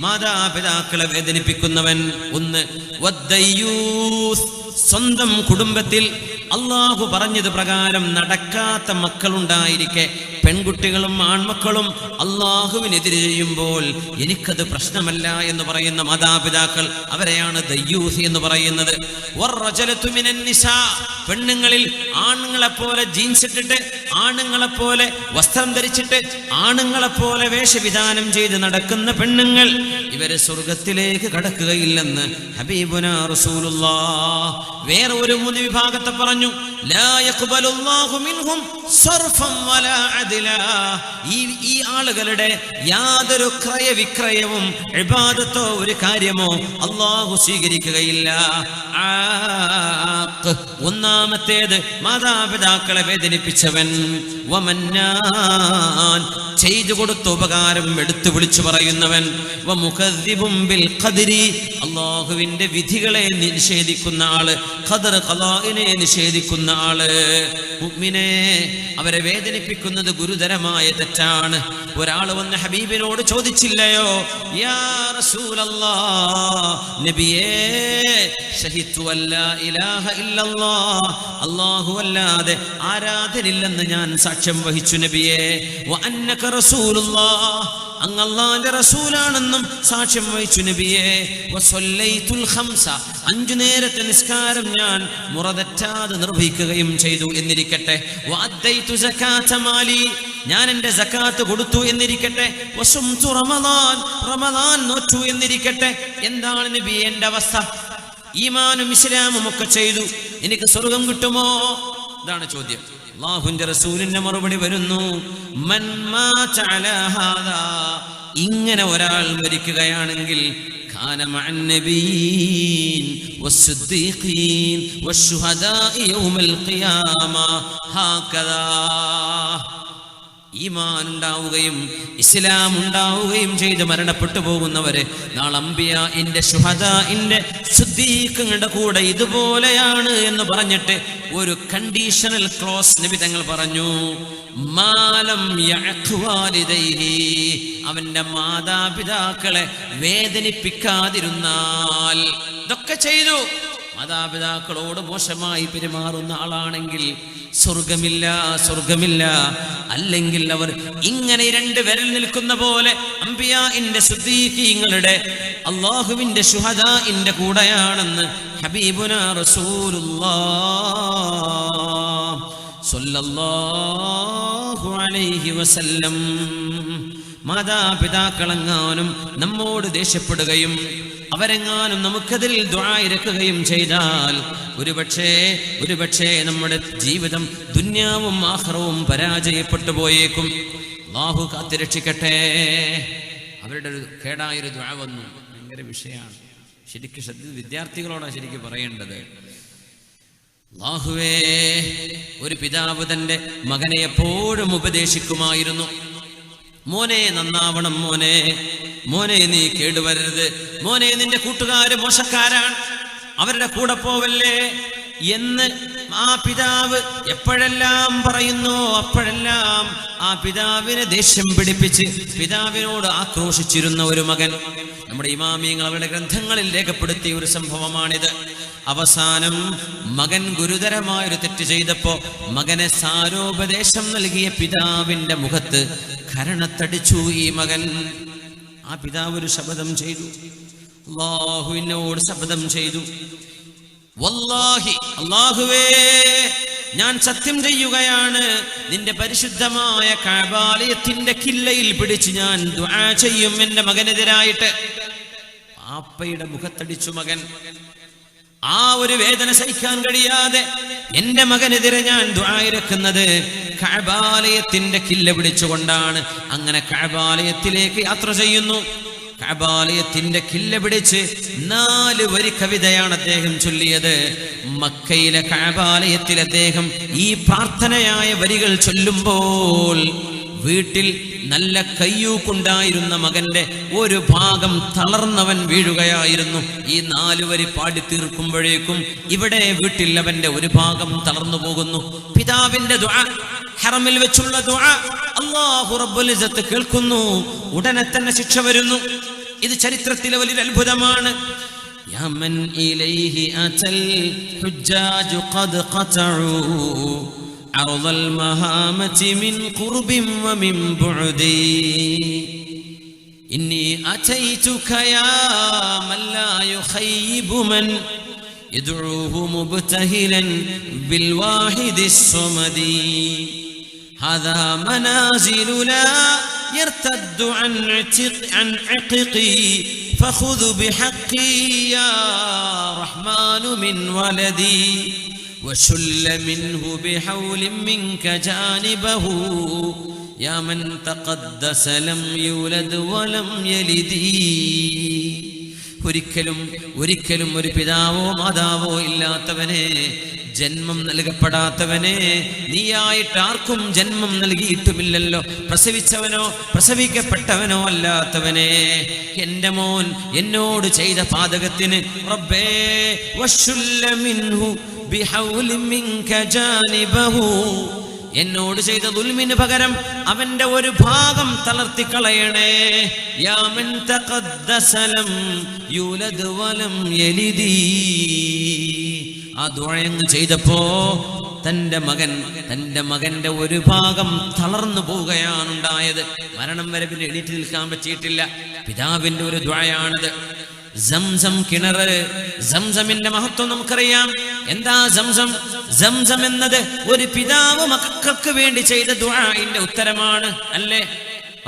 മാതാപിതാക്കളെ വേദനിപ്പിക്കുന്നവൻ. ഒന്ന് വദ്ദയ്യൂസ്, സ്വന്തം കുടുംബത്തിൽ അല്ലാഹു പറഞ്ഞത് പ്രകാരം നടക്കാത്ത മക്കളുണ്ടായിരിക്കെ പെൺകുട്ടികളും ആൺമക്കളും അല്ലാഹുവിനെതിരെ ചെയ്യുമ്പോൾ എനിക്കത് പ്രശ്നമല്ല എന്ന് പറയുന്ന മാതാപിതാക്കൾ, അവരെയാണ് ദയ്യൂസ് എന്ന് പറയുന്നത്. വറജലതു മിനൻ നിസാ, പെണ്ണുങ്ങളിൽ ആണുങ്ങളെപ്പോലെ ജീൻസ് ഇട്ടിട്ട് ആണുങ്ങളെപ്പോലെ വസ്ത്രം ധരിച്ചിട്ട് ആണുങ്ങളെപ്പോലെ വേഷവിധാനം ചെയ്ത് നടക്കുന്ന പെണ്ണുങ്ങൾ, ഇവര് സ്വർഗത്തിലേക്ക് കടക്കുകയില്ലെന്ന് ഹബീബുനാ റസൂലുള്ളാഹ്. വേറെ ഒരു 3 വിഭാഗത്തെ പറഞ്ഞു, ലാ യഖ്ബലുല്ലാഹു മിൻഹും സർഫൻ വലാ അദ്ലാ. ഈ ആളുകളുടെ യാതൊരു ക്രയവിക്രയവും ഇബാദത്തോ ഒരു കാര്യമോ അല്ലാഹു സ്വീകരിക്കുകയില്ല. ഒന്നാമത്തേത് മാതാപിതാക്കളെ വേദനിപ്പിച്ചവൻ. വമന്നാൻ, ചെയ്തു കൊടുത്ത ഉപകാരം എടുത്തു വിളിച്ചു പറയുന്നവൻ. വമുകദ്ദിബും ബിൽ ഖദ്രി, അല്ലാഹുവിന്റെ വിധികളെ നിഷേധിക്കുന്ന ആള്, ഖദർ ഖദാഇനെ നിഷേധിക്കുന്ന ആള്. മുഅ്മിനെ, അവരെ വേദനിപ്പിക്കുന്നത് ഗുരുതരമായ തെറ്റാണ്. ഒരാൾ വന്ന് ഹബീബിനോട് ചോദിച്ചില്ലയോ, യാ റസൂലല്ലാഹ്, നബിയേ, ശഹിദു അല്ലാ ഇലാഹ ഇല്ലല്ലാഹ്, അല്ലാഹു അല്ലാതെ ആരാധനില്ലെന്ന് ഞാൻ സാക്ഷ്യം വഹിച്ചു നബിയേ, വ അന്നക റസൂലുള്ളാഹ്, അങ്ങ് അല്ലാഹുവിന്റെ റസൂലാണെന്നും സാക്ഷ്യം വഹിച്ചു നബിയേ, വസല്ലൈതുൽ ഖംസ, 5 നേരത്തെ നിസ്കാരം ഞാൻ മുറതെറ്റാതെ നിർവഹിക്കുകയും ചെയ്തു എന്നിരിക്കട്ടെ, വഅദ്ദൈതു സകാത മാലി, ഞാൻ എൻ്റെ സകാത്ത് കൊടുത്തു എന്നിരിക്കട്ടെ, വസുംതു റമളാൻ, റമളാൻ നോറ്റു എന്നിരിക്കട്ടെ. എന്താണ് നബി എൻ്റെ അവസ്ഥ? ഈമാനും ഇസ്ലാമും ഒക്കെ ചെയ്തു, എനിക്ക് സ്വർഗം കിട്ടുമോ? ഇതാണ് ചോദ്യം. അല്ലാഹുവിന്റെ റസൂലിന്റെ മറുപടി വരുന്നു, മൻ മാത അലാ ഹാദാ, ഇങ്ങനെ ഒരാൾ മരിക്കുകയാണെങ്കിൽ കാന മഅൻ നബിയ്യീൻ വസ്സുദ്ദീഖീൻ വശുഹദാഇ യൗമൽ ഖിയാമ ഹാകദാ. ഈമാൻ ഉണ്ടാവുകയും ഇസ്ലാം ഉണ്ടാവുകയും ചെയ്ത് മരണപ്പെട്ടു പോകുന്നവരെ നാളെ അംബിയാഇന്റെ ശുഹദാഇന്റെ സിദ്ദീഖുകളുടെ കൂടെ ഇതുപോലെയാണ് എന്ന് പറഞ്ഞിട്ട് ഒരു കണ്ടീഷണൽ ക്ലോസ് നബി തങ്ങൾ പറഞ്ഞു. മാലം യഅഖ്വാലിദൈഹി, അവന്റെ മാതാപിതാക്കളെ വേദനിപ്പിക്കാതിരുന്നാൽ. ഇതൊക്കെ ചെയ്തു, മാതാപിതാക്കളോട് മോശമായി പെരുമാറുന്ന ആളാണെങ്കിൽ സ്വർഗമില്ല. അല്ലെങ്കിൽ അവർ ഇങ്ങനെ രണ്ട് വിരൽ നിൽക്കുന്ന പോലെ അംബിയാഇന്റെ സിദ്ദീഖീങ്ങളുടെ അല്ലാഹുവിന്റെ ശുഹദാഇന്റെ കൂടെയാണെന്ന് ഹബീബുനാ റസൂലുള്ളാഹ് സ്വല്ലല്ലാഹു അലൈഹി വസല്ലം. മാതാപിതാക്കളെങ്ങാനും നമ്മോട് ദേഷ്യപ്പെടുകയും അവരെങ്ങാനും നമുക്കതിൽ ദുആ ഇറക്കുകയും ചെയ്താൽ ഒരുപക്ഷേ നമ്മുടെ ജീവിതം ദുന്യാവും ആഖിറവും പരാജയപ്പെട്ടു പോയേക്കും. അല്ലാഹു കാത്തുരക്ഷിക്കട്ടെ. അവരുടെ ഒരു കേടായൊരു ദുആ വന്നു, ഭയങ്കര വിഷയമാണ്. ശരിക്കും വിദ്യാർത്ഥികളോടാണ് ശരിക്കും പറയേണ്ടത്. അല്ലാഹുവേ, ഒരു പിതാവ് തന്റെ മകനെ എപ്പോഴും ഉപദേശിക്കുമായിരുന്നു, മോനെ നന്നാവണം, മോനെ നീ കേടുവരരുത്, മോനെ നിന്റെ കൂട്ടുകാര് മോശക്കാരാണ്, അവരുടെ കൂടെ പോവല്ലേ എന്ന് ആ പിതാവ് എപ്പോഴെല്ലാം പറയുന്നു അപ്പോഴെല്ലാം ആ പിതാവിനെ ദേഷ്യം പിടിപ്പിച്ച് പിതാവിനോട് ആക്രോശിച്ചിരുന്ന ഒരു മകൻ. നമ്മുടെ ഇമാമിയങ്ങൾ അവരുടെ ഗ്രന്ഥങ്ങളിൽ രേഖപ്പെടുത്തിയ ഒരു സംഭവമാണിത്. അവസാനം മകൻ ഗുരുതരമായൊരു തെറ്റ് ചെയ്തപ്പോ മകനെ സാരോപദേശം നൽകിയ പിതാവിന്റെ മുഖത്ത് കരണത്തടിച്ചു ഈ മകൻ. ആ പിതാവ് ഒരു ശപഥം ചെയ്തു, അല്ലാഹുവിനോട് ശപഥം ചെയ്തു, വല്ലാഹി, അല്ലാഹുവേ, ഞാൻ സത്യം ചെയ്യുകയാണ്, നിന്റെ പരിശുദ്ധമായ കഅബാലയത്തിന്റെ കില്ലയിൽ പിടിച്ച് ഞാൻ ദുആ ചെയ്യും എന്റെ മകനെതിരായിട്ട്. പാപ്പയുടെ മുഖത്തടിച്ചു മകൻ. ആ ഒരു വേദന സഹിക്കാൻ കഴിയാതെ എന്റെ മകനെതിരെ ഞാൻ ദുആ ഇറക്കുന്നത് കഅബാലയത്തിന്റെ കില്ല പിടിച്ചുകൊണ്ടാണ്. അങ്ങനെ കഅബാലയത്തിലേക്ക് യാത്ര ചെയ്യുന്നു. കഅബാലയത്തിന്റെ കില്ല പിടിച്ച് 4 വരി കവിതയാണ് അദ്ദേഹം ചൊല്ലിയത്. മക്കയിലെ കഅബാലയത്തിൽ അദ്ദേഹം ഈ പ്രാർത്ഥനയായ വരികൾ ചൊല്ലുമ്പോൾ വീട്ടിൽ നല്ല കയ്യൂക്കുണ്ടായിരുന്ന മകന്റെ ഒരു ഭാഗം തളർന്നവൻ വീഴുകയായിരുന്നു. ഈ 4 വരി പാടി തീർക്കുമ്പോഴേക്കും ഇവിടെ വീട്ടിൽ അവന്റെ ഒരു ഭാഗം തളർന്നു പോകുന്നു. പിതാവിന്റെ ദുആ, ഹറമിൽ വെച്ചുള്ള ദുആ അല്ലാഹു റബ്ബുൽ ഇസ്സത്ത് കേൾക്കുന്നു. ഉടനെ തന്നെ ശിക്ഷ വരുന്നു. ഇത് ചരിത്രത്തിലെ വലിയ അത്ഭുതമാണ്. യാ മൻ ഇലൈഹി അതൽ ഹുജ്ജാജു ഖദ് ഖതഉ عرض المهامة من قرب ومن بعد إني أتيتك يا من لا يخيب من يدعوه مبتهلا بالواحد الصمد هذا منازل لا يرتد عن عققي فخذ بحقي يا رحمن من ولدي وشل منه بحول منك جانبه يا من تقدس لم يولد ولم يلد. ഒരിക്കലും ഒരു പിതാവോ മാതാവോ ഇല്ലാത്തവനെ, ജന്മം നൽകപ്പെടാത്തവനെ, നീയായിട്ട് ആർക്കും ജന്മം നൽകിയിട്ടുമില്ലല്ലോ, പ്രസവിച്ചവനോ പ്രസവിക്കപ്പെട്ടവനോ അല്ലാത്തവനെ, എന്റെ മോൻ എന്നോട് ചെയ്ത പാതകത്തിന് റബ്ബേ വശുല്ല മിൻഹു ബിഹൗലി മിൻക ജാനിബഹു, എന്നോട് ചെയ്ത ദുൽമിന് പകരം അവന്റെ ഒരു ഭാഗം തളർത്തിക്കളയണേ. യാ മൻ തഖദ്ദസ ലം യൂലദ് വലം യലിദി. ആ ദുആ ചെയ്തപ്പോ തന്റെ മകന്റെ ഒരു ഭാഗം തളർന്നു പോവുകയാണ് ഉണ്ടായത്. മരണം വരെ പിന്നെ എണീറ്റ് നിൽക്കാൻ പറ്റിയിട്ടില്ല. പിതാവിന്റെ ഒരു ദുആയാണത്. സംസം കിണറ്, സംസമിന്റെ മഹത്വം നമുക്കറിയാം. എന്താ സംസം? സംസം എന്നത് ഒരു പിതാവ് മക്കൾക്ക് വേണ്ടി ചെയ്ത ദുആഇന്റെ ഉത്തരമാണ്, അല്ലേ?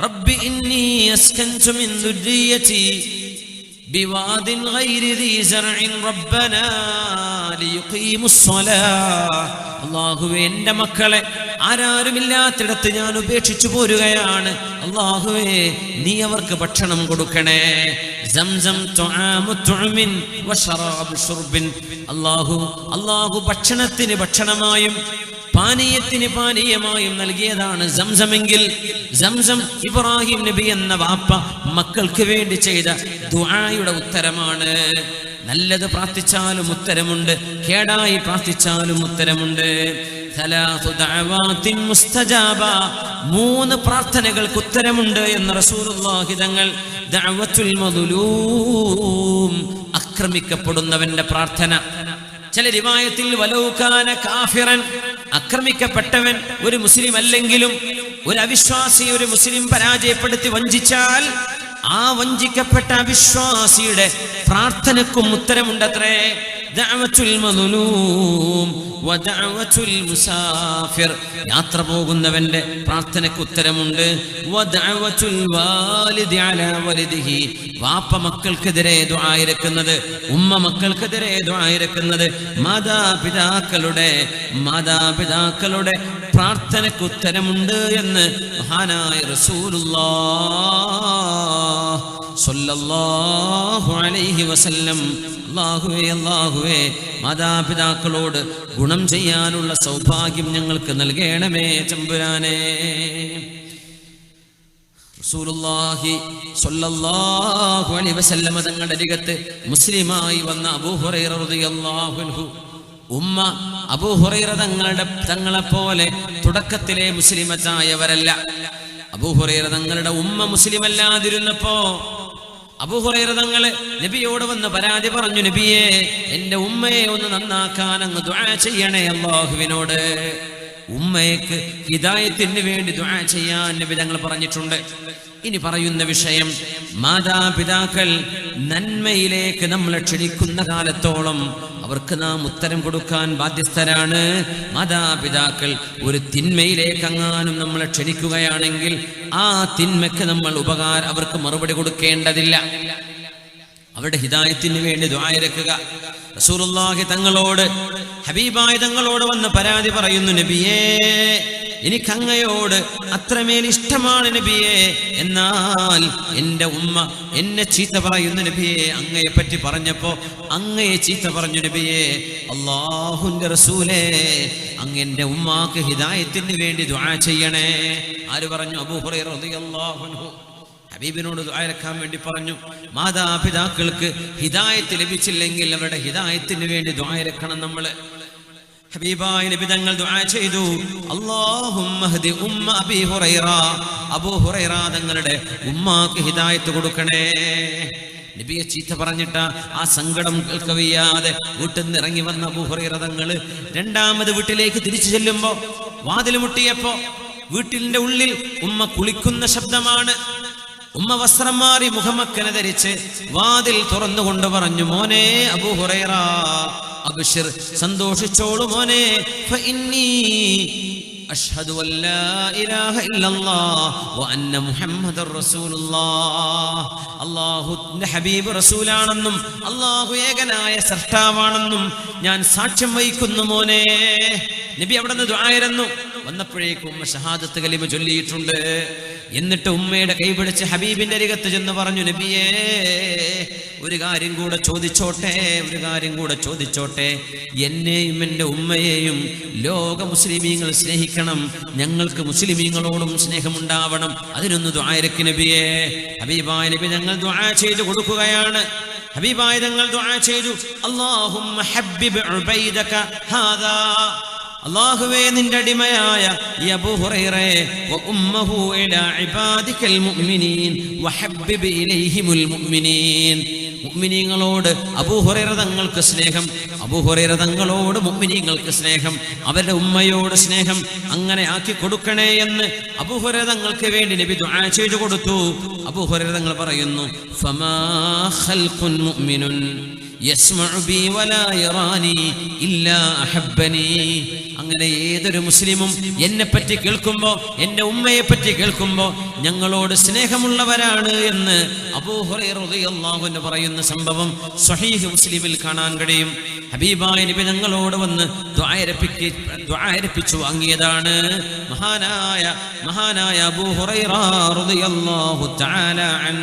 റബ്ബി ഇന്നി അസ്കൻതു മിൻ ദുർരിയതി ബിവാദിൻ ഗൈരി ദീ സറഇൻ റബ്ബനാ ലിയുഖീമുസ് സ്വലാഹ്. അല്ലാഹുവേ, എൻ്റെ മക്കളെ ആരാരുമില്ലാത്തിടത്ത് ഞാൻ ഉപേക്ഷിച്ചു പോരുകയാണ്. അല്ലാഹുവേ, നീ അവർക്ക് ഭക്ഷണം കൊടുക്കണേ. സംസം തുആമു തുഅമിൻ വശറാബു ശുർബിൻ. അല്ലാഹു ഭക്ഷണത്തിന് ഭക്ഷണമായും പാനീയത്തിന് പാനീയമായും നൽകിയതാണ് സംസമെങ്കിൽ, സംസം ഇബ്രാഹിം നബി എന്ന വാപ്പ മക്കൾക്ക് വേണ്ടി ചെയ്ത ദുആയുടെ ഉത്തരമാണ്. നല്ലത് പ്രാർത്ഥിച്ചാലും ഉത്തരമുണ്ട്, കേടായി പ്രാർത്ഥിച്ചാലും ഉത്തരമുണ്ട്. സലാസു ദഅവാത്തിൻ മുസ്തജാബ, 3 പ്രാർത്ഥനകൾക്ക് ഉത്തരമുണ്ട് എന്ന് റസൂലുള്ളാഹി തങ്ങൾ. ദഅവത്തുൽ മദ്ലൂം, ആക്രമിക്കപ്പെടുന്നവന്റെ പ്രാർത്ഥന. ചില റിവായത്തിൽ വലൗകാന കാഫിറൻ, ആക്രമിക്കപ്പെട്ടവൻ ഒരു മുസ്ലിം അല്ലെങ്കിലും ഒരു അവിശ്വാസി ഒരു മുസ്ലിം പരാജയപ്പെടുത്തി വഞ്ചിച്ചാൽ ആ വഞ്ചിക്കപ്പെട്ട അവിശ്വാസിയുടെ പ്രാർത്ഥനക്കും ഉത്തരമുണ്ടത്രേ. ദഅവത്തുൽ മദ്ലൂം വദഅവത്തുൽ മുസാഫിർ, യാത്ര പോകുന്നവന്റെ പ്രാർത്ഥനയ്ക്ക് ഉത്തരമുണ്ട്. വദഅവത്തുൽ വാലിദി അലാ വലിദിഹി, വാപ്പ മക്കൾക്കെതിരെ ദുആ ഇരക്കുന്നത്, ഉമ്മ മക്കൾക്കെതിരെ ദുആ ഇരക്കുന്നത്, മാതാപിതാക്കളുടെ പ്രാർത്ഥനയ്ക്ക് ഉത്തരമുണ്ട് എന്ന് മഹാനായ റസൂലുള്ളാഹി സ്വല്ലല്ലാഹു അലൈഹി വസല്ലം. അല്ലാഹുവേ മാതാപിതാക്കളോട് ഗുണം ചെയ്യാനുള്ള സൗഭാഗ്യം ഞങ്ങൾക്ക് നൽകണമേ തമ്പുരാനേ. റസൂലുള്ളാഹി സ്വല്ലല്ലാഹു അലൈഹി വസല്ലം തങ്ങളുടെ അരികത്ത് മുസ്ലിമായി വന്ന അബൂ ഹുറൈറ റളിയല്ലാഹു അൻഹു, ഉമ്മ അബൂ ഹുറൈറ തങ്ങളെപ്പോലെ തുടക്കത്തിലെ മുസ്ലിമത്തായവരല്ല. അബൂ ഹുറൈറ തങ്ങളുടെ ഉമ്മ മുസ്ലിമല്ലാതിരുന്നപ്പോ അബൂ ഹുറൈറ തങ്ങള് നബിയോട് വന്ന് പരാതി പറഞ്ഞു, നബിയെ, എന്റെ ഉമ്മയെ ഒന്ന് നന്നാക്കാൻ അങ്ങ് ദുആ ചെയ്യണേ അല്ലാഹുവിനോട്. ഉമ്മയ്ക്ക് ഹിദായത്തിന് വേണ്ടി ദുആ ചെയ്യാൻ നബി തങ്ങൾ പറഞ്ഞിട്ടുണ്ട്. ഇനി പറയുന്ന വിഷയം, മാതാപിതാക്കൾ നന്മയിലേക്ക് നമ്മളെ ക്ഷണിക്കുന്ന കാലത്തോളം അവർക്ക് നാം ഉത്തരം കൊടുക്കാൻ ബാധ്യസ്ഥരാണ്. മാതാപിതാക്കൾ ഒരു തിന്മയിലേക്കെങ്ങാനും നമ്മളെ ക്ഷണിക്കുകയാണെങ്കിൽ ആ തിന്മയ്ക്ക് നമ്മൾ അവർക്ക് മറുപടി കൊടുക്കേണ്ടതില്ല. അവരുടെ ഹിദായത്തിന് വേണ്ടി ദുആ ഇരക്കുക. റസൂലുള്ളാഹി തങ്ങളോട്, ഹബീബായ തങ്ങളോട് വന്ന് പരാതി പറയുന്നു, നബിയേ, എനിക്കങ്ങയോട് അത്രമേൽ ഇഷ്ടമാണ് നബിയെ, എന്നാൽ എൻ്റെ ഉമ്മ എന്നെ ചീത്ത പറയുന്നു നബിയെ. അങ്ങയെ പറ്റി പറഞ്ഞപ്പോ അങ്ങയെ ചീത്ത പറഞ്ഞു നബിയെ. അല്ലാഹുവിന്റെ റസൂലേ, അങ്ങ് എൻ്റെ ഉമ്മാക്ക് ഹിദായത്തിന് വേണ്ടി ദുആ ചെയ്യണേ. ആര് പറഞ്ഞു? അബൂ ഹുറൈറ റളിയല്ലാഹു അൻഹു ഹബീബിനോട് ദുആ ഇരക്കാൻ വേണ്ടി പറഞ്ഞു. മാതാപിതാക്കൾക്ക് ഹിദായത്ത് ലഭിച്ചില്ലെങ്കിൽ അവരുടെ ഹിദായത്തിന് വേണ്ടി ദുആ ഇരക്കണം നമ്മള്. ഹബീബായ നബി തങ്ങൾ ദുആ ചെയ്തു, അല്ലാഹുമ്മ ഹ്ദി ഉമ്മ അബീ ഹുറൈറ, അബൂ ഹുറൈറ തങ്ങളുടെ ഉമ്മാക്ക് ഹിദായത്ത് കൊടുക്കണേ. നബിയെ ചീത്ത പറഞ്ഞിട്ട് ആ സങ്കടം കേൾക്കവയ്യാതെ വീട്ടിൽ നിന്ന് ഇറങ്ങി വന്ന അബൂ ഹുറൈറ തങ്ങൾ രണ്ടാമത് വീട്ടിലേക്ക് തിരിച്ചു ചെല്ലുമ്പോ വാതിൽ മുട്ടിയപ്പോ വീട്ടിന്റെ ഉള്ളിൽ ഉമ്മ കുളിക്കുന്ന ശബ്ദമാണ്. ഉമ്മ വസ്ത്രം മാറി മുഖമക്കനെ ധരിച്ച് വാതിൽ തുറന്നുകൊണ്ട് പറഞ്ഞു, മോനെ അബൂ ഹുറൈറ, അബ്ശിർ, സന്തോഷിച്ചോളൂ മോനെ, ഫഇന്നി അഷ്ഹദു അല്ലാ ഇലാഹ ഇല്ലല്ലാഹ് വ അന്ന മുഹമ്മദർ റസൂലുള്ളാഹ്. അല്ലാഹുവിന്റെ ഹബീബ് റസൂലാണെന്നും അല്ലാഹു ഏകനായ സൃഷ്ടാവാണെന്നും ഞാൻ സാക്ഷ്യം വഹിക്കുന്നു മോനെ. നബി അവിടെ നിന്ന് ദുആയിരുന്നു. വന്നപ്പോഴേക്കും ഉമ്മ ഷഹാദത്ത് കലിമ ചൊല്ലിയിട്ടുണ്ട്. എന്നിട്ട് ഉമ്മയുടെ കൈപിടിച്ച് ഹബീബിന്റെ അരികത്ത് ചെന്ന് പറഞ്ഞു, നബിയേ, ഒരു കാര്യം കൂടെ ചോദിച്ചോട്ടെ. എന്നെയും എൻ്റെ ഉമ്മയെയും ലോക മുസ്ലിമീങ്ങൾ സ്നേഹിക്കണം. ഞങ്ങൾക്ക് മുസ്ലിമീങ്ങളോടും സ്നേഹമുണ്ടാവണം. അതിനൊന്ന് ദുആ ഇരക്ക് നബിയേ. ഹബീബായ നബി ഞങ്ങൾ ദുആ ചെയ്തു കൊടുക്കുകയാണ്. ഹബീബായ തങ്ങൾ ദുആ ചെയ്തു, അല്ലാഹുമ്മ ഹബ്ബിബ് ഉബൈദക ഹാദാ, അല്ലാഹുവേ, നിന്റെ അടിമയായ അബൂ ഹുറൈറയെ വ ഉമ്മഹു ഇലാ ഇബാദിക്കൽ മുഅ്മിനീൻ വഹബ്ബിബ് ഇലൈഹിമുൽ മുഅ്മിനീൻ. മുഅ്മിനീങ്ങളോട് അബൂ ഹുറൈറ തങ്ങൾക്ക് സ്നേഹം, അബൂ ഹുറൈറ തങ്ങളോട് മുഅ്മിനീങ്ങൾക്ക് സ്നേഹം, അവരുടെ ഉമ്മയോട് സ്നേഹം അങ്ങനെ ആക്കി കൊടുക്കണേ എന്ന് അബൂ ഹുറൈറ തങ്ങൾക്ക് വേണ്ടി നബി ദുആ ചെയ്തു കൊടുത്തു. അബൂ ഹുറൈറ തങ്ങൾ പറയുന്നു, ഫമാ ഖൽഖുൻ മുഅ്മിനുൻ യസ്മഉ ബി വലാ യറാനി ഇല്ലാ അഹബ്ബനി. അങ്ങനെ ഏതൊരു മുസ്ലിമും എന്നെപ്പറ്റി കേൾക്കുമ്പോ, എന്റെ ഉമ്മയെ പറ്റി കേൾക്കുമ്പോ ഞങ്ങളോട് സ്നേഹമുള്ളവരാണ് എന്ന് അബൂ ഹുറൈറ റളിയല്ലാഹു അൻഹു പറയുന്ന സംഭവം സ്വഹീഹ് മുസ്ലിമിൽ കാണാൻ കഴിയും. ഹബീബായ നബി ഞങ്ങളോട് വന്ന് ദുആയിരപ്പിച്ചു വാങ്ങിയതാണ് മഹാനായ അബൂ ഹുറൈറ റളിയല്ലാഹു തആല അൻ.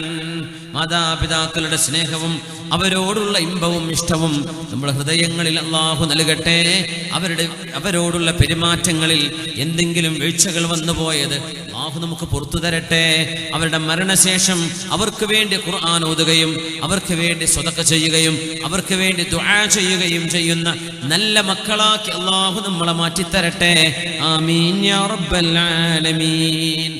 മാതാപിതാക്കളുടെ സ്നേഹവും അവരോടുള്ള ഇമ്പവും ഇഷ്ടവും നമ്മുടെ ഹൃദയങ്ങളിൽ അല്ലാഹു നൽകട്ടെ. അവരോടുള്ള പെരുമാറ്റങ്ങളിൽ എന്തെങ്കിലും വീഴ്ചകൾ വന്നുപോയത് അല്ലാഹു നമുക്ക് പുറത്തു തരട്ടെ. അവരുടെ മരണശേഷം അവർക്ക് വേണ്ടി ഖുർആൻ ഓതുകയും അവർക്ക് വേണ്ടി സ്വതക്ക ചെയ്യുകയും അവർക്ക് വേണ്ടി ദുആ ചെയ്യുകയും ചെയ്യുന്ന നല്ല മക്കളാക്കി അല്ലാഹു നമ്മളെ മാറ്റിത്തരട്ടെ. ആമീൻ യാ റബ്ബൽ ആലമീൻ.